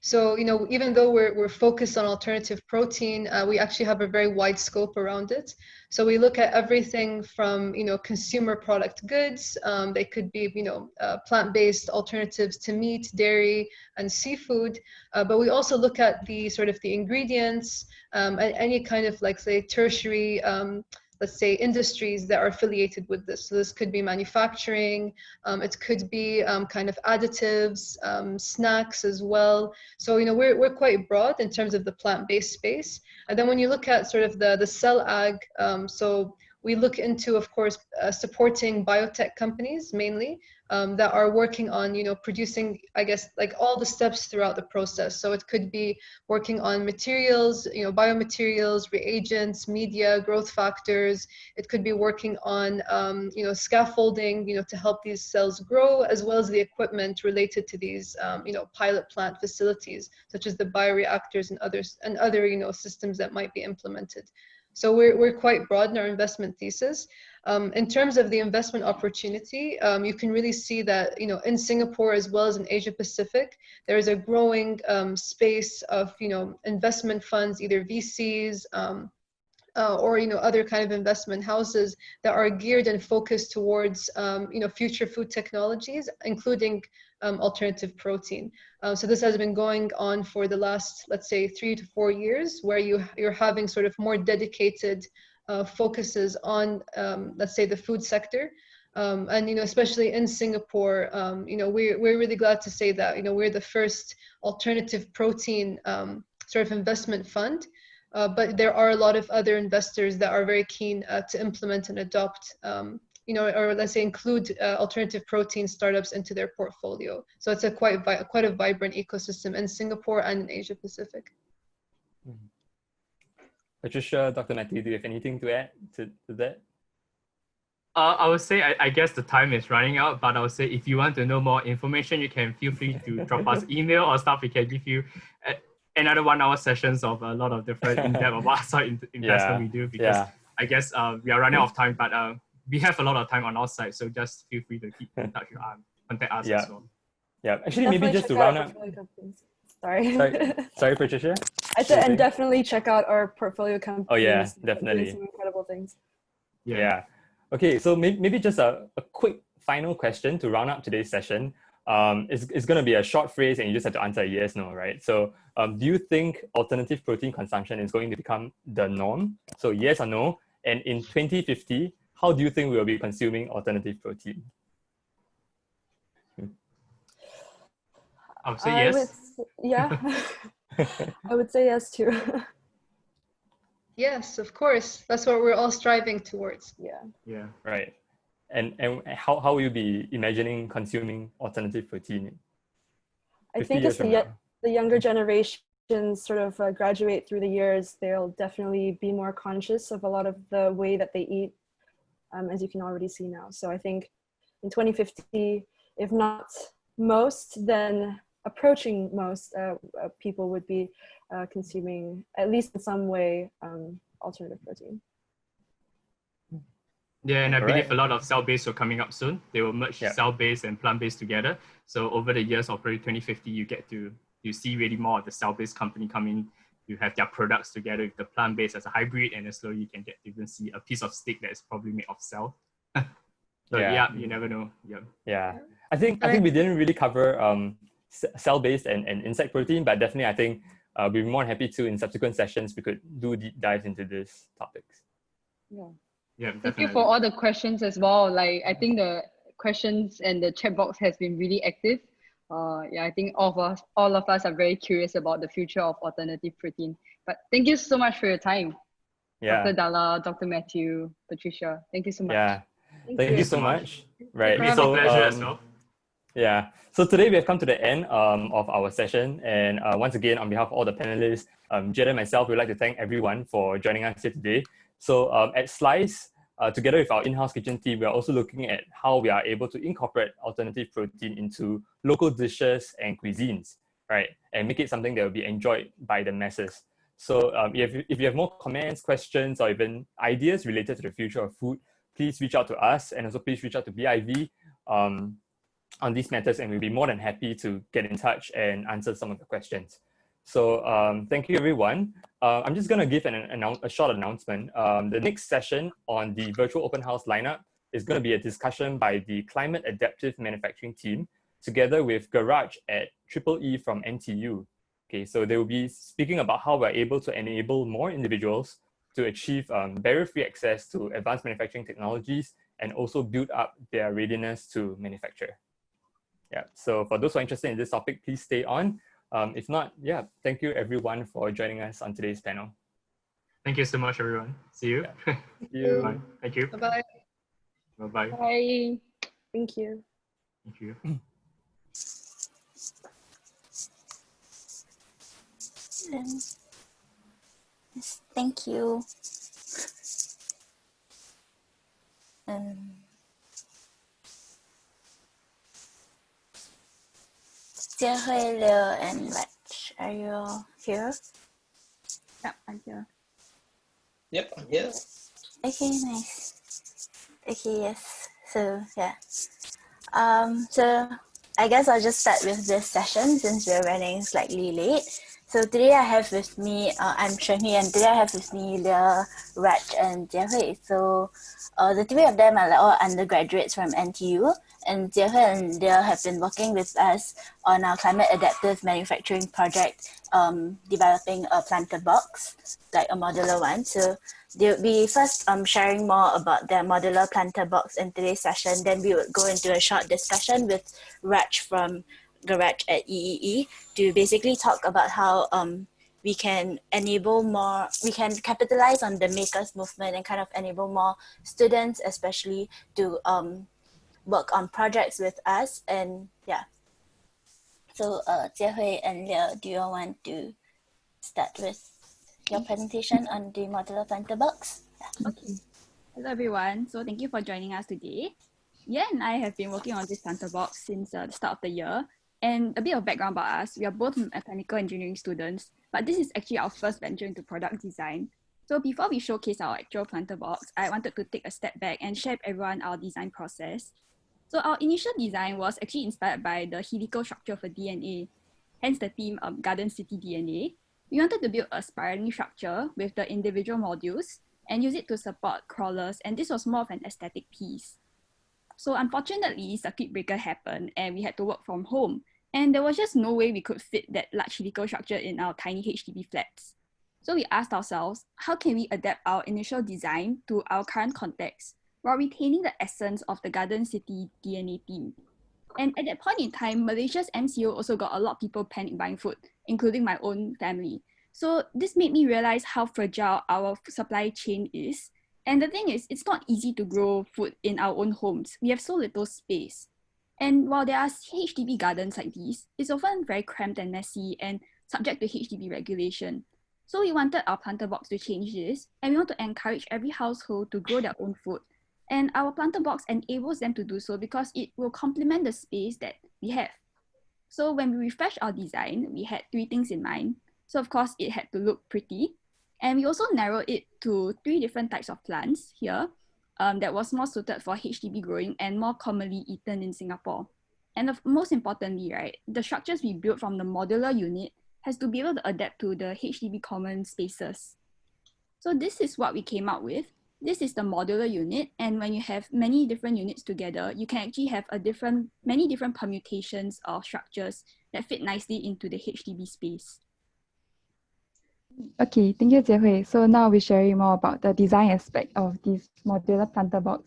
so, you know, even though we're focused on alternative protein, we actually have a very wide scope around it. So we look at everything from, you know, consumer product goods. They could be, you know, plant-based alternatives to meat, dairy, and seafood. But we also look at the sort of the ingredients, and any kind of, like, say, tertiary, let's say, industries that are affiliated with this. So this could be manufacturing, it could be kind of additives, snacks as well. So, you know, we're quite broad in terms of the plant-based space. And then when you look at sort of the cell ag, so we look into, of course, supporting biotech companies mainly that are working on, you know, producing, I guess, like all the steps throughout the process. So it could be working on materials, you know, biomaterials, reagents, media, growth factors. It could be working on, you know, scaffolding, you know, to help these cells grow, as well as the equipment related to these, you know, pilot plant facilities, such as the bioreactors and other, you know, systems that might be implemented. So we're quite broad in our investment thesis. In terms of the investment opportunity, you can really see that, you know, in Singapore as well as in Asia Pacific, there is a growing space of, you know, investment funds, either VCs or, you know, other kind of investment houses that are geared and focused towards, you know, future food technologies, including alternative protein. So this has been going on for the last, let's say, 3 to 4 years, where you're having sort of more dedicated focuses on, let's say, the food sector. And especially in Singapore, we're really glad to say that we're the first alternative protein sort of investment fund, but there are a lot of other investors that are very keen to implement and adopt, or let's say include alternative protein startups into their portfolio. So it's a quite a vibrant ecosystem in Singapore and in Asia Pacific. Patricia, Dr. Matthew, do you have anything to add to that? I would say, I guess the time is running out, but I would say if you want to know more information, you can feel free to drop us email or stuff. We can give you another 1 hour sessions of a lot of different in-depth about side investment we do, because I guess we are running out of time, but we have a lot of time on our side. So just feel free to keep in touch with us, contact us as well. Yeah, actually, maybe just to round up. Sorry, Patricia. I said, and definitely check out our portfolio companies. Oh yeah, definitely. Some incredible things. Yeah. Okay, so maybe just a quick final question to round up today's session. It's going to be a short phrase and you just have to answer yes, no, right? So do you think alternative protein consumption is going to become the norm? So yes or no? And in 2050, how do you think we will be consuming alternative protein? I would say yes. I would say yes too. Yes, of course. That's what we're all striving towards. Yeah. Right. And how will you be imagining consuming alternative protein? I think as the younger generations sort of graduate through the years, they'll definitely be more conscious of a lot of the way that they eat, as you can already see now. So I think in 2050, if not most, then approaching most people would be consuming, at least in some way, alternative protein. Yeah, and I believe a lot of cell-based are coming up soon. They will merge cell-based and plant-based together. So over the years of 2050, you see really more of the cell-based company coming. You have their products together with the plant-based as a hybrid, and then slowly you can get to even see a piece of steak that is probably made of cell. So you never know. Yeah. I think we didn't really cover cell-based and insect protein, but definitely I think we'd be more than happy to, in subsequent sessions, we could do deep dives into these topics. Yeah, thank you for all the questions as well. Like, I think the questions and the chat box has been really active. I think all of us are very curious about the future of alternative protein. But thank you so much for your time. Dr. Dalla, Dr. Matthew, Patricia, thank you so much. Yeah, thank you so much. Right. So pleasure as well. Yeah. So today we have come to the end of our session. And once again, on behalf of all the panelists, Jed and myself, we'd like to thank everyone for joining us here today. So at Slice, together with our in-house kitchen team, we are also looking at how we are able to incorporate alternative protein into local dishes and cuisines, right? And make it something that will be enjoyed by the masses. So if you have more comments, questions, or even ideas related to the future of food, please reach out to us, and also please reach out to BIV on these matters, and we'll be more than happy to get in touch and answer some of the questions. So thank you, everyone. I'm just going to give a short announcement. The next session on the virtual open house lineup is going to be a discussion by the Climate Adaptive Manufacturing team, together with Garage at EE from NTU. Okay, so they will be speaking about how we're able to enable more individuals to achieve barrier-free access to advanced manufacturing technologies and also build up their readiness to manufacture. Yeah, so for those who are interested in this topic, please stay on. If not, thank you everyone for joining us on today's panel. Thank you so much, everyone. See you. Thank you. Bye. Thank you. Bye-bye. Bye-bye. Bye. Thank you. Thank you. Thank you. 谢慧刘 and Rach, are you all here? Yep, I'm here. Yep, I'm here. Okay, nice. Okay, yes. So so I guess I'll just start with this session since we're running slightly late. So today I have with me, I'm Shenhui, and today I have with me Leah, Raj, and Jiehui. So the three of them are all undergraduates from NTU, and Jiehui and Leah have been working with us on our climate adaptive manufacturing project, developing a planter box, like a modular one. So they'll be first sharing more about their modular planter box in today's session. Then we would go into a short discussion with Raj from Garage at EEE to basically talk about how we can enable more, we can capitalize on the makers movement and kind of enable more students especially to work on projects with us. And yeah, so Jiehui and Leo, do you all want to start with your presentation on the modular planter box? Yeah. Okay. Hello everyone. So thank you for joining us today. Yeah, and I have been working on this planter box since the start of the year. And a bit of background about us, we are both mechanical engineering students, but this is actually our first venture into product design. So before we showcase our actual planter box, I wanted to take a step back and share with everyone our design process. So our initial design was actually inspired by the helical structure for DNA, hence the theme Garden City DNA. We wanted to build a spiraling structure with the individual modules and use it to support crawlers, and this was more of an aesthetic piece. So unfortunately, circuit breaker happened and we had to work from home. And there was just no way we could fit that large helical structure in our tiny HDB flats. So we asked ourselves, how can we adapt our initial design to our current context while retaining the essence of the Garden City DNA theme? And at that point in time, Malaysia's MCO also got a lot of people panic buying food, including my own family. So this made me realize how fragile our supply chain is. And the thing is, it's not easy to grow food in our own homes. We have so little space. And while there are HDB gardens like these, it's often very cramped and messy and subject to HDB regulation. So we wanted our planter box to change this, and we want to encourage every household to grow their own food. And our planter box enables them to do so because it will complement the space that we have. So when we refreshed our design, we had three things in mind. So of course, it had to look pretty. And we also narrowed it to 3 different types of plants here that was more suited for HDB growing and more commonly eaten in Singapore. And most importantly, right, the structures we built from the modular unit has to be able to adapt to the HDB common spaces. So this is what we came up with. This is the modular unit, and when you have many different units together, you can actually have many different permutations of structures that fit nicely into the HDB space. Okay, thank you, Jiehui. So now we'll share you more about the design aspect of this modular planter box.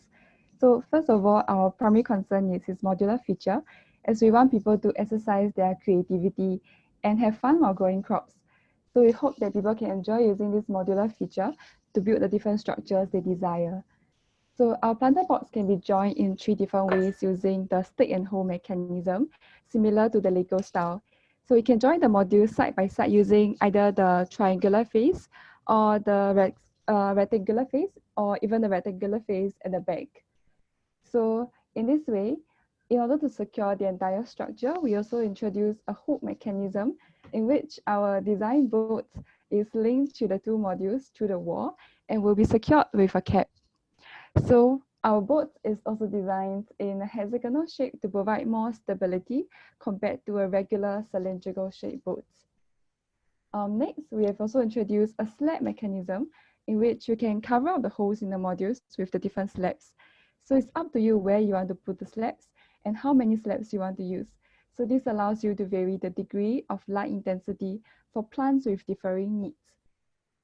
So first of all, our primary concern is its modular feature, as we want people to exercise their creativity and have fun while growing crops. So we hope that people can enjoy using this modular feature to build the different structures they desire. So our planter box can be joined in 3 different ways using the stick and hole mechanism, similar to the Lego style. So we can join the modules side by side using either the triangular face or the rectangular face, or even the rectangular face at the back. So in this way, in order to secure the entire structure, we also introduce a hook mechanism in which our design boat is linked to the 2 modules through the wall and will be secured with a cap. So our boat is also designed in a hexagonal shape to provide more stability compared to a regular cylindrical shaped boat. Next, we have also introduced a slab mechanism in which you can cover up the holes in the modules with the different slabs. So it's up to you where you want to put the slabs and how many slabs you want to use. So this allows you to vary the degree of light intensity for plants with differing needs.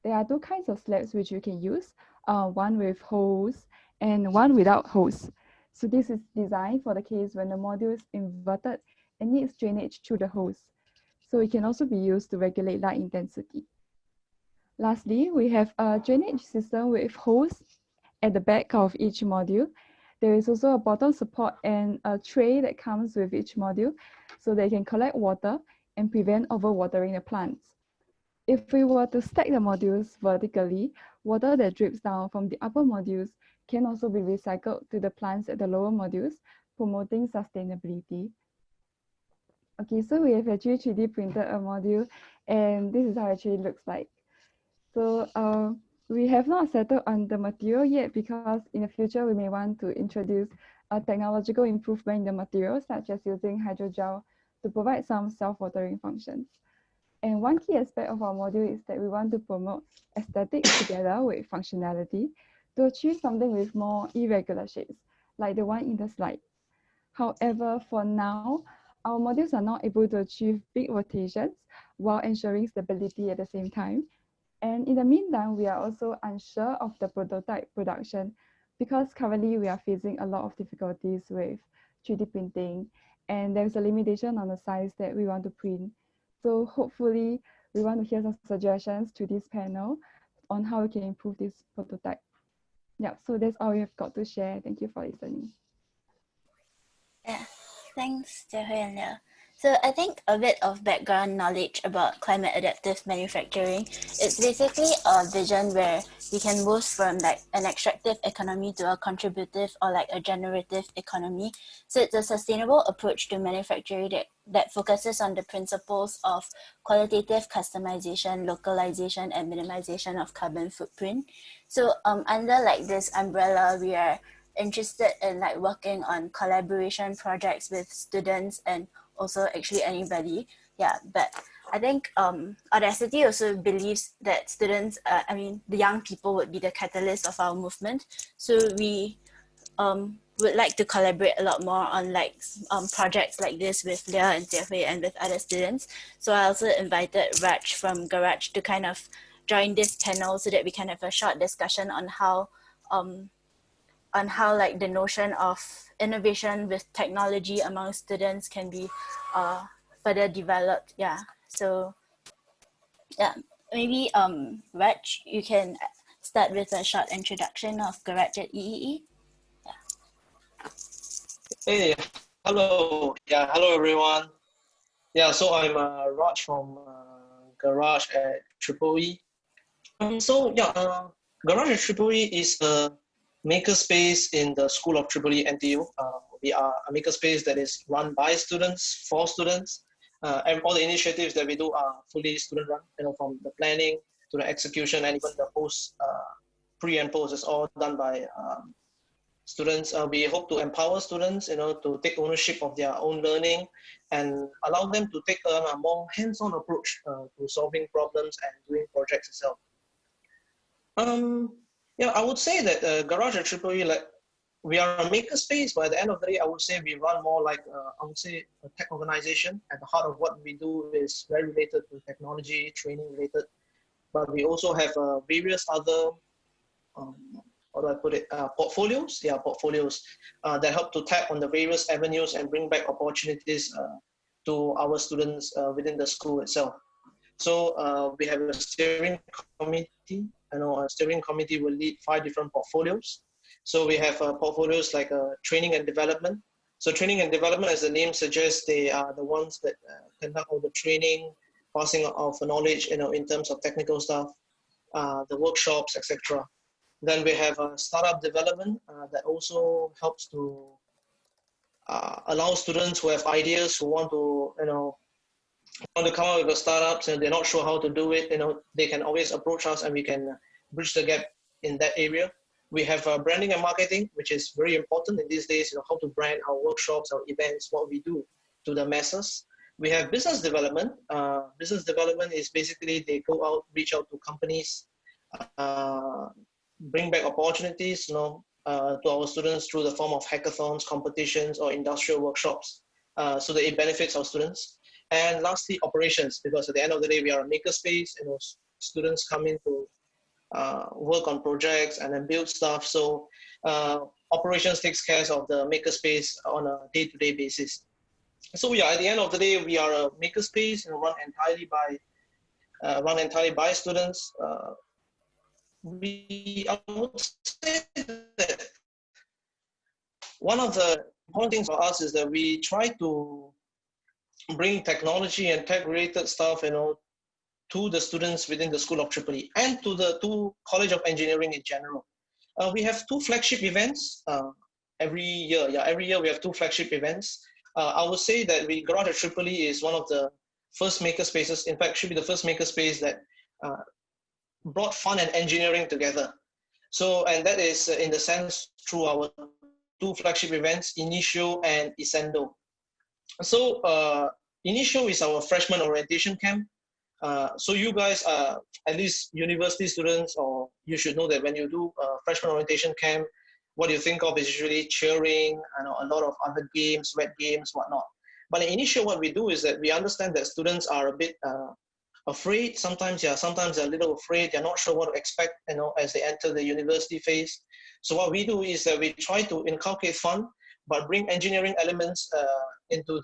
There are 2 kinds of slabs which you can use, one with holes and one without holes. So this is designed for the case when the module is inverted and needs drainage through the holes. So it can also be used to regulate light intensity. Lastly, we have a drainage system with holes at the back of each module. There is also a bottom support and a tray that comes with each module so they can collect water and prevent overwatering the plants. If we were to stack the modules vertically, water that drips down from the upper modules can also be recycled to the plants at the lower modules, promoting sustainability. Okay, so we have actually 3D printed a module, and this is how it actually looks like. So we have not settled on the material yet because in the future we may want to introduce a technological improvement in the material, such as using hydrogel to provide some self-watering functions. And one key aspect of our module is that we want to promote aesthetics together with functionality to achieve something with more irregular shapes, like the one in the slide. However, for now, our modules are not able to achieve big rotations while ensuring stability at the same time. And in the meantime, we are also unsure of the prototype production because currently we are facing a lot of difficulties with 3D printing, and there's a limitation on the size that we want to print. So hopefully we want to hear some suggestions to this panel on how we can improve this prototype. Yeah, so that's all we have got to share. Thank you for listening. Yeah, thanks, Jia Hui and Leah. So I think a bit of background knowledge about climate adaptive manufacturing. It's basically a vision where we can move from like an extractive economy to a contributive or like a generative economy. So it's a sustainable approach to manufacturing that focuses on the principles of qualitative customization, localization, and minimization of carbon footprint. So under like this umbrella, we are interested in like working on collaboration projects with students and also actually anybody. Yeah, but I think Audacity also believes that students, the young people would be the catalyst of our movement. So we would like to collaborate a lot more on like projects like this with Leah and Jia Hui and with other students. So I also invited Raj from Garage to kind of join this panel so that we can have a short discussion on how like the notion of innovation with technology among students can be further developed. Yeah. So yeah, maybe Raj, you can start with a short introduction of Garage at EEE. Hey, hello. Yeah, hello everyone. Yeah, so I'm Raj from Garage at EEE. Garage at EEE is a makerspace in the School of EEE NTU. We are a makerspace that is run by students, for students, and all the initiatives that we do are fully student-run. From the planning to the execution, and even the post, pre and post is all done by students. We hope to empower students, to take ownership of their own learning and allow them to take a more hands-on approach to solving problems and doing projects itself. Yeah, I would say that Garage at EEE, we are a makerspace, but at the end of the day, I would say we run more like, I would say, a tech organization. At the heart of what we do is very related to technology, training related, but we also have various other, how do I put it, portfolios? Yeah, portfolios that help to tap on the various avenues and bring back opportunities to our students within the school itself. So we have a steering committee. A steering committee will lead 5 different portfolios. So we have portfolios like training and development. So training and development, as the name suggests, they are the ones that conduct all the training, passing of knowledge, in terms of technical stuff, the workshops, etc. Then we have startup development that also helps to allow students who have ideas, who want to, want to come up with a startup and they're not sure how to do it, they can always approach us and we can bridge the gap in that area. We have branding and marketing, which is very important in these days, how to brand our workshops, our events, what we do to the masses. We have business development. Business development is basically they go out, reach out to companies, bring back opportunities, to our students through the form of hackathons, competitions, or industrial workshops, so that it benefits our students. And lastly, operations, because at the end of the day, we are a makerspace, students come in to work on projects and then build stuff. So operations takes care of the makerspace on a day-to-day basis. So yeah, at the end of the day, we are a makerspace run entirely by students. I would say that one of the important things for us is that we try to bring technology and tech-related stuff, to the students within the School of EEE and to the College of Engineering in general. We have 2 flagship events every year. Yeah, every year we have 2 flagship events. I would say that Garage at EEE is one of the first makerspaces. In fact, should be the first makerspace that brought fun and engineering together. So, and that is in the sense through our 2 flagship events, Initio and Isendo. So, Initio is our freshman orientation camp. So you guys are at least university students, or you should know that when you do a freshman orientation camp, what you think of is usually cheering and a lot of other games, wet games, whatnot. But in initial, what we do is that we understand that students are a bit afraid. Sometimes they're a little afraid. They're not sure what to expect, as they enter the university phase. So what we do is that we try to inculcate fun, but bring engineering elements into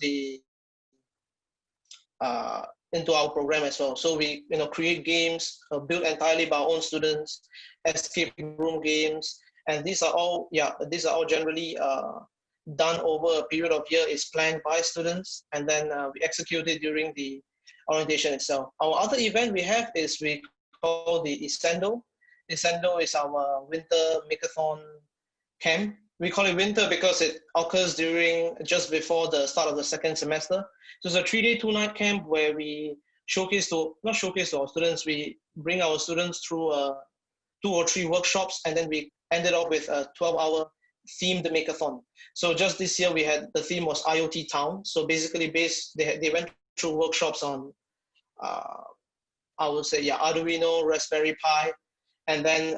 our program as well. So we create games built entirely by our own students, escape room games, and these are all generally done over a period of year. Is planned by students, and then we execute it during the orientation itself. Our other event we have is we call the Essendo. Essendo is our winter makeathon camp. We call it winter because it occurs just before the start of the second semester. So it's a 3-day, 2-night camp where we not showcase to our students, we bring our students through 2 or 3 workshops, and then we ended up with a 12-hour themed makeathon. So just this year the theme was IoT Town. So basically they went through workshops on, I would say, Arduino, Raspberry Pi, and then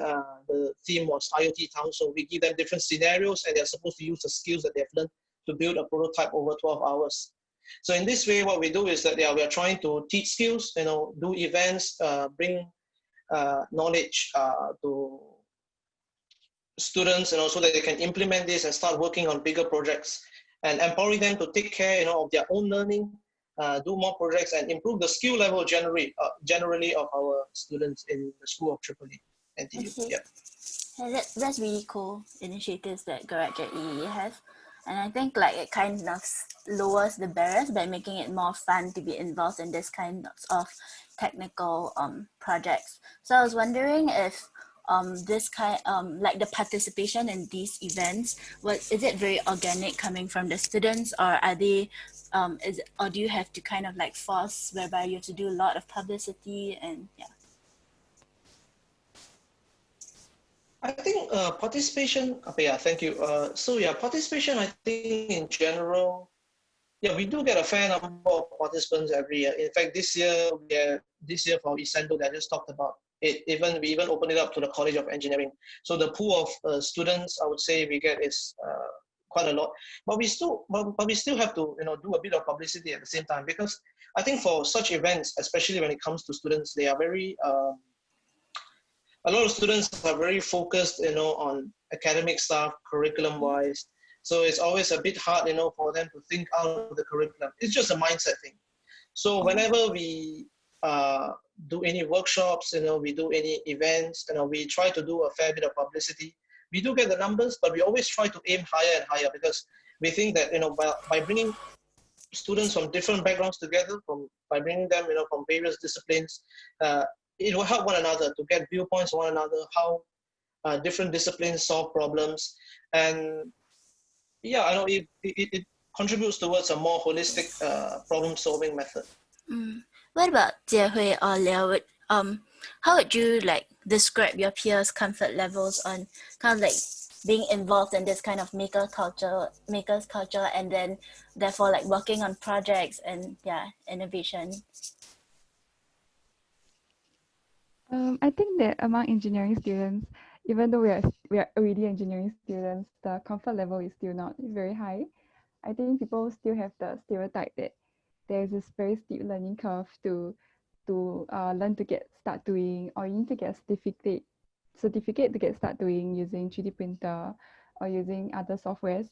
the theme was IoT Town. So we give them different scenarios, and they're supposed to use the skills that they've learned to build a prototype over 12 hours. So in this way, what we do is that we are trying to teach skills, do events, bring knowledge to students, so that they can implement this and start working on bigger projects, and empowering them to take care, of their own learning, do more projects, and improve the skill level generally of our students in the School of EEE. Yeah. That's really cool initiatives that Garage at EE has. And I think it kind of lowers the barriers by making it more fun to be involved in this kind of technical projects. So I was wondering if this kind the participation in these events, is it very organic coming from the students, or are they or do you have to kind of force whereby you have to do a lot of publicity? And I think participation, thank you. Participation, I think in general, we do get a fair number of participants every year. In fact, this year for Essendo that I just talked about, we even opened it up to the College of Engineering. So the pool of students, I would say, we get is quite a lot. But we still have to do a bit of publicity at the same time, because I think for such events, especially when it comes to students, they are very a lot of students are very focused, on academic stuff, curriculum-wise. So it's always a bit hard, for them to think out of the curriculum. It's just a mindset thing. So whenever we do any workshops, we do any events, we try to do a fair bit of publicity. We do get the numbers, but we always try to aim higher and higher, because we think that, by bringing students from different backgrounds together, by bringing them, from various disciplines, it will help one another to get viewpoints of one another, how different disciplines solve problems. And I know it contributes towards a more holistic problem-solving method. What about Jiehui or Liao? How would you describe your peers' comfort levels on kind of being involved in this kind of makers culture, and then therefore working on projects and innovation? I think that among engineering students, even though we are already engineering students, the comfort level is still not very high. I think people still have the stereotype that there's this very steep learning curve to learn to start doing, or you need to get a certificate to get start doing using 3D printer or using other softwares.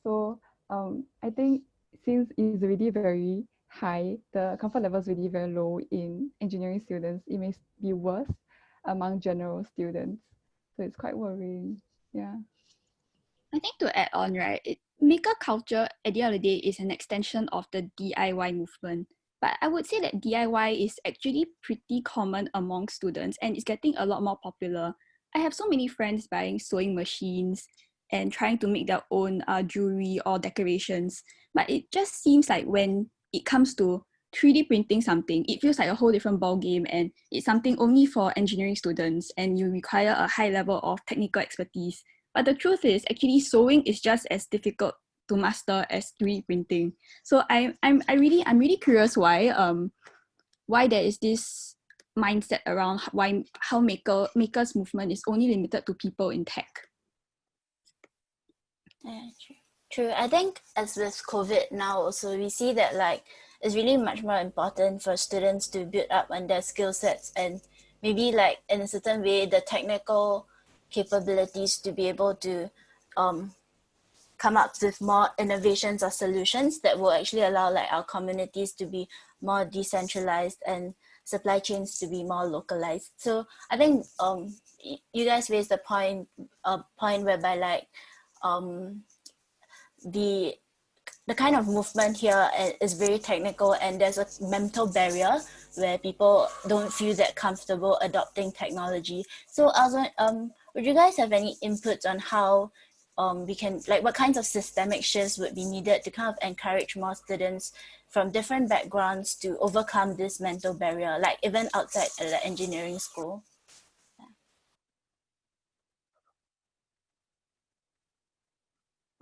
So I think since it's already very high, the comfort level is really very low in engineering students, it may be worse among general students. So it's quite worrying. Yeah. I think to add on, maker culture at the end of the day is an extension of the DIY movement. But I would say that DIY is actually pretty common among students, and it's getting a lot more popular. I have so many friends buying sewing machines and trying to make their own jewelry or decorations. But it just seems like when it comes to 3D printing something, it feels like a whole different ballgame, and it's something only for engineering students, and you require a high level of technical expertise. But the truth is, actually, sewing is just as difficult to master as 3D printing. So I'm really curious why why there is this mindset around how makers movement is only limited to people in tech. Yeah, true. I think as with COVID now also, we see that like it's really much more important for students to build up on their skill sets and maybe like in a certain way the technical capabilities to be able to come up with more innovations or solutions that will actually allow like our communities to be more decentralized and supply chains to be more localized. So I think you guys raised the point whereby like the kind of movement here is very technical, and there's a mental barrier where people don't feel that comfortable adopting technology. So I was would you guys have any inputs on how we can, like what kinds of systemic shifts would be needed to kind of encourage more students from different backgrounds to overcome this mental barrier, like even outside the engineering school?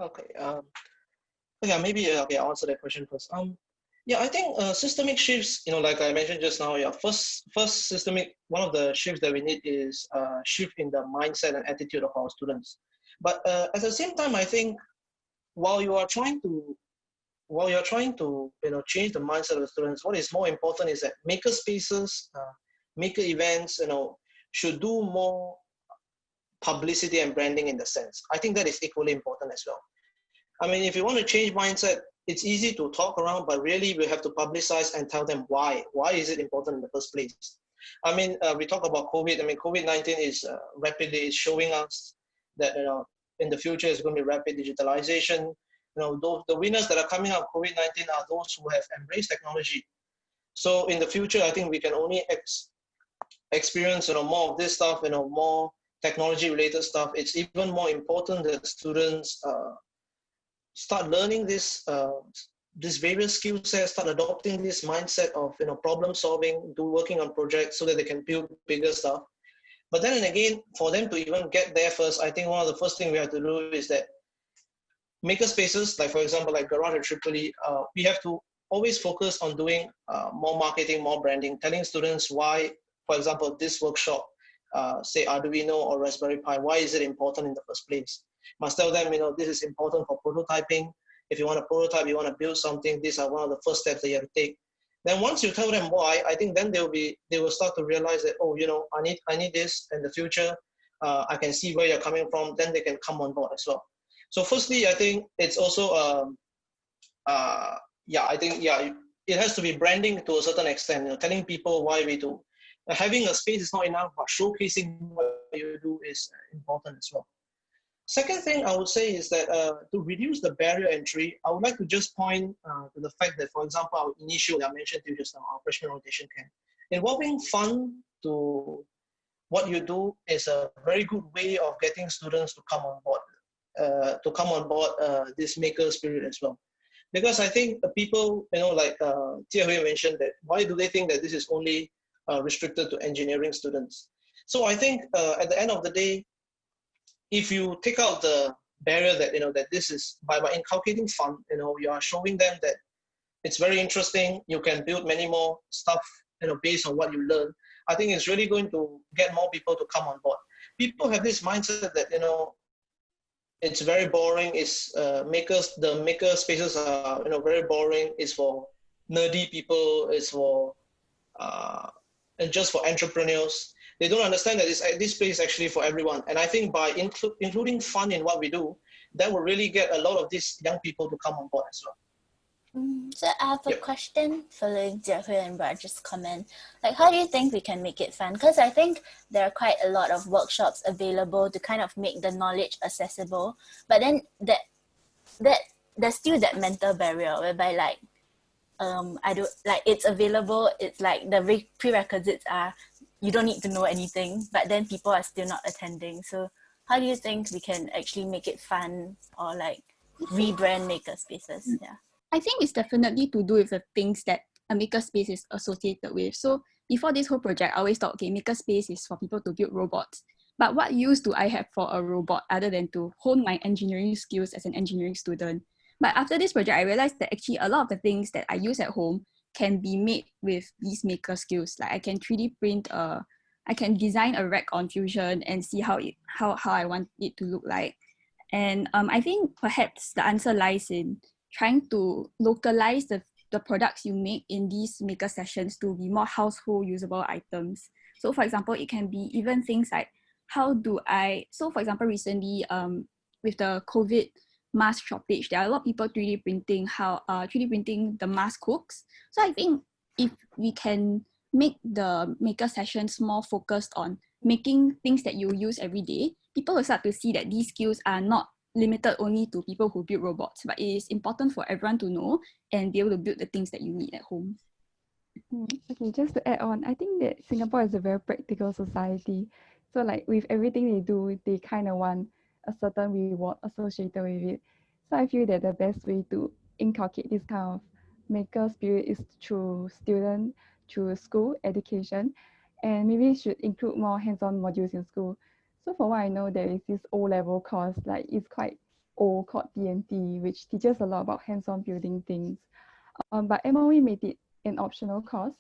Okay. Yeah, maybe okay, I'll answer that question first. Yeah, I think systemic shifts, like I mentioned just now, yeah, first systemic, one of the shifts that we need is shift in the mindset and attitude of our students. But at the same time, I think while you are trying to change the mindset of the students, what is more important is that maker spaces, maker events, should do more publicity and branding in the sense. I think that is equally important as well. I mean, if you want to change mindset, it's easy to talk around, but really we have to publicize and tell them why. Why is it important in the first place? I mean, we talk about COVID. I mean, COVID-19 is rapidly showing us that, in the future it's going to be rapid digitalization. The winners that are coming out of COVID-19 are those who have embraced technology. So in the future, I think we can only experience, more of this stuff, more technology-related stuff. It's even more important that students start learning this various skill sets, start adopting this mindset of problem solving, working on projects so that they can build bigger stuff. But then again, for them to even get there first, I think one of the first things we have to do is that maker spaces, like for example, like Garage at Tripoli, we have to always focus on doing more marketing, more branding, telling students why, for example, this workshop, say Arduino or Raspberry Pi, why is it important in the first place? Must tell them, this is important for prototyping. If you want to prototype, you want to build something, these are one of the first steps that you have to take. Then once you tell them why, I think then they will start to realize that, oh, I need this in the future. I can see where you're coming from. Then they can come on board as well. So firstly, I think it's also, it has to be branding to a certain extent, telling people why we do. Having a space is not enough, but showcasing what you do is important as well. Second thing I would say is that to reduce the barrier entry, I would like to just point to the fact that, for example, our initial that I mentioned to you just now, our freshman rotation camp, involving fun to what you do is a very good way of getting students to come on board, this maker spirit as well. Because I think the people, like Tia Hui mentioned, that why do they think that this is only restricted to engineering students? So I think at the end of the day, if you take out the barrier that, that this is by inculcating fun, you are showing them that it's very interesting. You can build many more stuff, based on what you learn. I think it's really going to get more people to come on board. People have this mindset that, it's very boring. It's the maker spaces are, very boring. It's for nerdy people. It's for, and just for entrepreneurs. They don't understand that this place is actually for everyone. And I think by including fun in what we do, that will really get a lot of these young people to come on board as well. So I have a question following Jiahui and Raj's comment. Like, how do you think we can make it fun? Because I think there are quite a lot of workshops available to kind of make the knowledge accessible. But then there's still that mental barrier whereby like, it's available. It's like the prerequisites are you don't need to know anything, but then people are still not attending. So how do you think we can actually make it fun or like rebrand maker spaces? Yeah. I think it's definitely to do with the things that a makerspace is associated with. So before this whole project, I always thought, okay, makerspace is for people to build robots. But what use do I have for a robot other than to hone my engineering skills as an engineering student? But after this project, I realized that actually a lot of the things that I use at home can be made with these maker skills. Like I can 3D print I can design a rack on Fusion and see how I want it to look like. And I think perhaps the answer lies in trying to localize the products you make in these maker sessions to be more household usable items. So for example, it can be even things like so for example, recently with the COVID mask shortage, there are a lot of people 3D printing the mask hooks. So I think if we can make the maker sessions more focused on making things that you use every day, people will start to see that these skills are not limited only to people who build robots, but it is important for everyone to know and be able to build the things that you need at home. Okay, just to add on, I think that Singapore is a very practical society. So like with everything they do, they kind of want a certain reward associated with it. So I feel that the best way to inculcate this kind of maker spirit is through school education, and maybe should include more hands-on modules in school. So for what I know, there is this O-level course, like it's quite old, called DNT, which teaches a lot about hands-on building things. But MOE made it an optional course,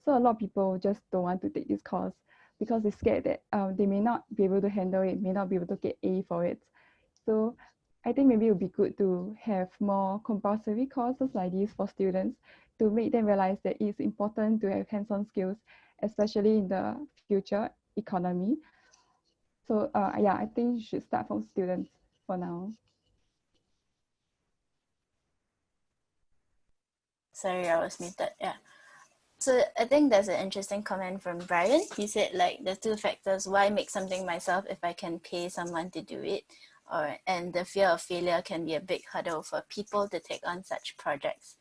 so a lot of people just don't want to take this course because they're scared that they may not be able to handle it, may not be able to get A for it. So I think maybe it would be good to have more compulsory courses like this for students to make them realize that it's important to have hands-on skills, especially in the future economy. So yeah, I think you should start from students for now. Sorry, I was muted. Yeah. So I think there's an interesting comment from Brian. He said like the two factors: why make something myself if I can pay someone to do it, and the fear of failure can be a big hurdle for people to take on such projects.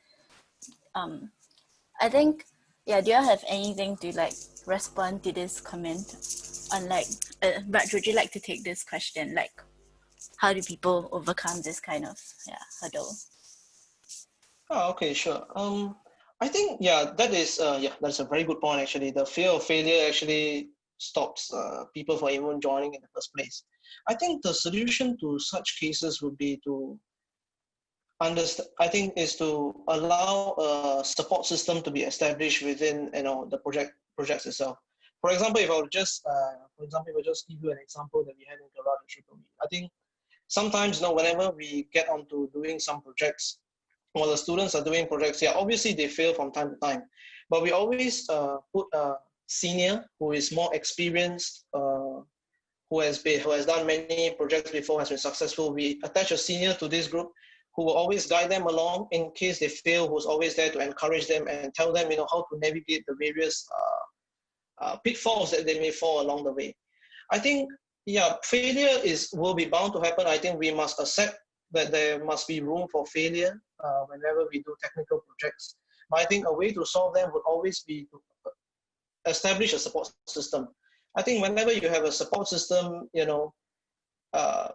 I think, yeah. Do you have anything to like respond to this comment? On like, Raj, would you like to take this question? Like, how do people overcome this kind of hurdle? Oh, okay, sure. I think that is that's a very good point actually. The fear of failure actually stops people from even joining in the first place. I think the solution to such cases would be to is to allow a support system to be established within the projects itself. For example, if I would just give you an example that we had in Garage Triple E. I think sometimes whenever we get onto doing some projects, while the students are doing projects, obviously they fail from time to time, but we always put a senior who is more experienced, who has done many projects before, has been successful. We attach a senior to this group who will always guide them along in case they fail, who's always there to encourage them and tell them how to navigate the various pitfalls that they may fall along the way. I think failure will be bound to happen. I think we must accept that there must be room for failure whenever we do technical projects. But I think a way to solve them would always be to establish a support system. I think whenever you have a support system,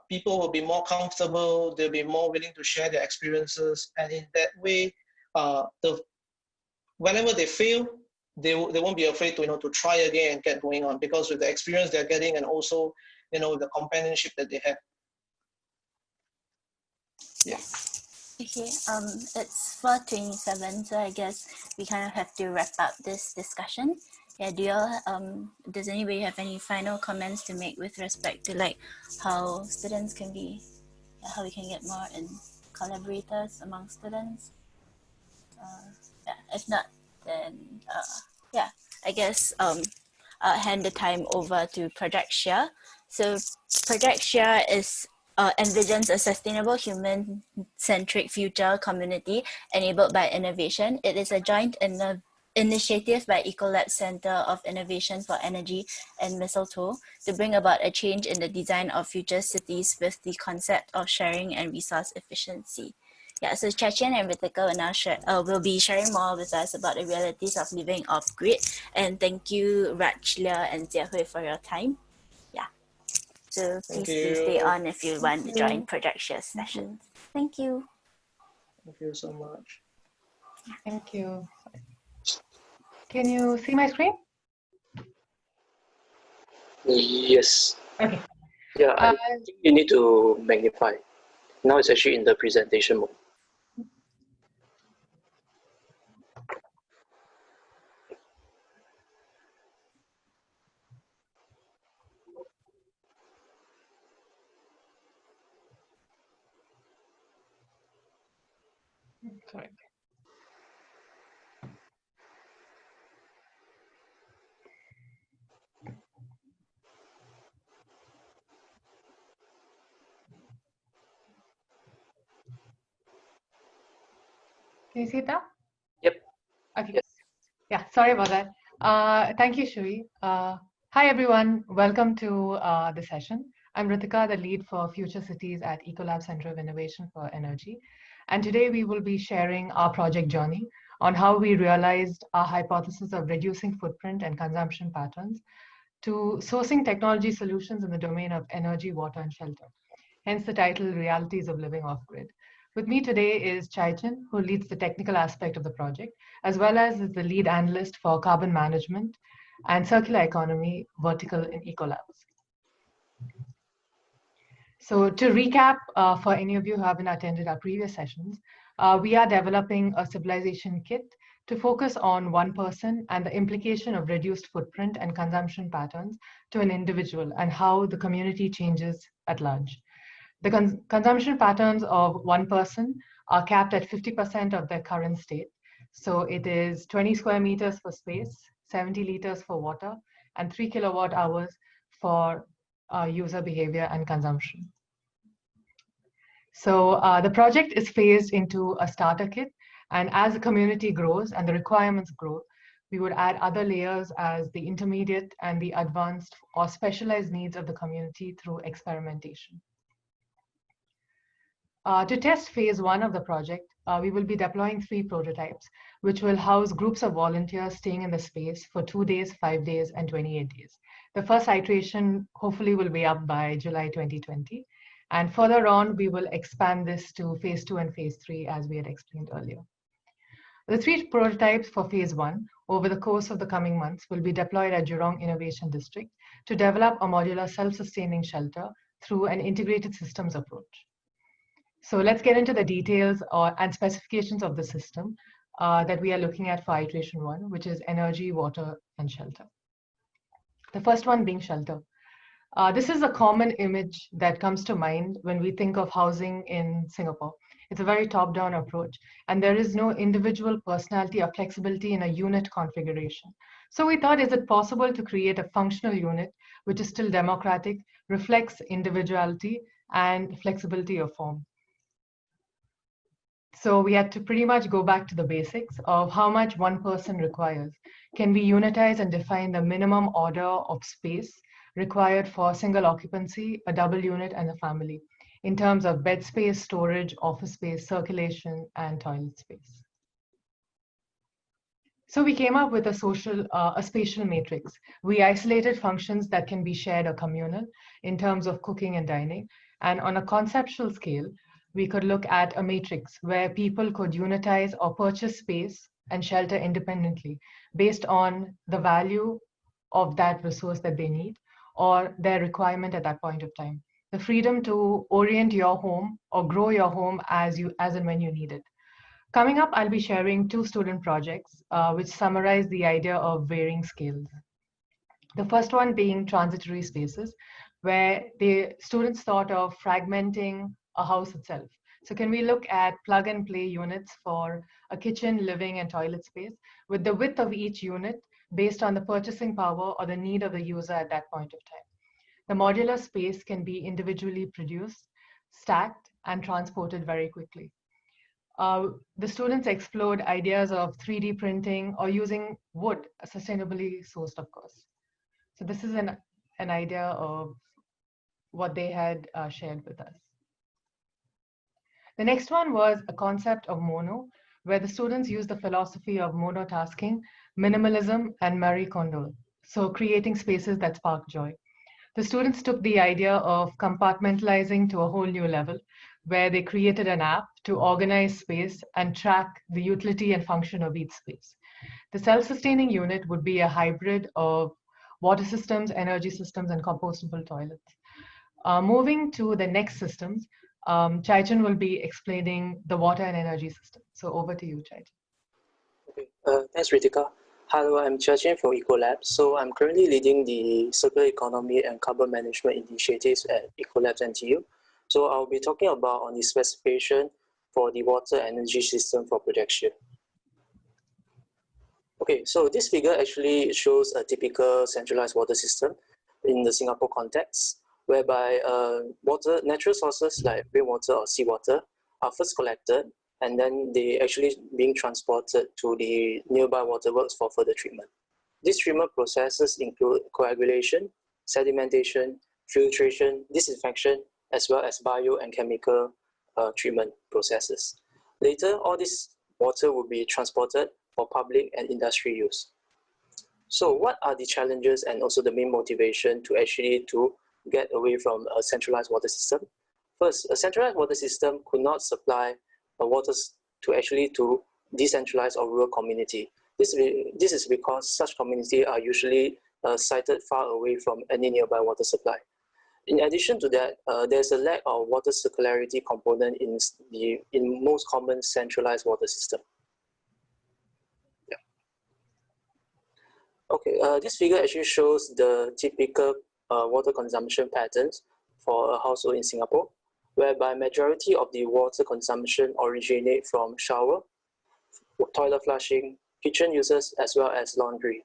people will be more comfortable, they'll be more willing to share their experiences, and in that way, whenever they fail, they won't be afraid to try again and get going on, because with the experience they're getting and also the companionship that they have. Yeah. Okay, it's 4:27, so I guess we kind of have to wrap up this discussion. Yeah, does anybody have any final comments to make with respect to like how students can be, how we can get more in collaborators among students? If not, then I guess I'll hand the time over to Project Share. So Project Share envisions a sustainable human-centric future community enabled by innovation. It is a joint initiative by Ecolab Center of Innovation for Energy and Mistletoe to bring about a change in the design of future cities with the concept of sharing and resource efficiency. Yeah, so Chachen and Ritika will be sharing more with us about the realities of living off-grid. And thank you, Raj, Leah, and Jia for your time. Yeah, so please do stay on if you want to join Project Share sessions. Thank you. Thank you so much. Thank you. Can you see my screen? Yes. Okay. Yeah, I think you need to magnify. Now it's actually in the presentation mode. Correct. Can you see it now? Yep. Okay. Yes. Yeah, sorry about that. Thank you, Shui. Hi, everyone. Welcome to the session. I'm Ritika, the lead for Future Cities at Ecolab Center of Innovation for Energy. And today we will be sharing our project journey on how we realized our hypothesis of reducing footprint and consumption patterns to sourcing technology solutions in the domain of energy, water, and shelter. Hence the title, Realities of Living Off-Grid. With me today is Chaitan, who leads the technical aspect of the project, as well as is the lead analyst for carbon management and circular economy vertical in Ecolabs. So to recap, for any of you who haven't attended our previous sessions, we are developing a civilization kit to focus on one person and the implication of reduced footprint and consumption patterns to an individual and how the community changes at large. The consumption patterns of one person are capped at 50% of their current state. So it is 20 square meters for space, 70 liters for water, and 3 kilowatt hours for user behavior and consumption. So the project is phased into a starter kit, and as the community grows and the requirements grow, we would add other layers as the intermediate and the advanced or specialized needs of the community through experimentation. To test phase 1 of the project, we will be deploying 3 prototypes, which will house groups of volunteers staying in the space for 2 days, 5 days, and 28 days. The first iteration hopefully will be up by July 2020. And further on, we will expand this to phase 2 and phase 3, as we had explained earlier. The 3 prototypes for phase 1 over the course of the coming months will be deployed at Jurong Innovation District to develop a modular self-sustaining shelter through an integrated systems approach. So let's get into the details and specifications of the system that we are looking at for iteration 1, which is energy, water, and shelter. The first one being shelter. This is a common image that comes to mind when we think of housing in Singapore. It's a very top-down approach, and there is no individual personality or flexibility in a unit configuration. So we thought, is it possible to create a functional unit which is still democratic, reflects individuality and flexibility of form? So we had to pretty much go back to the basics of how much one person requires. Can we unitize and define the minimum order of space required for single occupancy, a double unit, and a family in terms of bed space, storage, office space, circulation, and toilet space? So we came up with a spatial matrix. We isolated functions that can be shared or communal in terms of cooking and dining. And on a conceptual scale, we could look at a matrix where people could unitize or purchase space and shelter independently based on the value of that resource that they need or their requirement at that point of time. The freedom to orient your home or grow your home as and when you need it. Coming up, I'll be sharing 2 student projects which summarize the idea of varying scales. The first one being transitory spaces, where the students thought of fragmenting a house itself. So can we look at plug and play units for a kitchen, living, and toilet space with the width of each unit based on the purchasing power or the need of the user at that point of time? The modular space can be individually produced, stacked, and transported very quickly. The students explored ideas of 3D printing or using wood, sustainably sourced, of course. So this is an idea of what they had shared with us. The next one was a concept of mono, where the students used the philosophy of monotasking, minimalism, and Marie Kondo, so creating spaces that spark joy. The students took the idea of compartmentalizing to a whole new level, where they created an app to organize space and track the utility and function of each space. The self-sustaining unit would be a hybrid of water systems, energy systems, and compostable toilets. Moving to the next systems, Chaitan will be explaining the water and energy system. So over to you, Chaitan. Okay, thanks, Ritika. Hello, I'm Chaitan from Ecolab. So I'm currently leading the circular economy and carbon management initiatives at Ecolabs NTU. So I'll be talking about on the specification for the water energy system for projection. Okay, so this figure actually shows a typical centralized water system in the Singapore context, whereby natural sources like rainwater or seawater are first collected, and then they actually being transported to the nearby waterworks for further treatment. These treatment processes include coagulation, sedimentation, filtration, disinfection, as well as bio and chemical treatment processes. Later, all this water will be transported for public and industry use. So what are the challenges and also the main motivation to actually get away from a centralized water system? First, a centralized water system could not supply water to decentralized or rural community. This is because such communities are usually sited far away from any nearby water supply. In addition to that, there's a lack of water circularity component in most common centralized water system. Yeah. Okay, this figure actually shows the typical water consumption patterns for a household in Singapore, whereby majority of the water consumption originate from shower, toilet flushing, kitchen uses, as well as laundry.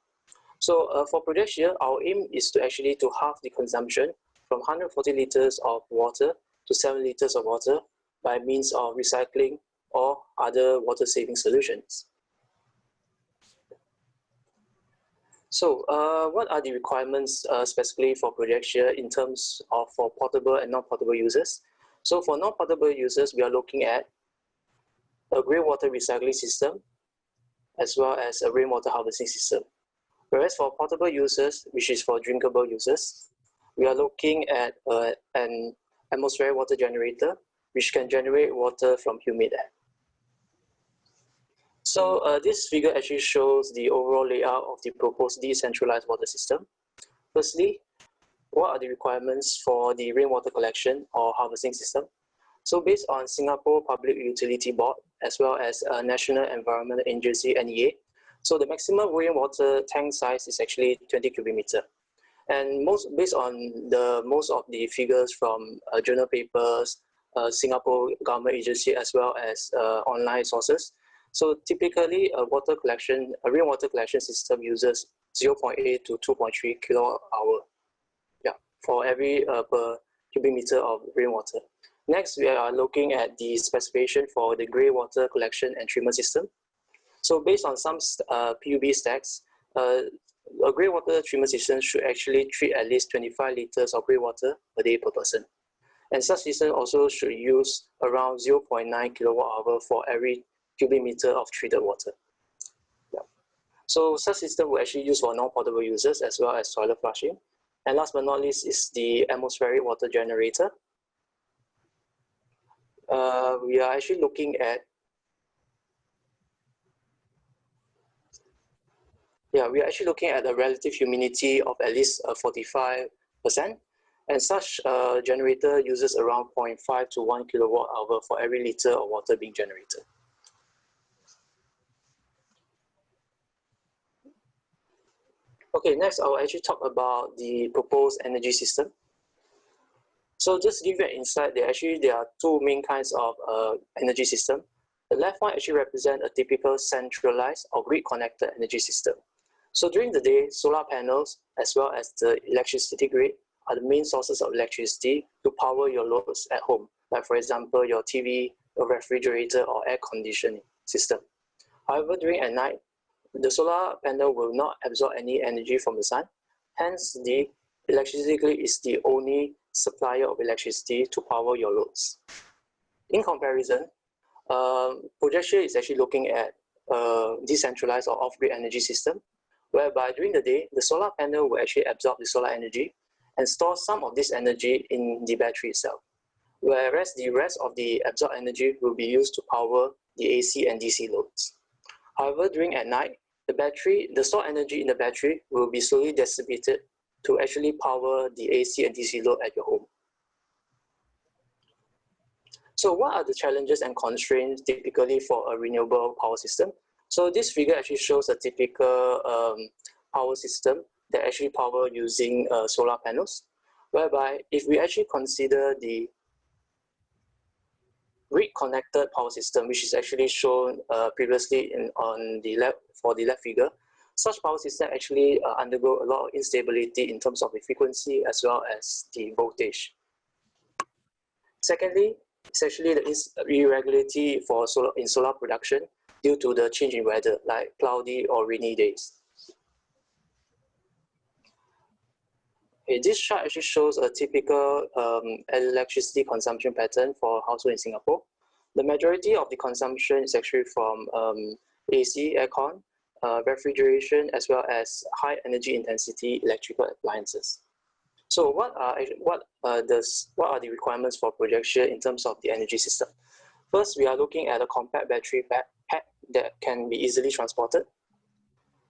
So for project here, our aim is to actually halve the consumption from 140 liters of water to 7 liters of water by means of recycling or other water saving solutions. So what are the requirements specifically for project here in terms of for portable and non-portable users? So for non-portable users, we are looking at a grey-water recycling system as well as a rainwater harvesting system. Whereas for portable users, which is for drinkable users, we are looking at an atmospheric water generator, which can generate water from humid air. So this figure actually shows the overall layout of the proposed decentralized water system. Firstly, what are the requirements for the rainwater collection or harvesting system? So based on Singapore Public Utility Board, as well as National Environment Agency, NEA, so the maximum rainwater tank size is actually 20 cubic meter. And based on most of the figures from journal papers, Singapore government agency, as well as online sources, so typically a rainwater collection system uses 0.8 to 2.3 kilowatt hour, yeah, for every per cubic meter of rainwater. Next, we are looking at the specification for the grey water collection and treatment system. So based on some PUB stacks, a grey water treatment system should actually treat at least 25 liters of grey water per day per person. And such system also should use around 0.9 kilowatt hour for every cubic meter of treated water. Yeah. So such system will actually use for non-portable users as well as toilet flushing. And last but not least is the atmospheric water generator. We are actually looking at a relative humidity of at least 45%, and such generator uses around 0.5 to 1 kilowatt hour for every liter of water being generated. Okay, next I'll actually talk about the proposed energy system. So just to give you an insight, there are two main kinds of energy system. The left one actually represents a typical centralized or grid-connected energy system. So during the day, solar panels as well as the electricity grid are the main sources of electricity to power your loads at home, like for example, your TV, your refrigerator, or air conditioning system. However, during at night, the solar panel will not absorb any energy from the sun. Hence, the electricity grid is the only supplier of electricity to power your loads. In comparison, projection is actually looking at decentralized or off-grid energy system, whereby during the day, the solar panel will actually absorb the solar energy and store some of this energy in the battery itself, whereas the rest of the absorbed energy will be used to power the AC and DC loads. However, during at night, the stored energy in the battery will be slowly dissipated to actually power the AC and DC load at your home. So what are the challenges and constraints typically for a renewable power system? So this figure actually shows a typical power system that actually power using solar panels, whereby if we actually consider the grid-connected power system, which is actually shown previously on the left for the left figure. Such power system actually undergo a lot of instability in terms of the frequency as well as the voltage. Secondly, it's actually the irregularity for solar production due to the change in weather, like cloudy or rainy days. Okay, this chart actually shows a typical electricity consumption pattern for household in Singapore. The majority of the consumption is actually from AC, aircon, refrigeration, as well as high energy intensity electrical appliances. So what are the requirements for projection in terms of the energy system? First, we are looking at a compact battery pack that can be easily transported.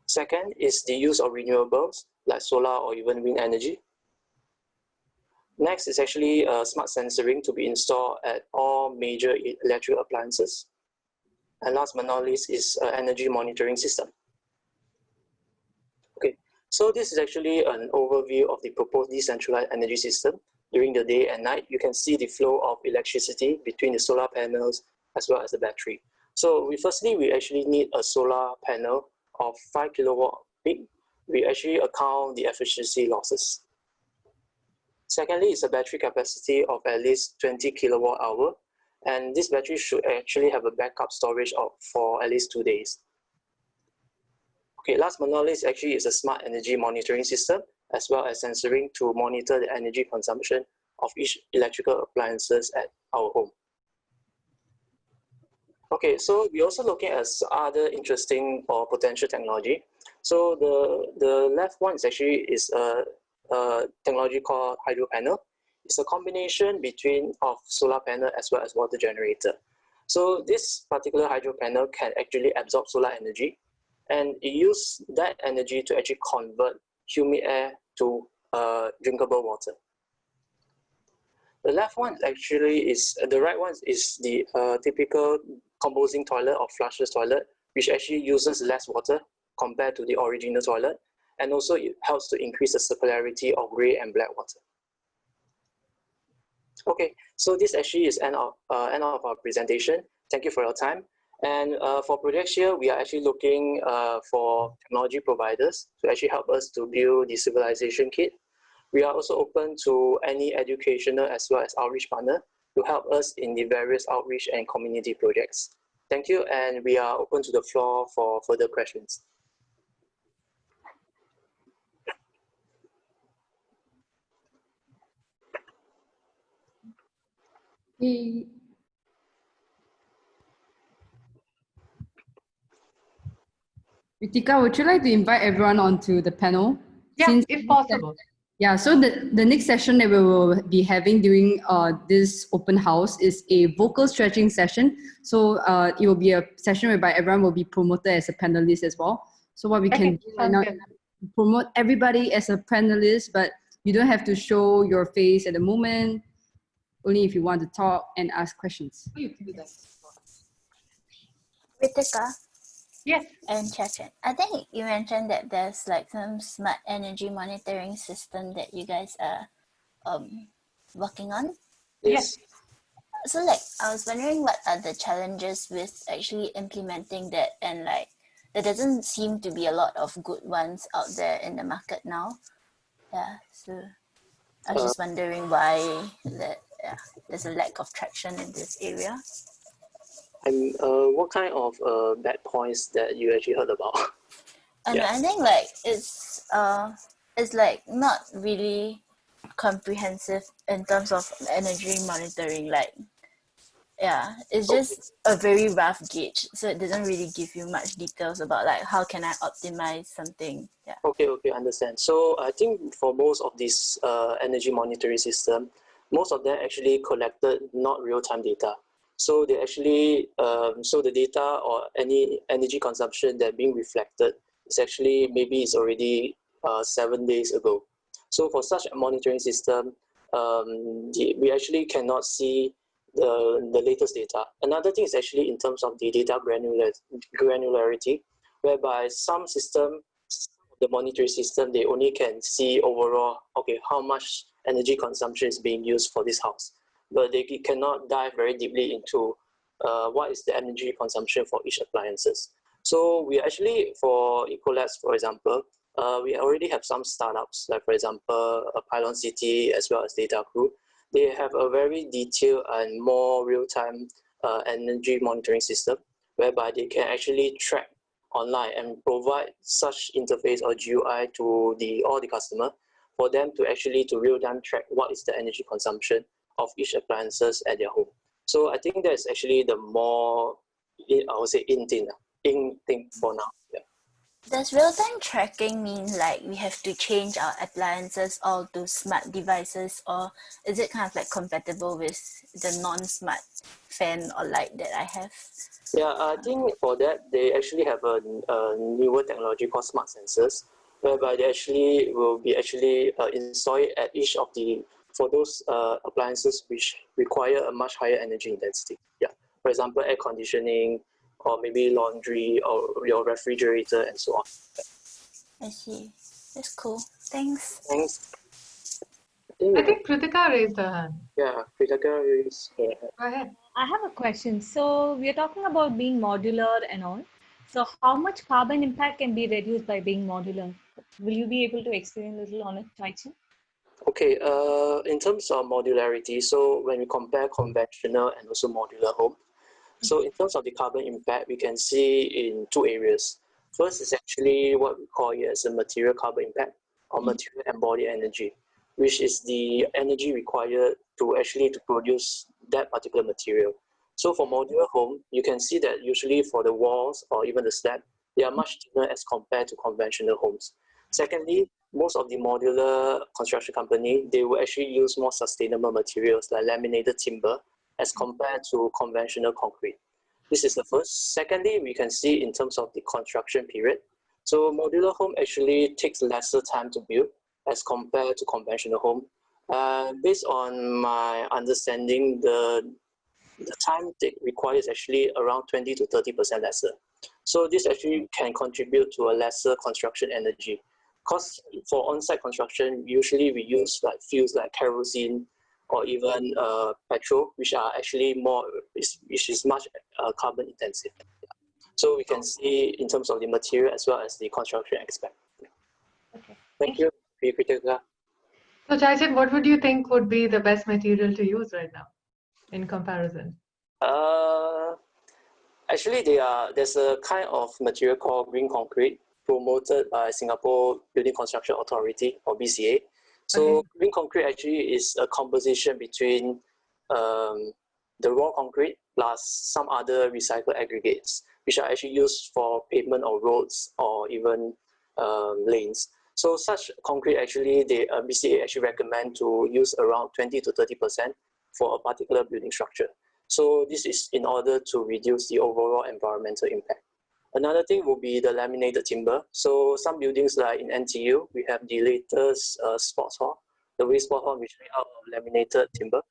Second is the use of renewables like solar or even wind energy. Next is actually smart sensoring to be installed at all major electrical appliances. And last but not least is energy monitoring system. Okay, so this is actually an overview of the proposed decentralized energy system. During the day and night, you can see the flow of electricity between the solar panels as well as the battery. So firstly, we actually need a solar panel of 5 kilowatt peak. We actually account the efficiency losses. Secondly, is a battery capacity of at least 20 kilowatt hour. And this battery should actually have a backup storage for at least 2 days. Okay, last but not least actually is a smart energy monitoring system, as well as sensoring to monitor the energy consumption of each electrical appliances at our home. Okay, so we're also looking at other interesting or potential technology. So the left one is actually a technology called hydro panel. It's a combination of solar panel as well as water generator. So this particular hydro panel can actually absorb solar energy, and it uses that energy to actually convert humid air to drinkable water. The left one actually is, the right one is the typical composing toilet or flushless toilet, which actually uses less water compared to the original toilet. And also it helps to increase the circularity of gray and black water. Okay, so this actually is end of our presentation. Thank you for your time. And for projects here, we are actually looking for technology providers to actually help us to build the civilization kit. We are also open to any educational as well as outreach partner to help us in the various outreach and community projects. Thank you, and we are open to the floor for further questions. Ritika, would you like to invite everyone onto the panel? Yeah, if possible. Yeah, so the next session that we will be having during this open house is a vocal stretching session. So it will be a session whereby everyone will be promoted as a panelist as well. So what we can do right now is promote everybody as a panelist, but you don't have to show your face at the moment, only if you want to talk and ask questions. You can do that. Ritika. Yes. And Chacha, I think you mentioned that there's like some smart energy monitoring system that you guys are working on. Yes. So like, I was wondering what are the challenges with actually implementing that, and like, there doesn't seem to be a lot of good ones out there in the market now. Yeah, so I was just wondering why there's a lack of traction in this area. And what kind of bad points that you actually heard about? And I think like it's like not really comprehensive in terms of energy monitoring. Like, yeah, it's just a very rough gauge, so it doesn't really give you much details about like how can I optimize something. Yeah. Okay, understand. So I think for most of these energy monitoring system, most of them actually collected not real-time data. So they actually, so the data or any energy consumption that being reflected is actually maybe it's already 7 days ago. So for such a monitoring system, we actually cannot see the latest data. Another thing is actually in terms of the data granularity, whereby some system, the monitoring system, they only can see overall, okay, how much energy consumption is being used for this house. but they cannot dive very deeply into what is the energy consumption for each appliances. So we actually, for Ecolabs, for example, we already have some startups, like for example, Pylon City as well as Data Crew. They have a very detailed and more real-time energy monitoring system, whereby they can actually track online and provide such interface or GUI to all the customer for them to actually real-time track what is the energy consumption of each appliances at their home. So I think that's actually the more, I would say, in thing for now. Yeah. Does real-time tracking mean like we have to change our appliances all to smart devices, or is it kind of like compatible with the non-smart fan or light that I have? Yeah, I think for that, they actually have a newer technology called smart sensors, whereby they actually will be installed at each of for those appliances which require a much higher energy intensity. Yeah, for example, air conditioning, or maybe laundry, or your refrigerator, and so on. I see. That's cool. Thanks. Thanks. I think Kritika raised her hand. Yeah, Kritika raised her hand. Go ahead. I have a question. So we are talking about being modular and all. So how much carbon impact can be reduced by being modular? Will you be able to explain a little on it, Taichi? Okay, in terms of modularity, so when we compare conventional and also modular home, so in terms of the carbon impact, we can see in two areas. First is actually what we call it as a material carbon impact, or material embodied energy, which is the energy required to produce that particular material. So for modular home, you can see that usually for the walls or even the slab, they are much thinner as compared to conventional homes. Secondly, most of the modular construction company, they will actually use more sustainable materials like laminated timber as compared to conventional concrete. This is the first. Secondly, we can see in terms of the construction period. So modular home actually takes lesser time to build as compared to conventional home. Based on my understanding, the time required is actually around 20 to 30% lesser. So this actually can contribute to a lesser construction energy. Because for on-site construction, usually we use like fuels like kerosene or even petrol, which are actually which is much carbon intensive. So we can see in terms of the material as well as the construction aspect. Okay. Thank you, Kritika. So Chaichan, what would you think would be the best material to use right now in comparison? Actually, there's a kind of material called green concrete promoted by Singapore Building Construction Authority, or BCA. So green concrete actually is a composition between the raw concrete plus some other recycled aggregates, which are actually used for pavement or roads or even lanes. So such concrete actually, BCA actually recommend to use around 20 to 30% for a particular building structure. So this is in order to reduce the overall environmental impact. Another thing will be the laminated timber. So some buildings like in NTU, we have the latest sports hall, the way sport hall, which is made out of laminated timber.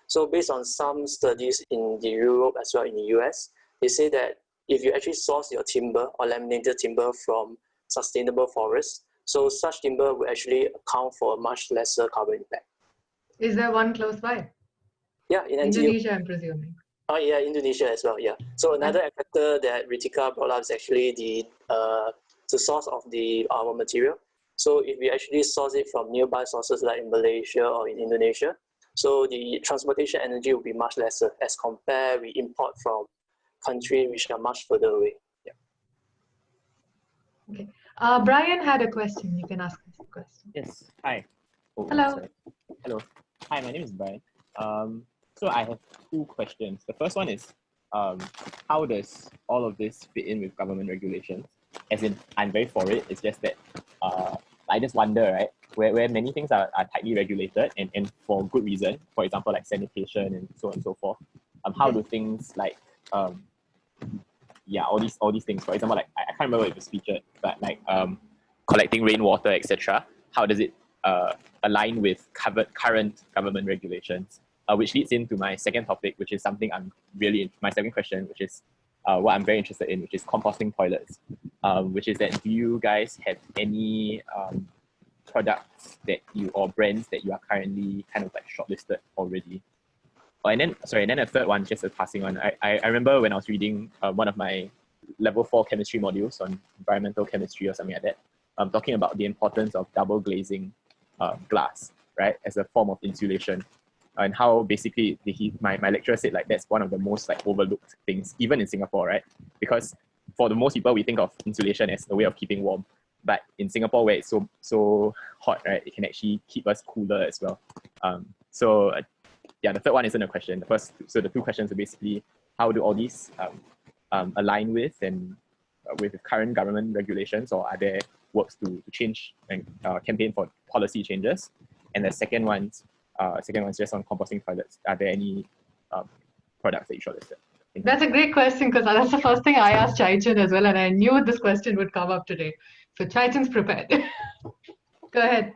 So based on some studies in Europe as well in the US, they say that if you actually source your timber or laminated timber from sustainable forests, so such timber will actually account for a much lesser carbon impact. Is there one close by? Yeah, in NTU. Indonesia, I'm presuming. Oh yeah, Indonesia as well. Yeah. So another factor that Ritika brought up is actually the source of our material. So if we actually source it from nearby sources like in Malaysia or in Indonesia, so the transportation energy will be much lesser as compared we import from countries which are much further away. Yeah. Okay. Brian had a question. You can ask him a question. Yes. Hi. Oh, hello. Sorry. Hello. Hi, my name is Brian. So I have two questions. The first one is, how does all of this fit in with government regulations? As in, I'm very for it. It's just that I just wonder, right, where many things are tightly regulated and for good reason, for example, like sanitation and so on and so forth. How do things like, all these things, for example, like, I can't remember if it's featured, but like collecting rainwater, etc. How does it align with current government regulations? Which leads into my second topic, which is something my second question, which is what I'm very interested in, which is composting toilets. Which is that, do you guys have any products or brands that you are currently kind of like shortlisted already? And then a third one, just a passing on. I remember when I was reading one of my level 4 chemistry modules on environmental chemistry or something like that, talking about the importance of double glazing glass, right, as a form of insulation, and how basically my lecturer said like that's one of the most like overlooked things, even in Singapore, right? Because for the most people, we think of insulation as a way of keeping warm, but in Singapore, where it's so hot, right, it can actually keep us cooler as well. Yeah, the third one isn't a question. So the two questions are basically how do all these align with and with current government regulations, or are there works to change and campaign for policy changes? And the second one's just on composting toilets. Are there any products that you shortlisted? That's a great question, because that's the first thing I asked Chaichen as well, and I knew this question would come up today. So Chaichen's prepared. Go ahead.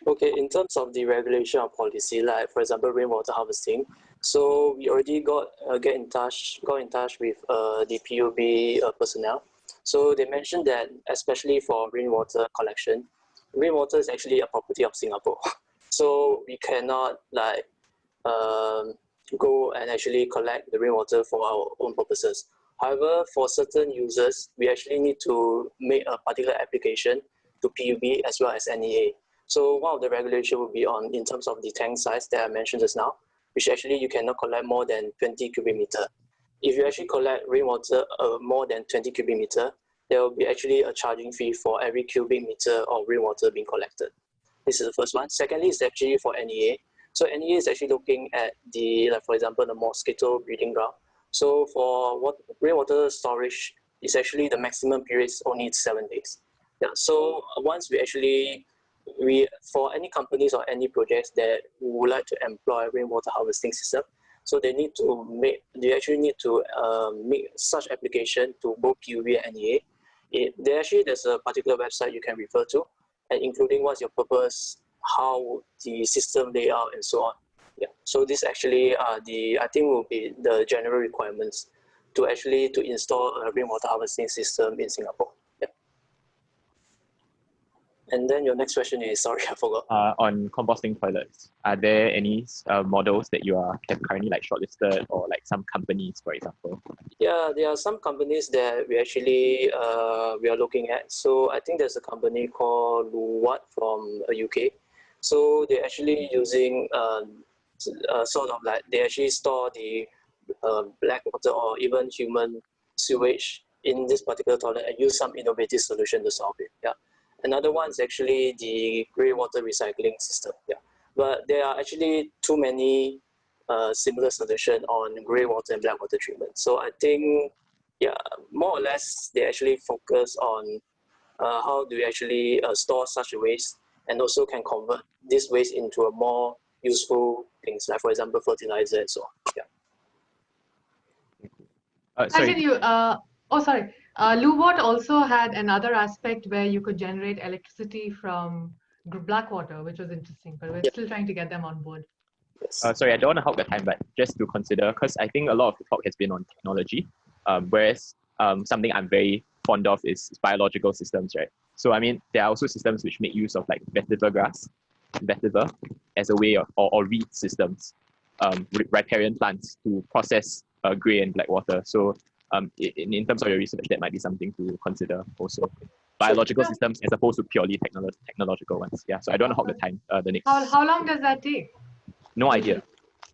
Okay, in terms of the regulation or policy, like for example, rainwater harvesting, so we already got in touch with the PUB personnel. So they mentioned that especially for rainwater collection, rainwater is actually a property of Singapore. So we cannot like go and actually collect the rainwater for our own purposes. However, for certain users, we actually need to make a particular application to PUB as well as NEA. So one of the regulation would be on in terms of the tank size that I mentioned just now, which actually you cannot collect more than 20 cubic meter. If you actually collect rainwater more than 20 cubic meter, there will be actually a charging fee for every cubic meter of rainwater being collected. This is the first one. Secondly, is actually for NEA. So NEA is actually looking at the, like for example, the mosquito breeding ground. So for rainwater storage is actually the maximum period is only 7 days. Yeah. So once for any companies or any projects that would like to employ rainwater harvesting system, so they actually need to make such application to both PUB and NEA. There's a particular website you can refer to, and including what's your purpose, how the system layout, and so on. Yeah. So this actually I think will be the general requirements to install a rainwater harvesting system in Singapore. Yeah. And then your next question is, sorry, I forgot. On composting toilets, are there any models that you have currently like shortlisted, or like some companies, for example? Yeah, there are some companies that we actually we are looking at. So I think there's a company called Luwat from UK. So they're actually using sort of like they actually store the black water or even human sewage in this particular toilet and use some innovative solution to solve it. Yeah. Another one is actually the grey water recycling system. Yeah, but there are actually too many similar solutions on grey water and black water treatment. So I think, yeah, more or less they actually focus on how do we actually store such a waste, and also can convert this waste into a more useful things, like for example fertilizer and so on. Yeah. Sorry. Luwat also had another aspect where you could generate electricity from black water, which was interesting, but we're still trying to get them on board. Sorry, I don't want to hog the time, but just to consider, because I think a lot of the talk has been on technology, whereas something I'm very fond of is biological systems, right? So I mean, there are also systems which make use of like vetiver as a way of, or reed systems, riparian plants to process grey and black water. So in terms of your research, that might be something to consider also. Biological systems as opposed to purely technological ones. Yeah, so I don't want to hog the time. The next. How long does that take? No idea.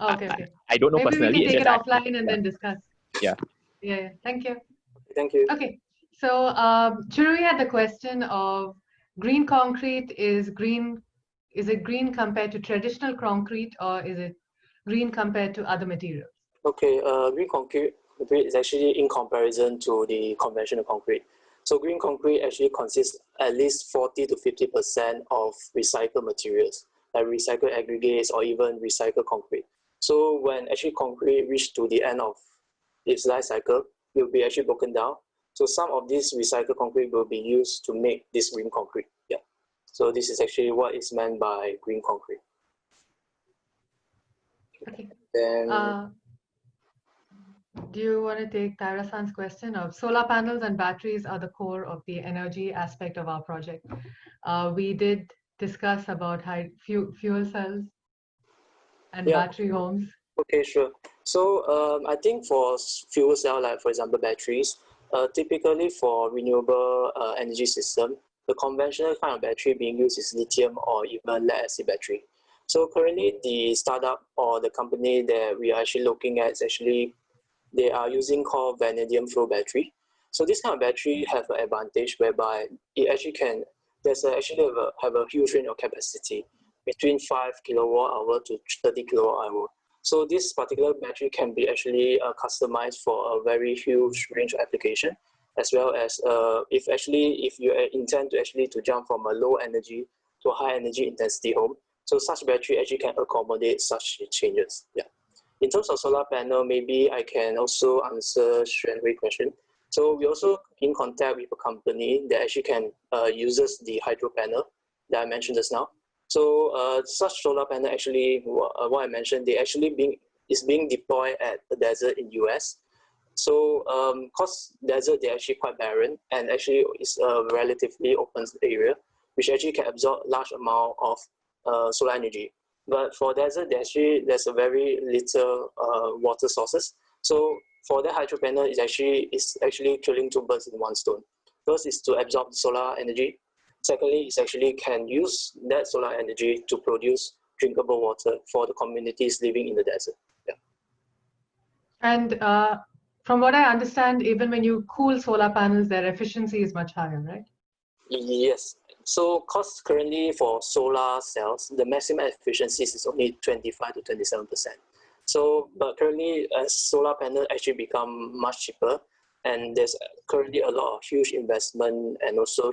Okay. I don't know Maybe personally. We can take it offline and then discuss. Yeah. Yeah. Thank you. Thank you. Okay. So Chirui had the question of green concrete is it green compared to traditional concrete, or is it green compared to other materials? Okay, green concrete is actually in comparison to the conventional concrete. So green concrete actually consists at least 40 to 50% of recycled materials, like recycled aggregates or even recycled concrete. So when actually concrete reaches to the end of its life cycle, it will be actually broken down. So some of this recycled concrete will be used to make this green concrete. Yeah. So this is actually what is meant by green concrete. Okay. Then, do you want to take Taira-san's question of solar panels and batteries are the core of the energy aspect of our project? We did discuss about fuel cells and battery homes. Okay, sure. So I think for fuel cell, like for example batteries, typically for renewable energy system, the conventional kind of battery being used is lithium or even lead acid battery. So currently the startup or the company that we are actually looking at is actually, they are using called vanadium flow battery. So this kind of battery have an advantage whereby it actually can, actually have a huge range of capacity between 5 kilowatt hour to 30 kilowatt hour. So this particular battery can be actually customized for a very huge range of application, as well as if you intend to actually to jump from a low energy to a high energy intensity home. So such battery actually can accommodate such changes. Yeah. In terms of solar panel, maybe I can also answer Xuanhui's question. So we also in contact with a company that actually can uses the hydro panel that I mentioned just now. So such solar panel actually, what I mentioned, they actually is being deployed at the desert in US. So cause desert, they're actually quite barren, and actually it's a relatively open area, which actually can absorb large amount of solar energy. But for desert, there's a very little water sources. So for that hydro panel, is actually killing two birds in one stone. First is to absorb the solar energy. Secondly, it actually can use that solar energy to produce drinkable water for the communities living in the desert. Yeah. And from what I understand, even when you cool solar panels, their efficiency is much higher, right? Yes. So cost currently for solar cells, the maximum efficiency is only 25 to 27%. So, but currently as solar panels actually become much cheaper, and there's currently a lot of huge investment and also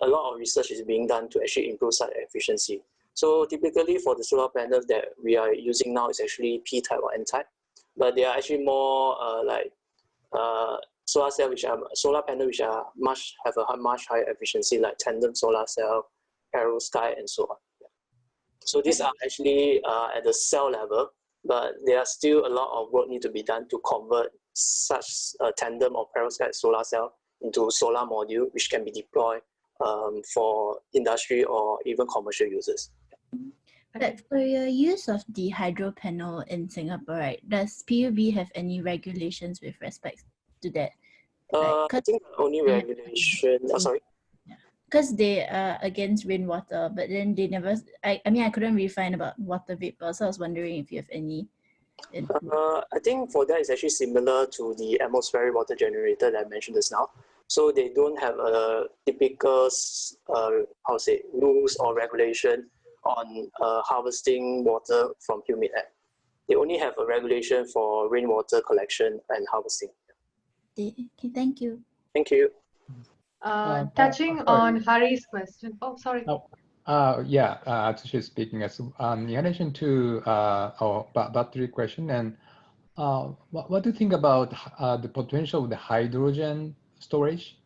a lot of research is being done to actually improve such efficiency. So typically for the solar panels that we are using now is actually P-type or N-type, but they are actually more solar panel which have a much higher efficiency, like tandem solar cell, perovskite, and so on. Yeah. So these are actually at the cell level, but there are still a lot of work need to be done to convert such tandem or perovskite solar cell into solar module, which can be deployed for industry or even commercial users. But for your use of the hydro panel in Singapore, right, does PUB have any regulations with respect to that? I think the only regulation, sorry? Because they are against rainwater, but then they never, I mean, I couldn't really find about water vapor, so I was wondering if you have any. I think for that it's actually similar to the atmospheric water generator that I mentioned just now. So they don't have a typical, rules or regulation on harvesting water from humid air. They only have a regulation for rainwater collection and harvesting. Okay, thank you. Thank you. Touching on Hari's question. Oh, sorry. Atsushi speaking. In addition to our battery question, and what do you think about the potential of the hydrogen storage?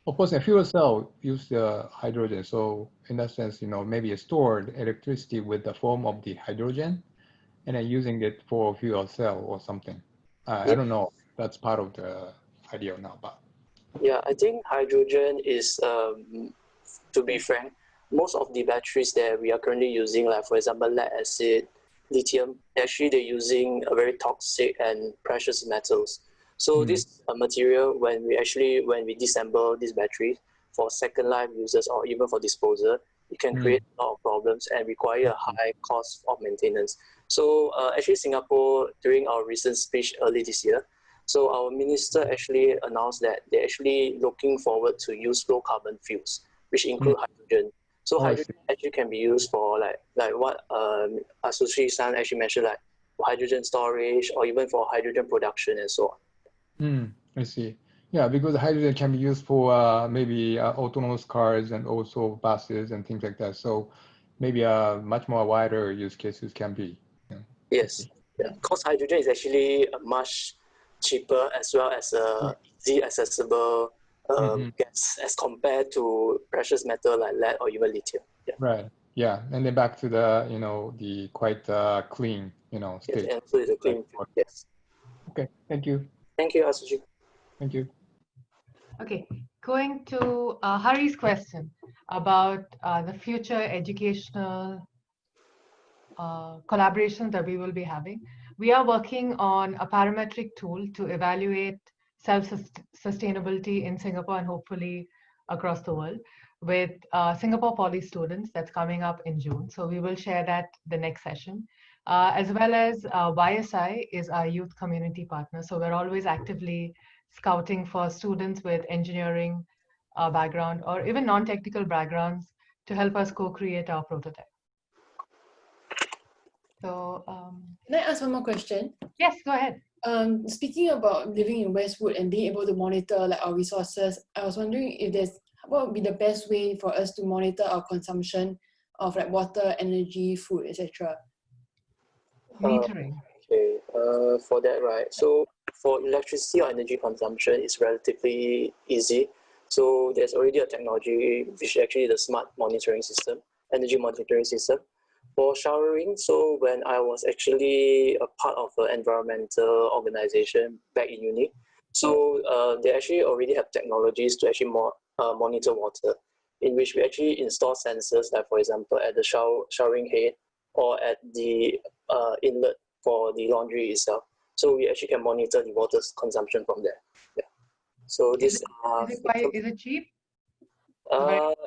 Of course, a fuel cell uses hydrogen, so in that sense, maybe stored electricity with the form of the hydrogen, and then using it for fuel cell or something. I don't know if that's part of the idea now, but. Yeah, I think hydrogen is, to be frank, most of the batteries that we are currently using, like for example, lead acid, lithium, actually they're using a very toxic and precious metals. So this material, when we disassemble these batteries for second life users or even for disposal, it can create a lot of problems and require a high cost of maintenance. So actually Singapore, during our recent speech early this year, so our minister actually announced that they're actually looking forward to use low carbon fuels, which include hydrogen. So hydrogen actually can be used for like what Atsushi-san actually mentioned, like hydrogen storage or even for hydrogen production and so on. I see. Yeah, because hydrogen can be used for maybe autonomous cars and also buses and things like that. So maybe much more wider use cases can be. Yes, because hydrogen is actually a much cheaper as well as easy accessible gas as compared to precious metal like lead or even lithium. Yeah. Right. Yeah, and then back to the the quite clean state. Yes, and so it's a clean. Yes. Okay. Thank you. Thank you, Atsushi. Thank you. Okay, going to Hari's question about the future educational collaborations that we will be having. We are working on a parametric tool to evaluate self-sustainability in Singapore and hopefully across the world with Singapore Poly students that's coming up in June. So we will share that the next session. As well as YSI is our youth community partner. So we're always actively scouting for students with engineering background or even non-technical backgrounds to help us co-create our prototype. So can I ask one more question? Yes, go ahead. Speaking about living in Westwood and being able to monitor like our resources, I was wondering if what would be the best way for us to monitor our consumption of like water, energy, food, etc. Metering. Okay, for that, right? So for electricity or energy consumption, it's relatively easy. So there's already a technology which is actually the smart monitoring system, energy monitoring system. For showering, so when I was actually a part of an environmental organization back in uni, so they actually already have technologies to actually monitor water, in which we actually install sensors, like for example at the showering head or at the inlet for the laundry itself. So we actually can monitor the water consumption from there. Yeah. So this is it cheap?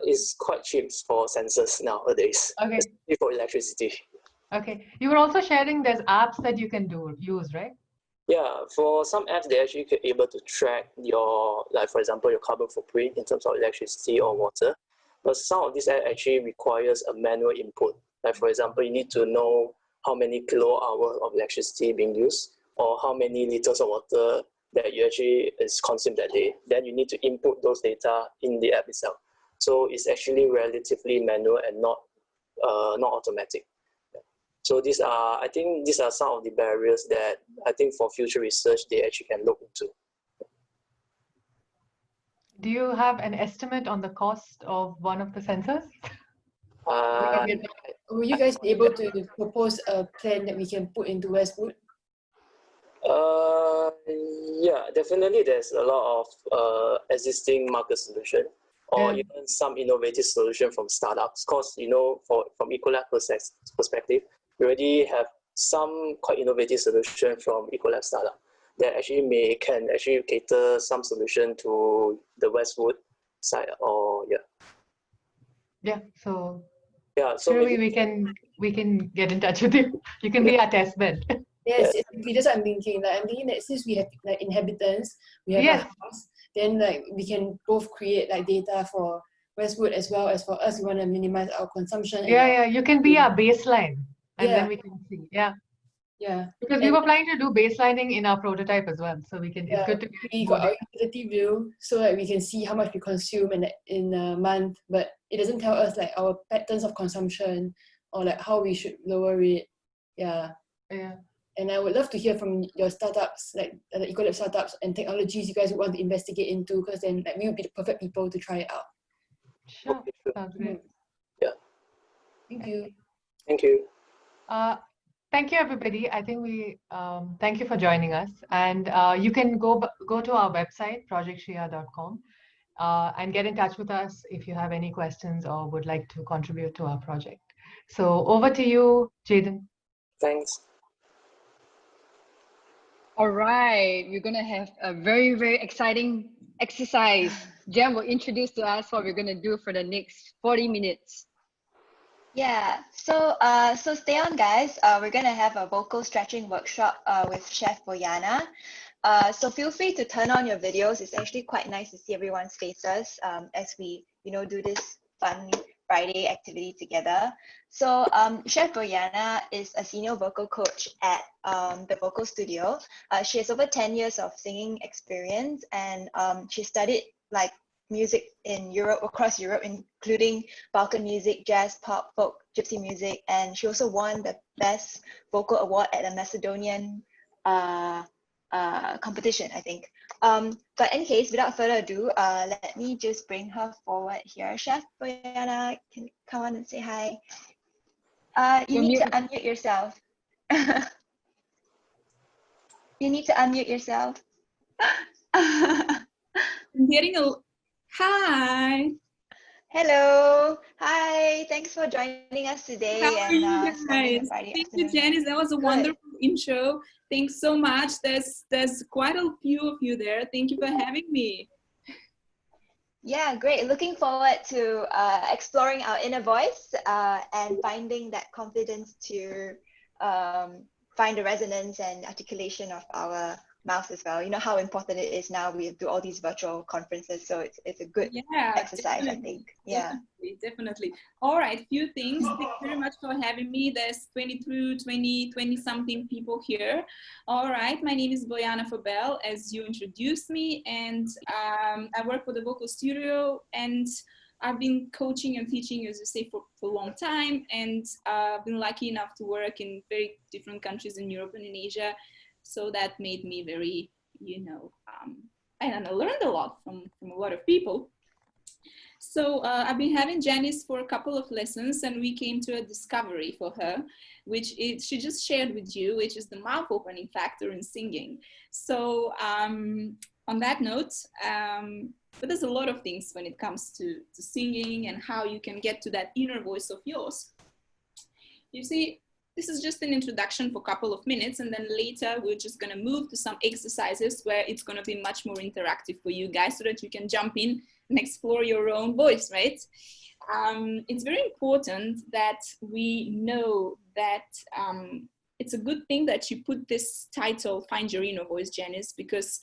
It's quite cheap for sensors nowadays. Okay. Especially for electricity. Okay. You were also sharing there's apps that you can use, right? Yeah, for some apps, they actually able to track your, like for example, your carbon footprint in terms of electricity or water. But some of these apps actually requires a manual input. Like for example, you need to know how many kilowatt hours of electricity being used or how many liters of water that you actually is consumed that day. Then you need to input those data in the app itself. So it's actually relatively manual and not automatic. So I think these are some of the barriers that I think for future research they actually can look into. Do you have an estimate on the cost of one of the sensors? Will you guys be able to propose a plan that we can put into Westwood? Yeah, definitely there's a lot of existing market solution or even some innovative solution from startups. Because, you know, from Ecolab perspective, we already have some quite innovative solution from Ecolab startup that actually can cater some solution to the Westwood side or So maybe we can get in touch with you. You can be our test bed. Yes, that's what I'm thinking. Like I'm thinking that since we have like inhabitants, we have a house, then like we can both create like data for Westwood as well as for us. We want to minimize our consumption. You can be our baseline, and then we can see. Because we were planning to do baselining in our prototype as well, so we can. It's good to we got our utility bill so that we can see how much we consume in a month, but it doesn't tell us like our patterns of consumption or like how we should lower it. And I would love to hear from your startups, like the Ecolab startups and technologies you guys would want to investigate into, because then like we would be the perfect people to try it out. Sure, sounds great. Thank you. Thank you. Thank you, everybody. I think we thank you for joining us, and you can go to our website projectshia.com and get in touch with us if you have any questions or would like to contribute to our project. So over to you, Jaden. Thanks. All right, we're gonna have a very, very exciting exercise. Jem will introduce to us what we're gonna do for the next 40 minutes. Yeah, so stay on, guys. We're gonna have a vocal stretching workshop with Chef Boyana. So feel free to turn on your videos. It's actually quite nice to see everyone's faces as we, do this fun Friday activity together. So Chef Boyana is a senior vocal coach at the Vocal Studio. She has over 10 years of singing experience, and she studied like music in Europe, across Europe, including Balkan music, jazz, pop, folk, gypsy music, and she also won the Best Vocal Award at a Macedonian competition, I think. But in any case, without further ado, let me just bring her forward here. Chef Boyana, can you come on and say hi? You need to unmute yourself. You need to unmute yourself. I'm getting a hi. Hello. Hi. Thanks for joining us today. How are you Spending guys? the Friday Thank afternoon. you, Janice. That was a Good. wonderful intro. Thanks so much. There's quite a few of you there. Thank you for having me. Yeah, great. Looking forward to exploring our inner voice and finding that confidence to find the resonance and articulation of our mouths as well. You know how important it is now. We do all these virtual conferences, so it's a good exercise, I think. Yeah. Definitely. All right, few things. Thank you very much for having me. There's 20 something people here. All right, my name is Boyana Fabel, as you introduced me, and I work for the Vocal Studio, and I've been coaching and teaching, as you say, for a long time, and I've been lucky enough to work in very different countries in Europe and in Asia. So that made me very, and I learned a lot from a lot of people. So I've been having Janice for a couple of lessons, and we came to a discovery for her, which she just shared with you, which is the mouth opening factor in singing. So on that note, but there's a lot of things when it comes to singing and how you can get to that inner voice of yours. You see, this is just an introduction for a couple of minutes, and then later we're just going to move to some exercises where it's going to be much more interactive for you guys so that you can jump in and explore your own voice, right? It's very important that we know that it's a good thing that you put this title, Find Your Inner Voice, Janice, because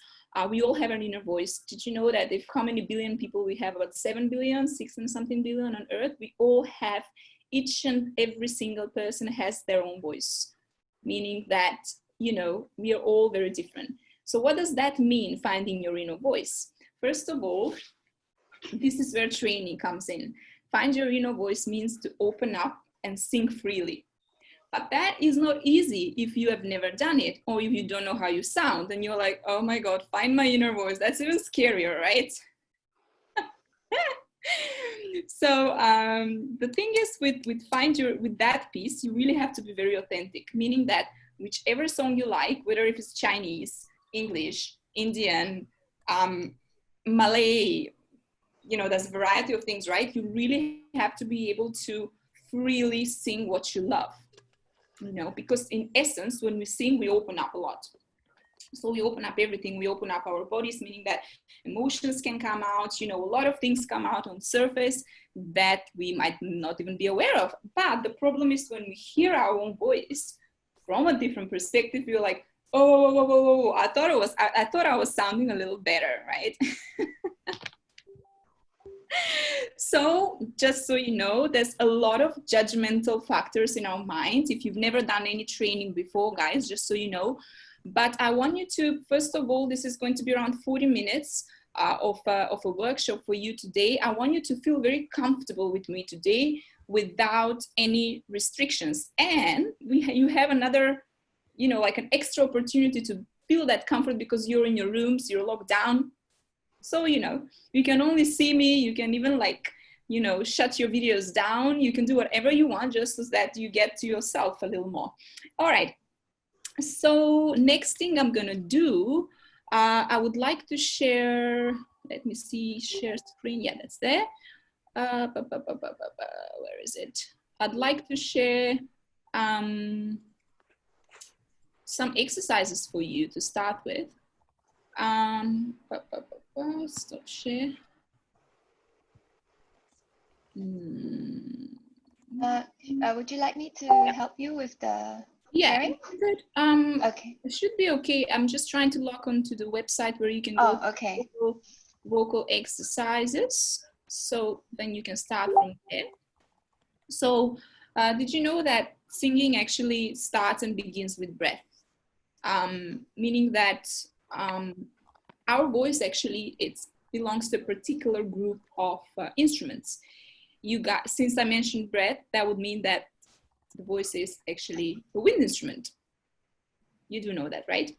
we all have an inner voice. Did you know that if how many billion people we have, about 7 billion, 6 and something billion on Earth, we all have, each and every single person has their own voice, meaning that, we are all very different. So what does that mean, finding your inner voice? First of all, this is where training comes in. Find your inner voice means to open up and sing freely. But that is not easy if you have never done it, or if you don't know how you sound and you're like, oh my God, find my inner voice. That's even scarier, right? So the thing is with that piece, you really have to be very authentic, meaning that whichever song you like, whether if it's Chinese, English, Indian, Malay, there's a variety of things, right? You really have to be able to freely sing what you love, because in essence, when we sing, we open up a lot. So we open up everything. We open up our bodies, meaning that emotions can come out, a lot of things come out on surface that we might not even be aware of. But the problem is when we hear our own voice from a different perspective, you're like, oh, I thought I was sounding a little better, right? So just so you know, there's a lot of judgmental factors in our mind. If you've never done any training before, guys, just so you know. But I want you to, first of all, this is going to be around 40 minutes of a workshop for you today. I want you to feel very comfortable with me today without any restrictions. And you have another, like an extra opportunity to feel that comfort because you're in your rooms, you're locked down. So, you can only see me. You can even shut your videos down. You can do whatever you want just so that you get to yourself a little more. All right. So next thing I'm gonna do, I would like to share, let me see, share screen, yeah, that's there. Where is it? I'd like to share some exercises for you to start with. Stop share. Would you like me to help you with the sharing? Good. Okay. It should be okay. I'm just trying to log on to the website where you can go okay. vocal exercises. So then you can start from there. So did you know that singing actually starts and begins with breath? Meaning that our voice actually, it belongs to a particular group of instruments. Since I mentioned breath, that would mean that the voice is actually a wind instrument. You do know that, right?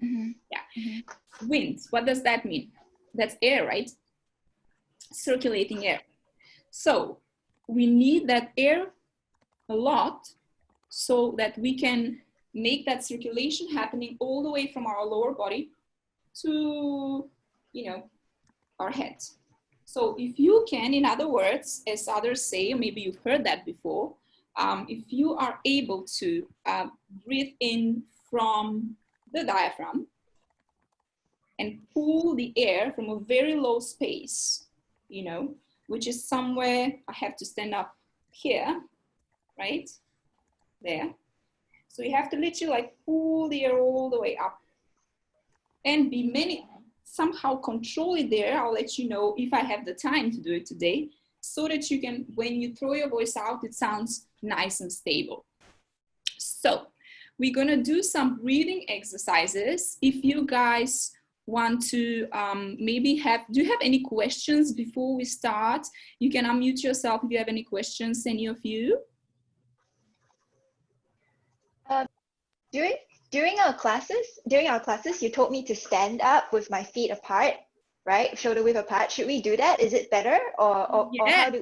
Mm-hmm. Yeah. Mm-hmm. Wind, what does that mean? That's air, right? Circulating air. So we need that air a lot so that we can make that circulation happening all the way from our lower body to, our head. So if you can, in other words, as others say, maybe you've heard that before, if you are able to breathe in from the diaphragm and pull the air from a very low space, you know, which is somewhere, I have to stand up here, right? There. So you have to literally like pull the air all the way up and somehow control it there. I'll let you know if I have the time to do it today, so that you can, when you throw your voice out, it sounds nice and stable. So we're gonna do some breathing exercises. If you guys want to maybe do you have any questions before we start? You can unmute yourself if you have any questions, any of you. During our classes, you told me to stand up with my feet apart, right? Shoulder width apart. Should we do that? Is it better, or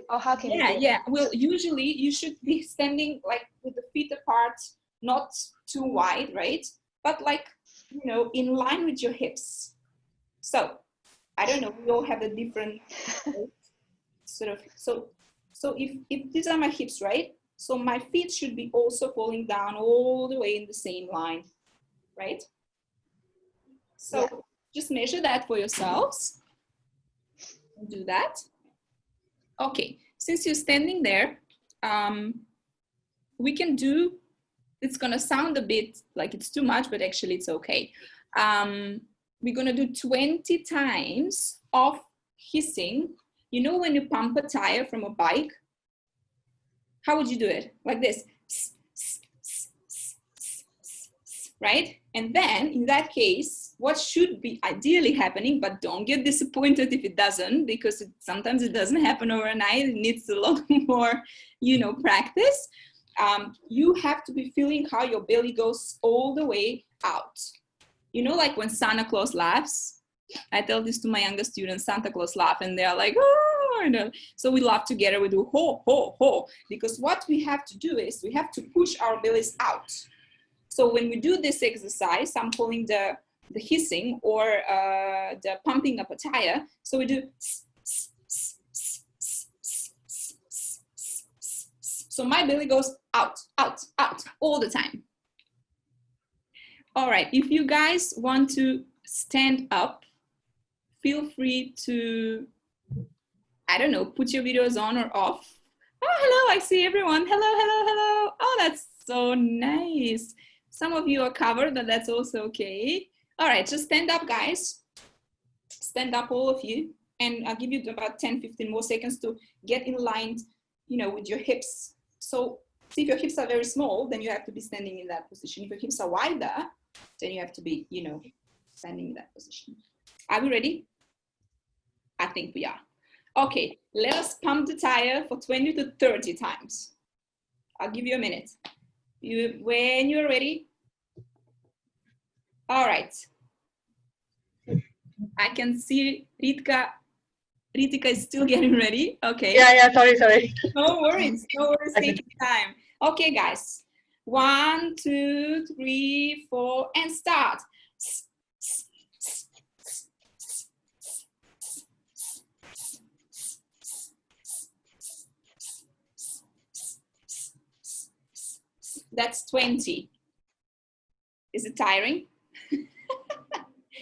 how can we do that? Yeah. Well, usually you should be standing like with the feet apart, not too wide, right? But like, you know, in line with your hips. So I don't know. We all have a different sort of. So if these are my hips, right? So my feet should be also falling down all the way in the same line, right? So just measure that for yourselves. Do that. Okay, since you're standing there, we can do, it's gonna sound a bit like it's too much, but actually it's okay. We're gonna do 20 times of hissing. You know when you pump a tire from a bike? How would you do it? Like this, right? And then in that case, what should be ideally happening, but don't get disappointed if it doesn't, because sometimes it doesn't happen overnight. It needs a lot more, you know, practice. You have to be feeling how your belly goes all the way out. You know, like when Santa Claus laughs. I tell this to my younger students, Santa Claus laugh, and they're like, oh, you know. So we laugh together, we do ho, ho, ho, because what we have to do is we have to push our bellies out. So when we do this exercise, I'm calling the hissing or the pumping up a tire. So we do, so my belly goes out, out, out all the time. All right, if you guys want to stand up, feel free to, I don't know, put your videos on or off. Oh, hello, I see everyone. Hello, hello, hello. Oh, that's so nice. Some of you are covered, but that's also okay. All right, just stand up, guys. Stand up, all of you. And I'll give you about 10, 15 more seconds to get in line, you know, with your hips. So see, if your hips are very small, then you have to be standing in that position. If your hips are wider, then you have to be, you know, standing in that position. Are we ready? I think we are. Okay, let us pump the tire for 20 to 30 times. I'll give you a minute. When you're ready. All right. I can see Ritika is still getting ready. Okay. Yeah, sorry. No worries, take your time. Okay, guys. 1, 2, 3, 4, and start. That's 20. Is it tiring?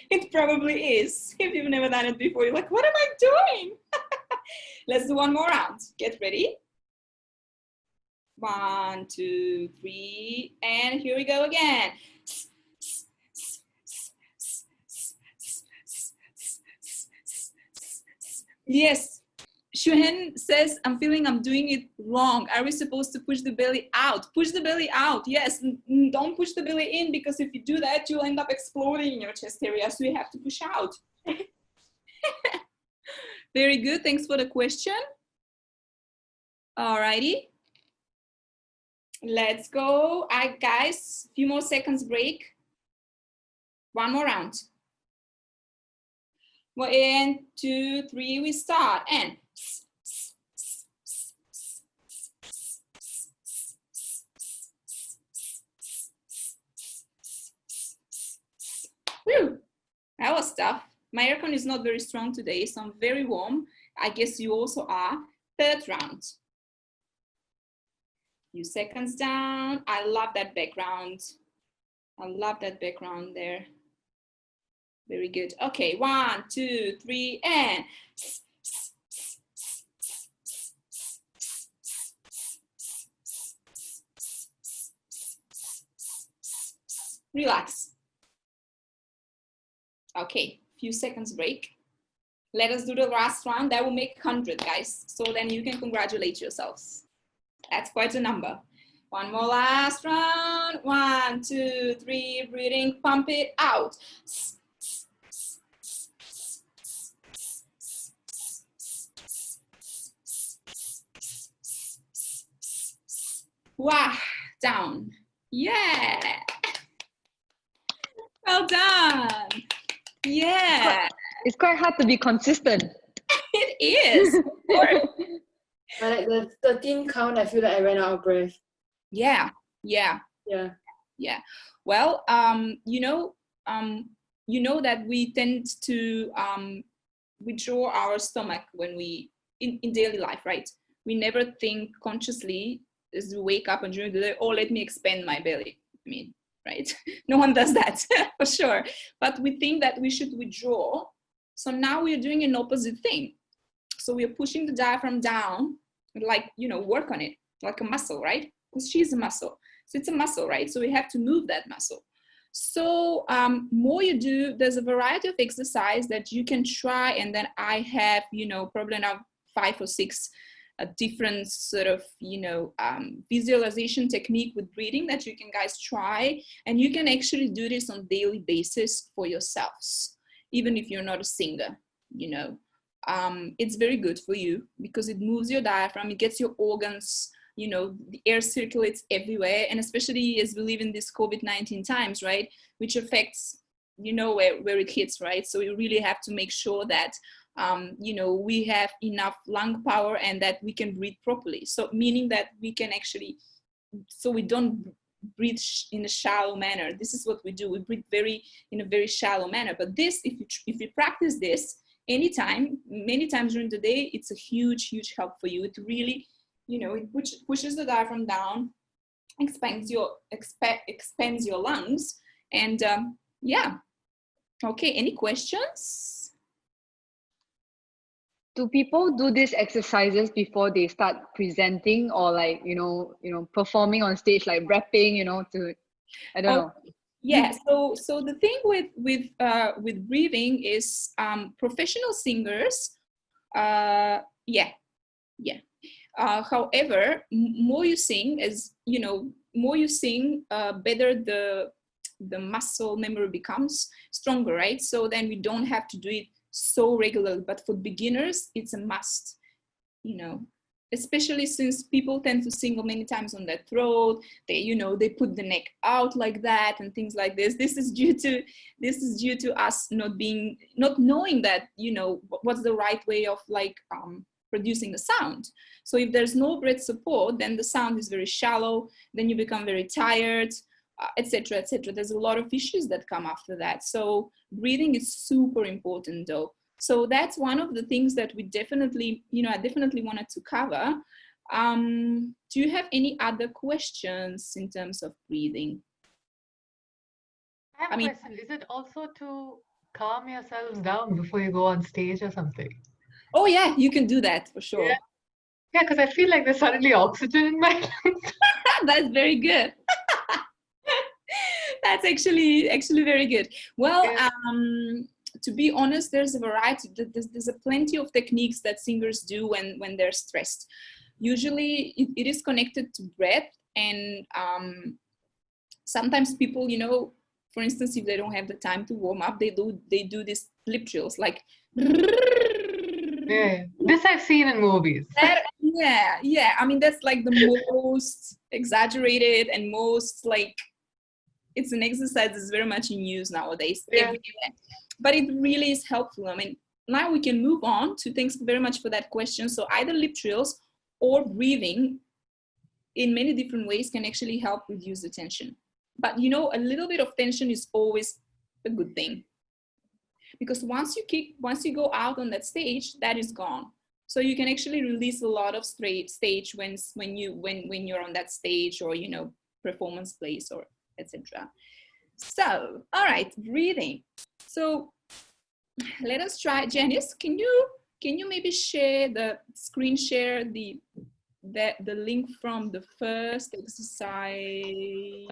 It probably is. If you've never done it before, you're like, what am I doing? Let's do one more round. Get ready. 1, 2, 3, and here we go again. Yes. Shuhen says, I'm feeling I'm doing it wrong. Are we supposed to push the belly out? Push the belly out, yes. Don't push the belly in, because if you do that, you'll end up exploding in your chest area. So you have to push out. Very good. Thanks for the question. All righty. Let's go. Guys, a few more seconds break. One more round. 1, 2, 3, we start. And whew, that was tough. My aircon is not very strong today, so I'm very warm. I guess you also are. Third round. Few seconds down. I love that background. I love that background there. Very good. Okay, 1, 2, 3, and relax. Okay, few seconds break. Let us do the last round. That will make 100, guys. So then you can congratulate yourselves. That's quite a number. One more last round. 1, 2, 3, breathing, pump it out. Wow, down. Yeah. Well done. Yeah. It's quite hard to be consistent. It is. But like the 13 count, I feel like I ran out of breath. Yeah. Well, you know that we tend to withdraw our stomach when we in daily life, right? We never think consciously as we wake up and during the day, oh, let me expand my belly. I mean, right? No one does that for sure. But we think that we should withdraw. So now we're doing an opposite thing. So we're pushing the diaphragm down, like, work on it, like a muscle, right? Because she's a muscle. So it's a muscle, right? So we have to move that muscle. So more you do, there's a variety of exercise that you can try. And then I have, probably now 5 or 6 different sort of, visualization technique with breathing that you can guys try. And you can actually do this on a daily basis for yourselves, even if you're not a singer, it's very good for you because it moves your diaphragm, it gets your organs, the air circulates everywhere. And especially as we live in this COVID-19 times, right, which affects, where it hits, right? So we really have to make sure that, we have enough lung power and that we can breathe properly. So meaning that we can actually, so we don't breathe in a shallow manner. This is what we do. We breathe in a very shallow manner. But this, if you practice this anytime, many times during the day, it's a huge, huge help for you. It really, it pushes the diaphragm down, expands your lungs, and yeah. Okay, any questions? Do people do these exercises before they start presenting or like, performing on stage, like rapping, to, I don't know. Yeah, so the thing with breathing is professional singers, however, more you sing, better the muscle memory becomes stronger, right? So then we don't have to do it so regularly, but for beginners, it's a must, especially since people tend to sing many times on their throat. They put the neck out like that and things like this. This is due to us not knowing that, what's the right way of producing a sound. So if there's no breath support, then the sound is very shallow, then you become very tired, etc., etc. There's a lot of issues that come after that. So breathing is super important though. So that's one of the things that we definitely, I definitely wanted to cover. Do you have any other questions in terms of breathing? I have a question. Is it also to calm yourselves down before you go on stage or something? Oh yeah, you can do that for sure. Yeah, because I feel like there's suddenly oxygen in my lungs. That's very good. That's actually very good. Well, to be honest, there's a variety. There's a plenty of techniques that singers do when they're stressed. Usually it is connected to breath, and sometimes people, for instance, if they don't have the time to warm up, they do these lip trills, like. Yeah, this I've seen in movies. Yeah. I mean, that's like the most exaggerated and most it's an exercise that's very much in use nowadays. Everywhere. But it really is helpful. I mean, now we can move on to, thanks very much for that question. So either lip trills or breathing in many different ways can actually help reduce the tension. But a little bit of tension is always a good thing. Because once you go out on that stage, that is gone. So you can actually release a lot of stage when you're on that stage, or performance plays or etc. So all right, breathing. So let us try. Janice, can you maybe share the screen share the link from the first exercise?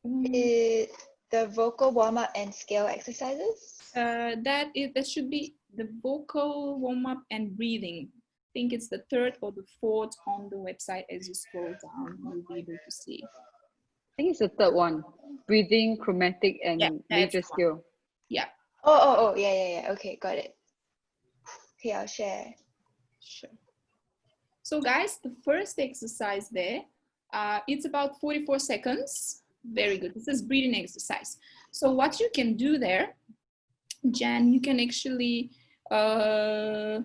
The vocal warm-up and scale exercises? That should be the vocal warm-up and breathing. I think it's the third or the fourth on the website. As you scroll down, you'll be able to see. I think it's the third one. Breathing, chromatic, and major scale. Yeah. Oh, yeah. Okay, got it. Okay, I'll share. Sure. So guys, the first exercise there, it's about 44 seconds. Very good. This is breathing exercise. So what you can do there, Jan, you can actually try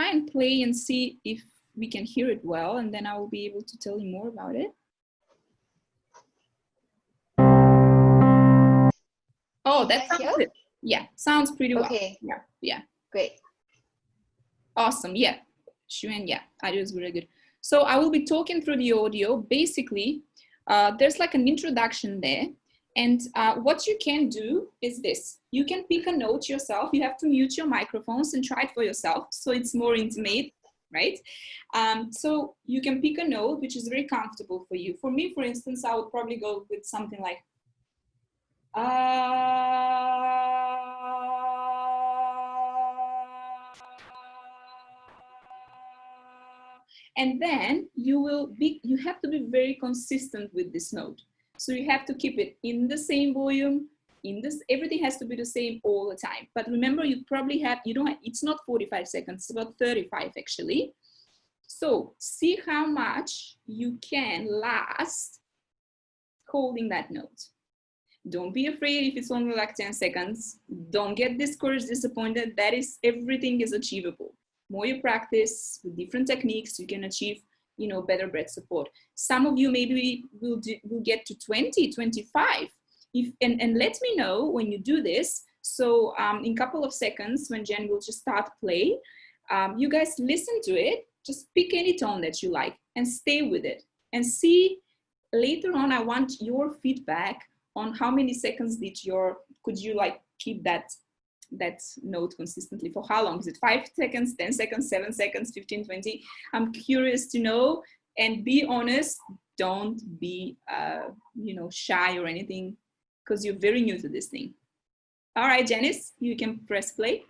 and play and see if we can hear it well, and then I will be able to tell you more about it. Oh, that sounds good. Yeah, sounds pretty well. Okay. Yeah. Great. Awesome. Yeah. Xuan, yeah, audio is really good. So I will be talking through the audio. Basically, there's like an introduction there. And what you can do is this. You can pick a note yourself. You have to mute your microphones and try it for yourself, so it's more intimate, right? So you can pick a note which is very comfortable for you. For me, for instance, I would probably go with something like and then you have to be very consistent with this note. So you have to keep it in the same volume, everything has to be the same all the time. But remember, it's not 45 seconds, it's about 35 actually. So see how much you can last holding that note. Don't be afraid if it's only like 10 seconds. Don't get discouraged, disappointed. Everything is achievable. More you practice with different techniques, you can achieve, better breath support. Some of you maybe will get to 20, 25. And let me know when you do this. So in a couple of seconds, when Jen will just start play, you guys listen to it. Just pick any tone that you like and stay with it. And see, later on, I want your feedback on how many seconds could you like keep that note consistently. For how long? Is it 5 seconds, 10 seconds, 7 seconds, 15, 20? I'm curious to know, and be honest. Don't be shy or anything, because you're very new to this thing. All right, Janice, you can press play.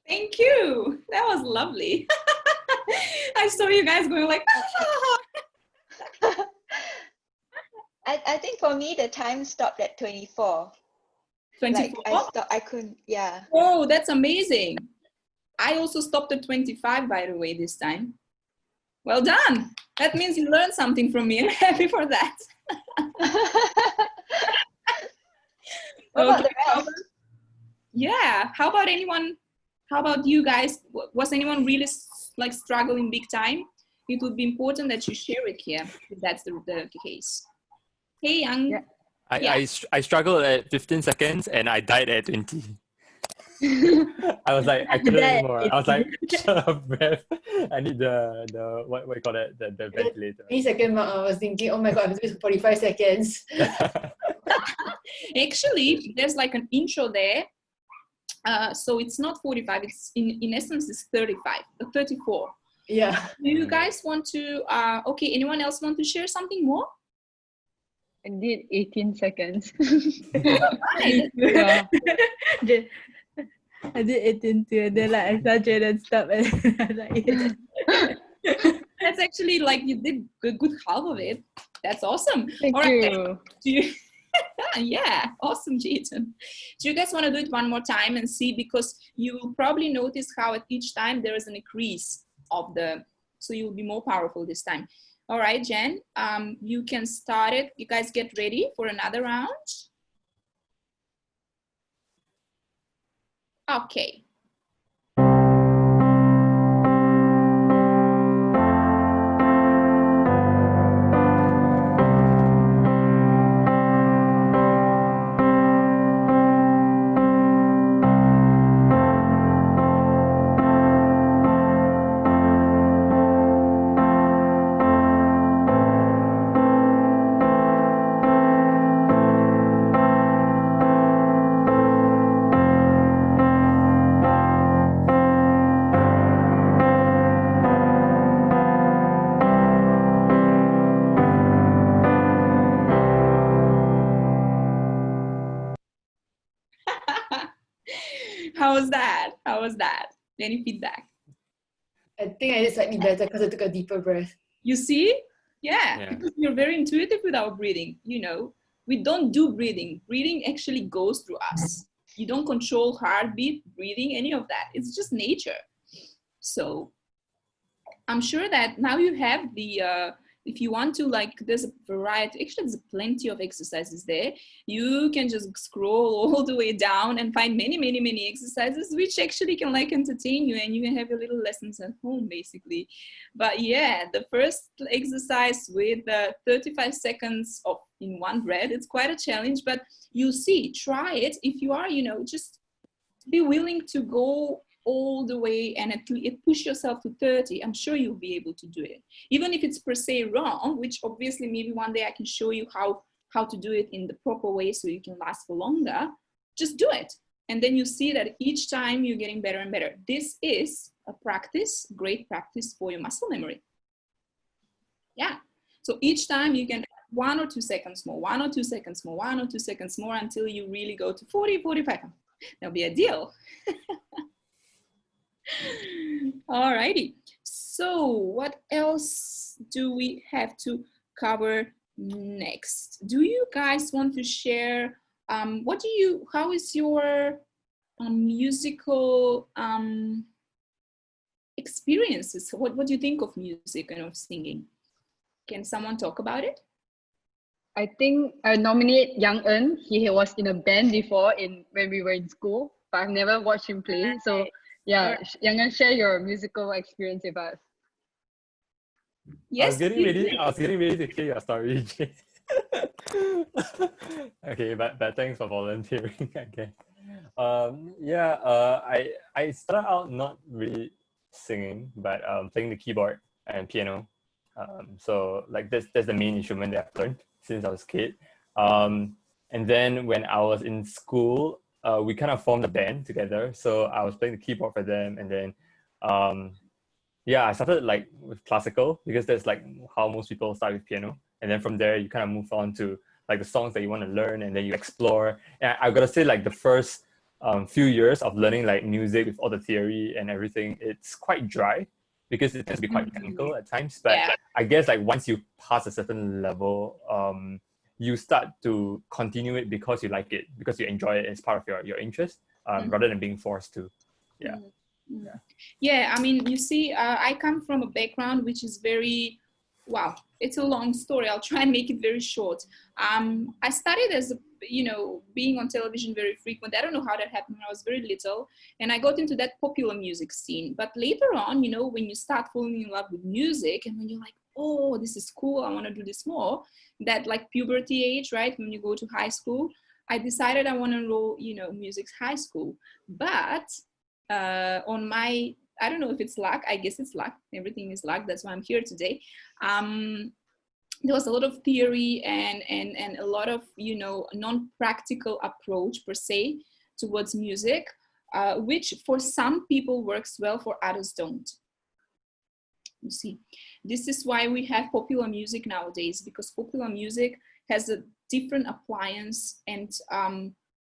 Thank you. That was lovely. I saw you guys going like, I think for me, the time stopped at 24. 24? Like I couldn't, yeah. Oh, that's amazing. I also stopped at 25, by the way, this time. Well done. That means you learned something from me. I'm happy for that. What about the rest? Yeah. How about anyone? How about you guys? Was anyone really like struggling big time? It would be important that you share it here, if that's the case. Hey, Young. Yeah. I struggled at 15 seconds and I died at 20. I was like, I couldn't anymore. I was like, shut up, breath. I need the what you call it, the ventilator. 3-second mark, I was thinking, oh my god, I'm doing 45 seconds. Actually, there's like an intro there. So it's not 45, it's in essence it's 34. Yeah. Do you guys want to, okay, anyone else want to share something more? I did 18 seconds. Yeah. I did 18 too, and then like I saw Jaden stop and like That's actually like you did a good half of it. That's awesome. Thank All right. you. Do you yeah, awesome, Jason. Do you guys want to do it one more time and see, because you will probably notice how at each time there is an increase of the, so you will be more powerful this time. All right, Jen, you can start it. You guys get ready for another round. Okay. How was that? How was that? Any feedback? I think I did slightly better because I took a deeper breath. You see? Yeah, because you're very intuitive with our breathing. You know, we don't do breathing. Breathing actually goes through us. You don't control heartbeat, breathing, any of that. It's just nature. So I'm sure that now you have the, if you want to, like, there's a variety, actually there's plenty of exercises there. You can just scroll all the way down and find many, many, many exercises, which actually can like entertain you, and you can have your little lessons at home basically. But yeah, the first exercise with 35 seconds of in one breath, it's quite a challenge, but you see, try it. If you are, you know, just be willing to go all the way and push yourself to 30, I'm sure you'll be able to do it. Even if it's per se wrong, which obviously maybe one day I can show you how to do it in the proper way so you can last for longer, just do it. And then you see that each time you're getting better and better. This is a practice, great practice for your muscle memory. Yeah. So each time you can 1 or 2 seconds more, 1 or 2 seconds more, 1 or 2 seconds more until you really go to 40, 45. That'll be a deal. Alrighty, so what else do we have to cover next? Do you guys want to share, how is your musical experiences? What do you think of music and of singing? Can someone talk about it? I think I nominate Yang En. He was in a band before when we were in school, but I've never watched him play. So yeah, Yang En, share your musical experience with us. Yes. I was getting ready to hear your story, Jay. Okay, but thanks for volunteering again. I started out not really singing, but playing the keyboard and piano. So like that's the main instrument that I've learned since I was a kid. And then when I was in school, we kind of formed a band together. So I was playing the keyboard for them, and then I started like with classical, because that's like how most people start with piano. And then from there you kind of move on to like the songs that you want to learn, and then you explore. And I've got to say, like the first few years of learning like music with all the theory and everything, it's quite dry because it tends to be quite technical at times. But I guess like once you pass a certain level, you start to continue it because you like it, because you enjoy it as part of your interest, rather than being forced to. Yeah, I mean, you see, I come from a background which is very, wow, it's a long story. I'll try and make it very short. I started as being on television very frequent. I don't know how that happened when I was very little, and I got into that popular music scene. But later on, when you start falling in love with music, and when you're like, oh, this is cool, I want to do this more, that like puberty age, right? When you go to high school, I decided I want to enroll, music's high school. But on my, I don't know if it's luck, I guess it's luck, everything is luck, that's why I'm here today. There was a lot of theory and a lot of, non-practical approach per se towards music, which for some people works well, for others don't. You see, this is why we have popular music nowadays, because popular music has a different appliance and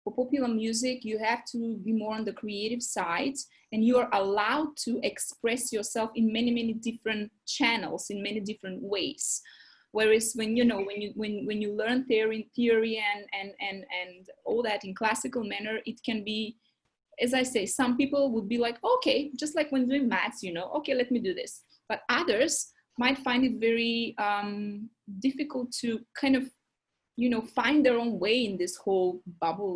for popular music, you have to be more on the creative side, and you are allowed to express yourself in many, many different channels, in many different ways. Whereas when you learn theory and all that in classical manner, it can be, as I say, some people would be like, okay, just like when doing maths, okay, let me do this. But others might find it very difficult to kind of, find their own way in this whole bubble,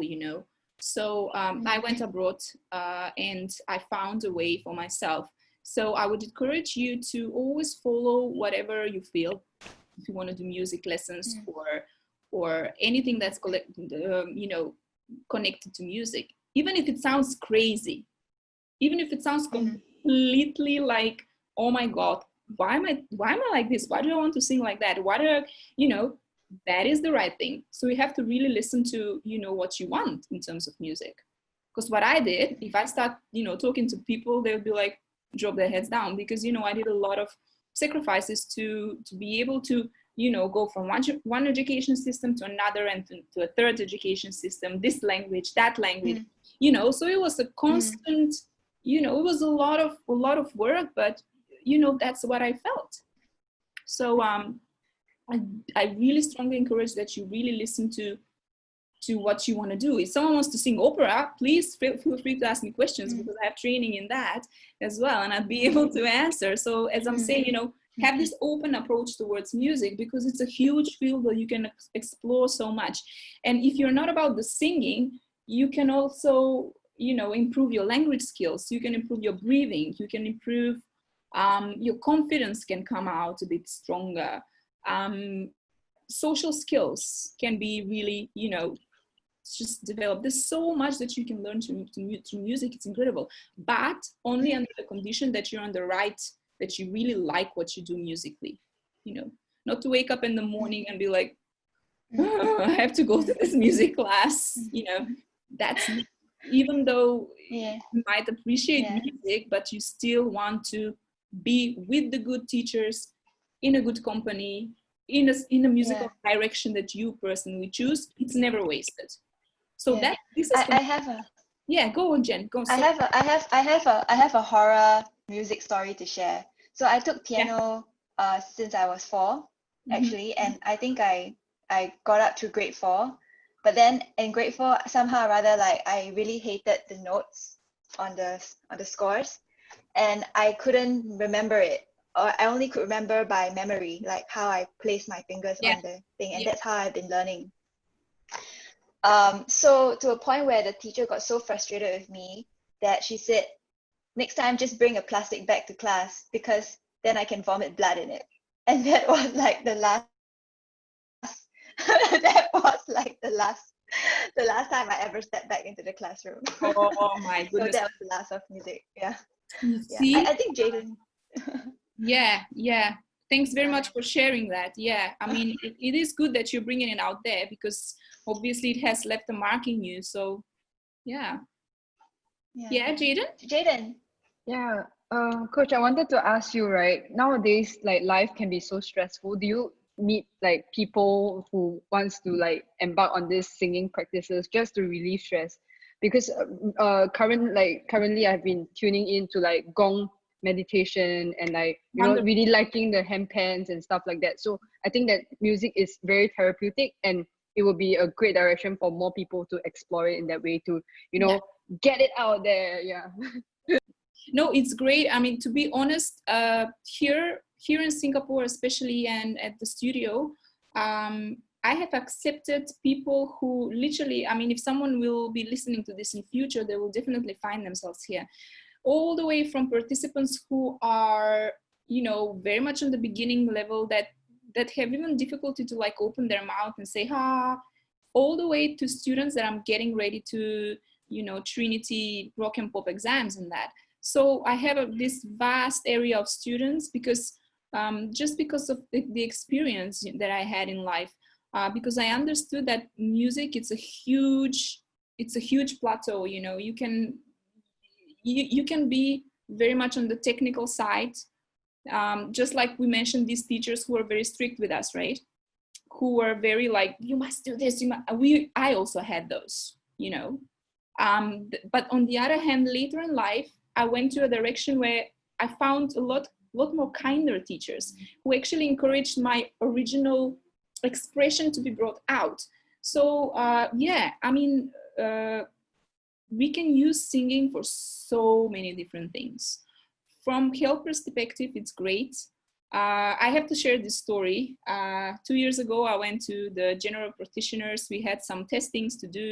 So I went abroad and I found a way for myself. So I would encourage you to always follow whatever you feel. If you want to do music lessons or anything that's connected to music, even if it sounds crazy, even if it sounds completely like, oh my God, why am I like this? Why do I want to sing like that? Why do I, that is the right thing. So you have to really listen to, what you want in terms of music. Because what I did, if I start, talking to people, they'll be like, drop their heads down, because, I did a lot of sacrifices to be able to, go from one education system to another and to a third education system, this language, that language, so it was a constant, it was a lot of work, but, that's what I felt. So I really strongly encourage that you really listen to what you want to do. If someone wants to sing opera, please feel free to ask me questions, because I have training in that as well, and I'd be able to answer. So as I'm saying, have this open approach towards music, because it's a huge field where you can explore so much. And if you're not about the singing, you can also, improve your language skills. You can improve your breathing. You can improve your confidence can come out a bit stronger. Social skills can be really, just developed. There's so much that you can learn through music. It's incredible, but only under the condition that you're on the right, that you really like what you do musically, not to wake up in the morning and be like, oh, I have to go to this music class, that's, even though you might appreciate music, but you still want to be with the good teachers, in a good company, in a musical direction that you personally choose. It's never wasted. So that this is I have a go on, Jen. Go. I have a horror music story to share. So I took piano since I was 4, actually, and I think I got up to grade 4. But then in grade 4, somehow or rather, like, I really hated the notes on the scores, and I couldn't remember it. Or I only could remember by memory, like how I placed my fingers on the thing, and that's how I've been learning. So to a point where the teacher got so frustrated with me that she said, next time just bring a plastic bag to class, because then I can vomit blood in it. And that was like the last the last time I ever stepped back into the classroom. Oh my goodness. So that was the last of music. See? I think Jaden. Yeah. Thanks very much for sharing that. I mean, it is good that you're bringing it out there, because obviously it has left a mark in you. So yeah, Jaden. Yeah, Coach, I wanted to ask you, right, nowadays, like, life can be so stressful. Do you meet like people who wants to like embark on this singing practices just to relieve stress? Because currently I've been tuning into like gong meditation and like, really liking the hand pans and stuff like that. So I think that music is very therapeutic, and it will be a great direction for more people to explore it in that way, to get it out there. No, it's great. I mean, to be honest, here in Singapore especially, and at the studio, I have accepted people who literally, I mean, if someone will be listening to this in future, they will definitely find themselves here. All the way from participants who are, very much on the beginning level, that have even difficulty to like open their mouth and say, all the way to students that I'm getting ready to, Trinity rock and pop exams and that. So I have this vast area of students, because just because of the experience that I had in life, because I understood that music, it's a huge plateau. You can be very much on the technical side, just like we mentioned, these teachers who are very strict with us, right? Who are very like, you must do this. I also had those. you know. But on the other hand, later in life, I went to a direction where I found a lot more kinder teachers who actually encouraged my original expression to be brought out. So yeah, I mean, we can use singing for so many different things. From health perspective, it's great. I have to share this story. 2 years ago, I went to the general practitioners. We had some testings to do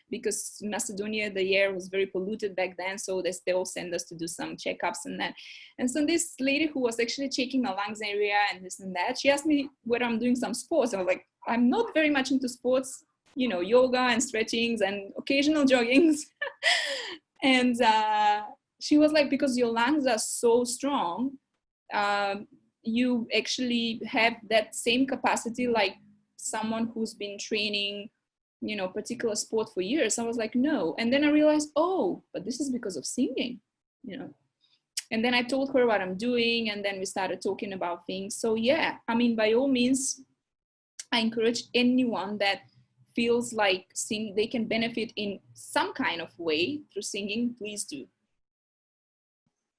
because in Macedonia, the air was very polluted back then. So they all send us to do some checkups and that. And so this lady who was actually checking my lungs area and this and that, she asked me whether I'm doing some sports. I was like, I'm not very much into sports, you know, yoga and stretchings and occasional joggings. And she was like, because your lungs are so strong, you actually have that same capacity like someone who's been training, you know, particular sport for years. I was like, no. And then I realized, oh, but this is because of singing, you know. And then I told her what I'm doing, and then we started talking about things. So yeah, I mean, by all means, I encourage anyone that feels like they can benefit in some kind of way through singing, please do.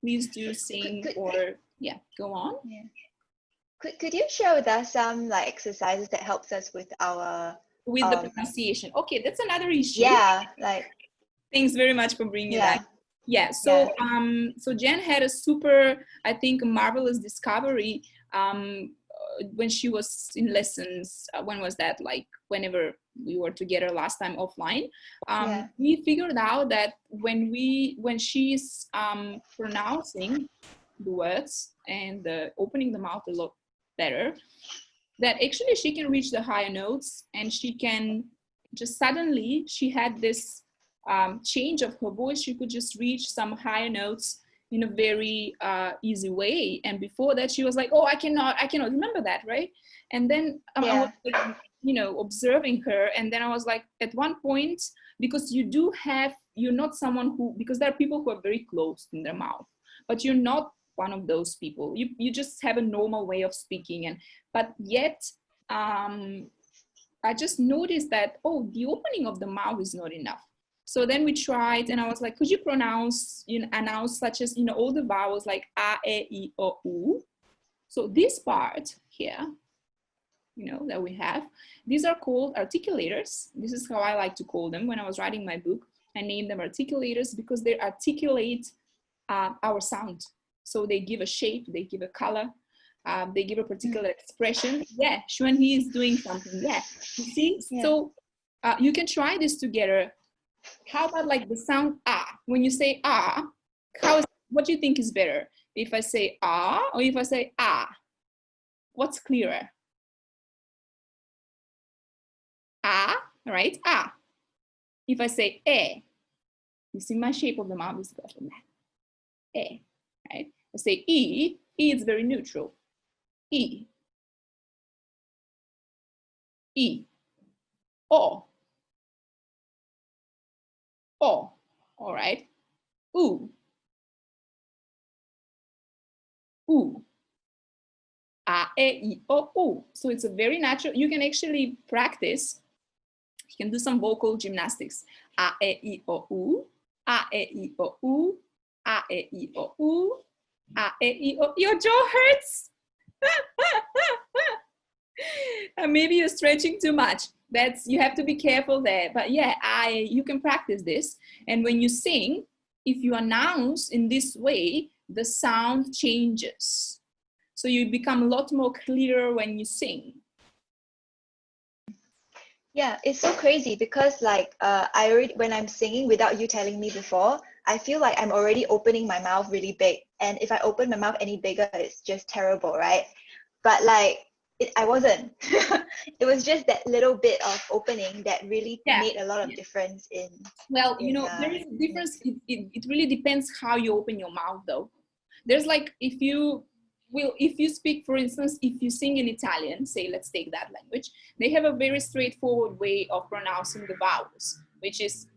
Please do sing or yeah, go on. Yeah. Could you share with us some like exercises that helps us with our the pronunciation? Okay, that's another issue. Yeah, like. Thanks very much for bringing that. Yeah. So so Jen had a super, I think, marvelous discovery when she was in lessons. When was that? Like whenever we were together last time offline. We figured out that when she's pronouncing the words and opening the mouth a lot better, that actually she can reach the higher notes, and she can just suddenly, she had this change of her voice. She could just reach some higher notes in a very easy way. And before that, she was like, oh, I cannot remember that, right? And then I was like, you know, observing her. And then I was like, at one point, because you're not someone who, because there are people who are very closed in their mouth, but you're not one of those people. You just have a normal way of speaking. But yet, I just noticed that, oh, the opening of the mouth is not enough. So then we tried, and I was like, could you announce such as, you know, all the vowels like a, e, I, o, u. So this part here, you know, that we have, these are called articulators. This is how I like to call them. When I was writing my book, I named them articulators because they articulate our sound. So they give a shape, they give a color, they give a particular expression. Yeah, Xuanhe is doing something. Yeah, you see? Yeah. So you can try this together. How about like the sound ah? When you say ah, what do you think is better? If I say ah or if I say ah? What's clearer? Ah, right? Ah. If I say eh, you see my shape of the mouth is better than that. Eh, right? I say e is very neutral. E. E. O. O. All right. Oo. Oo. A, E, I, O, U. So it's a very natural, you can actually practice. You can do some vocal gymnastics. A, E, I, O, U. A, E, I, O, U. A, E, I, O, U. A, E, I, O. Your jaw hurts. Maybe you're stretching too much. You have to be careful there. But yeah, you can practice this. And when you sing, if you announce in this way, the sound changes. So you become a lot more clearer when you sing. Yeah, it's so crazy because like when I'm singing without you telling me before, I feel like I'm already opening my mouth really big. And if I open my mouth any bigger, it's just terrible, right? But like, I wasn't. It was just that little bit of opening that really made a lot of difference in. Well, you know, there is a difference. It really depends how you open your mouth, though. There's like, if you speak, for instance, if you sing in Italian, say, let's take that language, they have a very straightforward way of pronouncing the vowels, which is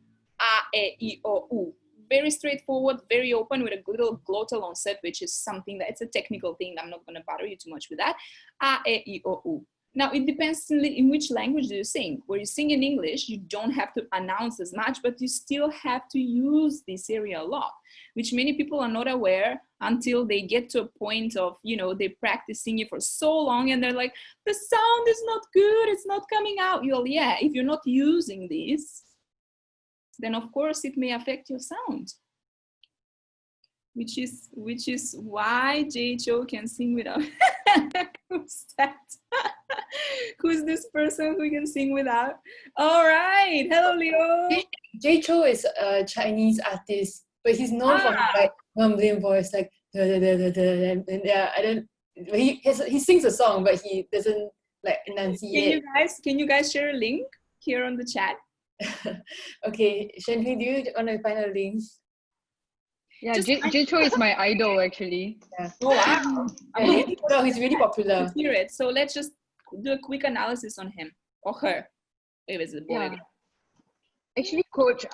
a, e, I, o, u. Very straightforward, very open with a little glottal onset, which is something that it's a technical thing. I'm not going to bother you too much with that. A, e, I, o, u. Now, it depends in which language do you sing. Where you sing in English, you don't have to announce as much, but you still have to use this area a lot, which many people are not aware until they get to a point of, you know, they practice singing for so long and they're like, the sound is not good, it's not coming out. You'll, yeah, if you're not using this, then of course it may affect your sound. Which is why JHO can sing without. Who's that? Who's this person who can sing without? All right, hello Leo. JHO is a Chinese artist, but he's known for like mumbling voice, like da, da, da, da, da, and yeah, I don't. He sings a song, but he doesn't like enunciate. Can you guys share a link here on the chat? Okay, Shenhui, do you want to find a link? Yeah, JHO is my idol actually. Yeah. Oh wow. Yeah, he's really popular. Hear it. So let's just do a quick analysis on him or her. It was a boy. Yeah. Actually, coach,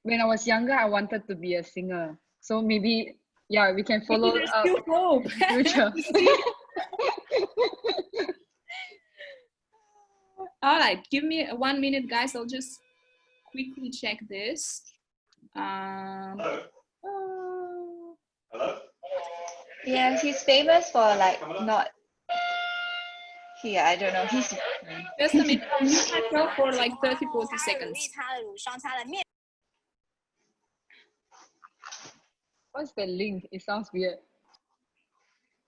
when I was younger, I wanted to be a singer. So maybe, yeah, we can follow There's up still hope. in future. All right, give me 1 minute, guys. I'll just quickly check this. Hello? Yeah, he's famous for like not here, I don't know. He's just a minute, I'll mute myself for like 30-40 seconds. What's the link? It sounds weird.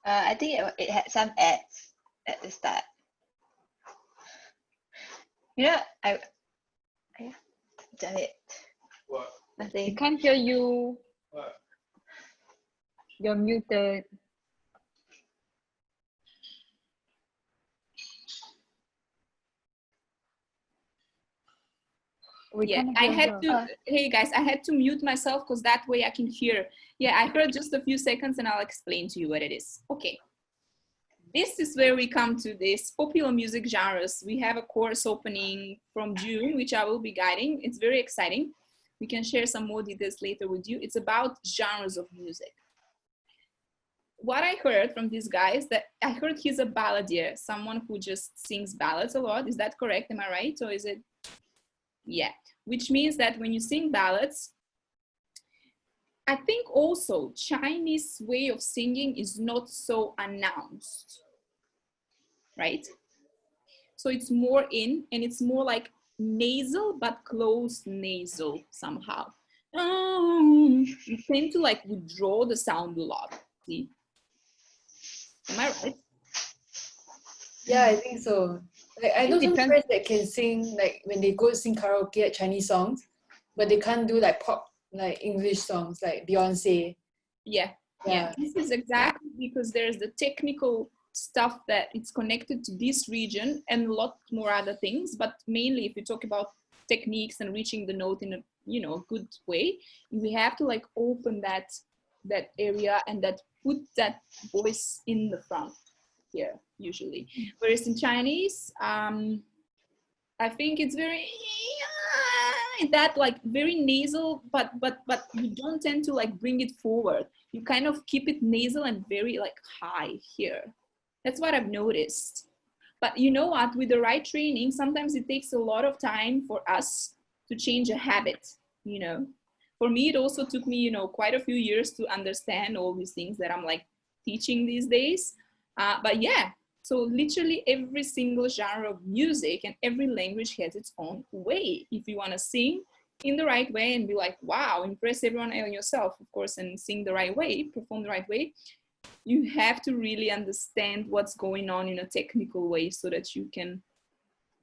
I think it had some ads at the start. You know, damn it. What? Nothing. I can't hear you. What? You're muted. Yeah, I had to, hey guys, I had to mute myself because that way I can hear. Yeah, I heard just a few seconds and I'll explain to you what it is. Okay. This is where we come to this popular music genres. We have a course opening from June, which I will be guiding. It's very exciting. We can share some more details later with you. It's about genres of music. What I heard from this guy is that I heard he's a balladier, someone who just sings ballads a lot. Is that correct? Am I right? Or is it? Yeah, which means that when you sing ballads, I think also Chinese way of singing is not so announced, right? So it's more in, and it's more like nasal, but closed nasal somehow. You tend to like withdraw the sound a lot, see? Am I right? Yeah, I think so. Like I know some friends that can sing like when they go sing karaoke at Chinese songs, but they can't do like pop, like English songs like Beyonce. Yeah. This is exactly because there's the technical stuff that it's connected to this region and a lot more other things. But mainly, if you talk about techniques and reaching the note in a good way, we have to like open that area and that put that voice in the front here usually. Whereas in Chinese, I think it's very that like very nasal, but you don't tend to like bring it forward. You kind of keep it nasal and very like high here. That's what I've noticed. But you know what, with the right training, sometimes it takes a lot of time for us to change a habit, you know. For me, it also took me, quite a few years to understand all these things that I'm like teaching these days. But yeah, so literally every single genre of music and every language has its own way. If you want to sing in the right way and be like, wow, impress everyone and yourself, of course, and sing the right way, perform the right way, you have to really understand what's going on in a technical way so that you can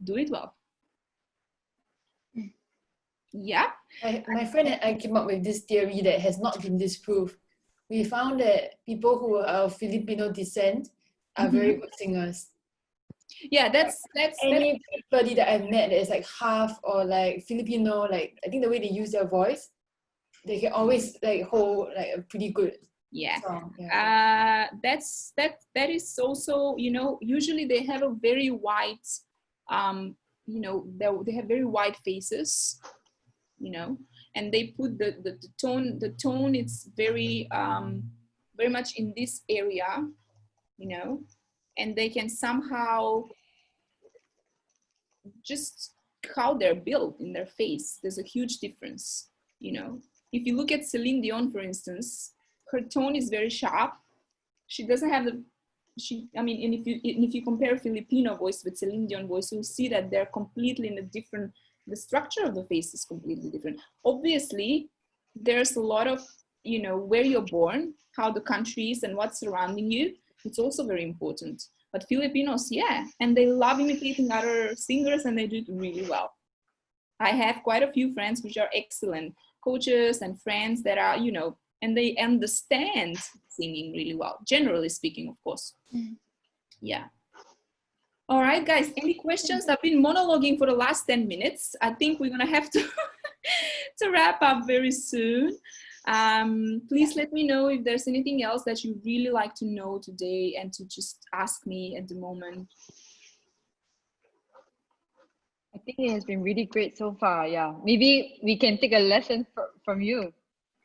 do it well. Yeah. My friend and I came up with this theory that has not been disproved. We found that people who are of Filipino descent are very good singers. Yeah, that's anybody that I've met that is like half or like Filipino, like I think the way they use their voice, they can always like hold like a pretty good song. Yeah. That is also, usually they have a very white, they have very white faces, and they put the tone, it's very very much in this area, and they can somehow just how they're built in their face. There's a huge difference, you know. If you look at Celine Dion, for instance, her tone is very sharp. She doesn't have the, and if you compare Filipino voice with Celine Dion voice, you'll see that they're completely in a different, the structure of the face is completely different. Obviously, there's a lot of, you know, where you're born, how the country is and what's surrounding you. It's also very important. But Filipinos, yeah, and they love imitating other singers and they do it really well. I have quite a few friends which are excellent coaches and friends that are, you know, and they understand singing really well, generally speaking, of course. Yeah. All right, guys, any questions? I've been monologuing for the last 10 minutes. I think we're gonna have to, to wrap up very soon. Please let me know if there's anything else that you really like to know today and to just ask me at the moment. I think it has been really great so far. Yeah, maybe we can take a lesson from you.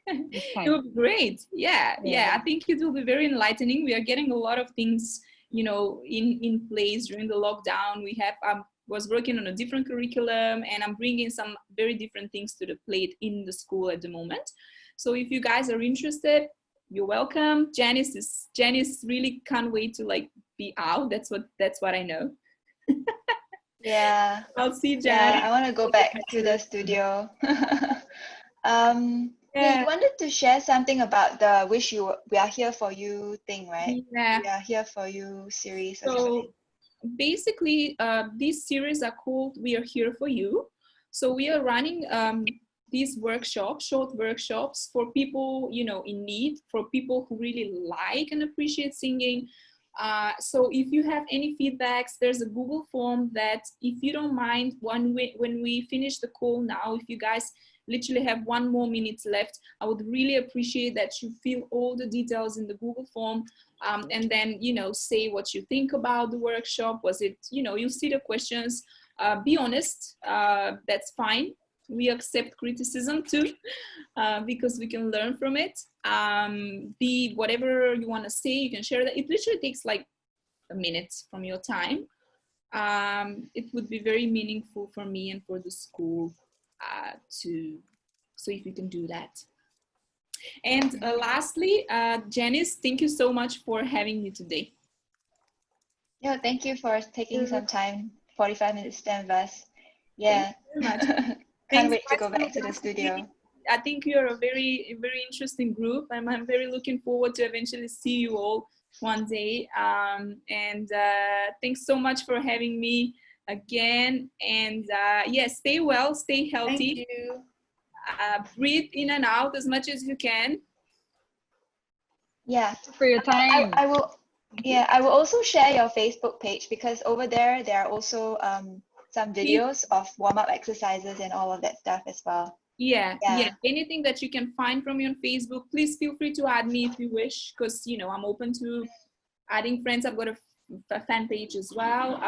It would be great. Yeah, I think it will be very enlightening. We are getting a lot of things, you know, in place during the lockdown. We have was working on a different curriculum, and I'm bringing some very different things to the plate in the school at the moment. So if you guys are interested, you're welcome. Janice really can't wait to like be out. That's what I know. Yeah. I'll see Janice. Yeah, I want to go back to the studio. Yeah, you wanted to share something about the We Are Here For You thing, right? Yeah. We Are Here For You series. So basically, these series are called We Are Here For You. So we are running these workshops, short workshops for people, you know, in need, for people who really like and appreciate singing. So if you have any feedbacks, there's a Google form that, if you don't mind, when we finish the call now, if you guys literally have 1 more minute left, I would really appreciate that you fill all the details in the Google form, and then, you know, say what you think about the workshop. Was it, you know, you see the questions, be honest, that's fine. We accept criticism too, because we can learn from it. Be whatever you want to say, you can share that. It literally takes like a minute from your time. It would be very meaningful for me and for the school so if you can do that. And lastly, Janice, thank you so much for having me today. Yeah, thank you for taking some time, 45 minutes to stand with us. Yeah. Thank you very much. Can't wait to go back to the studio. I think you're a very interesting group. I'm very looking forward to eventually see you all one day. And thanks so much for having me again. And yes, stay well, stay healthy. Thank you. Breathe in and out as much as you can. Yeah. For your time. I will. Yeah, I will also share your Facebook page, because over there are also some videos of warm-up exercises and all of that stuff as well. Yeah. Anything that you can find from me on Facebook, please feel free to add me if you wish, because, you know, I'm open to adding friends. I've got a fan page as well.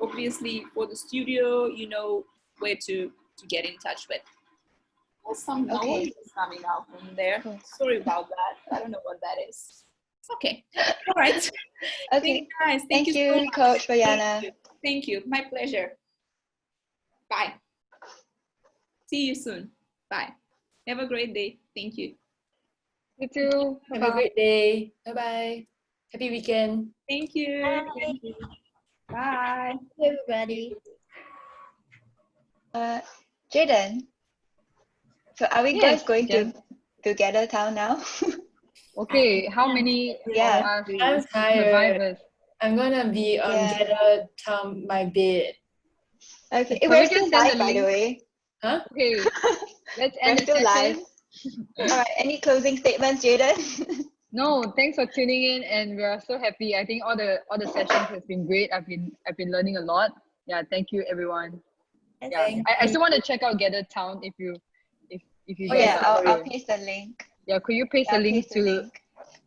Obviously for the studio, you know where to get in touch with. There's some noise coming out from there. Sorry about that. I don't know what that is. Okay. All right. Okay. Guys. Thank you so much. Coach Bayana. Thank you. My pleasure. Bye. See you soon. Bye. Have a great day. Thank you. You too. Have a great day. Bye-bye. Happy weekend. Thank you. Bye. Thank you. Bye. Everybody. Jaden. So are we guys going to Gather Town now? Okay, how many I'm tired. survivors? I'm gonna be on Gather Town my bed. Okay, So we're we can still send live, a by link. the way. Huh? Okay, let's We're end the still live. session. All right, any closing statements, Jaden? No, thanks for tuning in, and we are so happy. I think all the sessions has been great. I've been learning a lot. Yeah, thank you everyone. Yeah, I still want to check out Gather Town if you guys are I'll paste the link. Yeah, could you paste the link to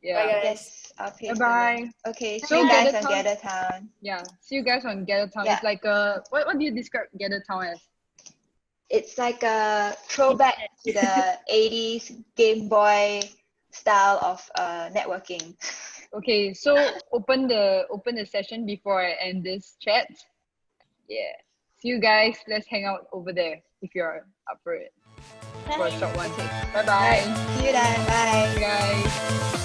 yeah. Bye, guys. I'll paste Bye-bye. the link. Okay, see you guys on Gather Town. Yeah, see you guys on Gather Town. Yeah. It's like what do you describe Gather Town as? It's like a throwback to the 80s Game Boy style of networking. Okay, so open the session before I end this chat. Yeah. See you guys. Let's hang out over there if you're up for it. For a short one. Bye-bye. See you then. Bye. Bye, guys.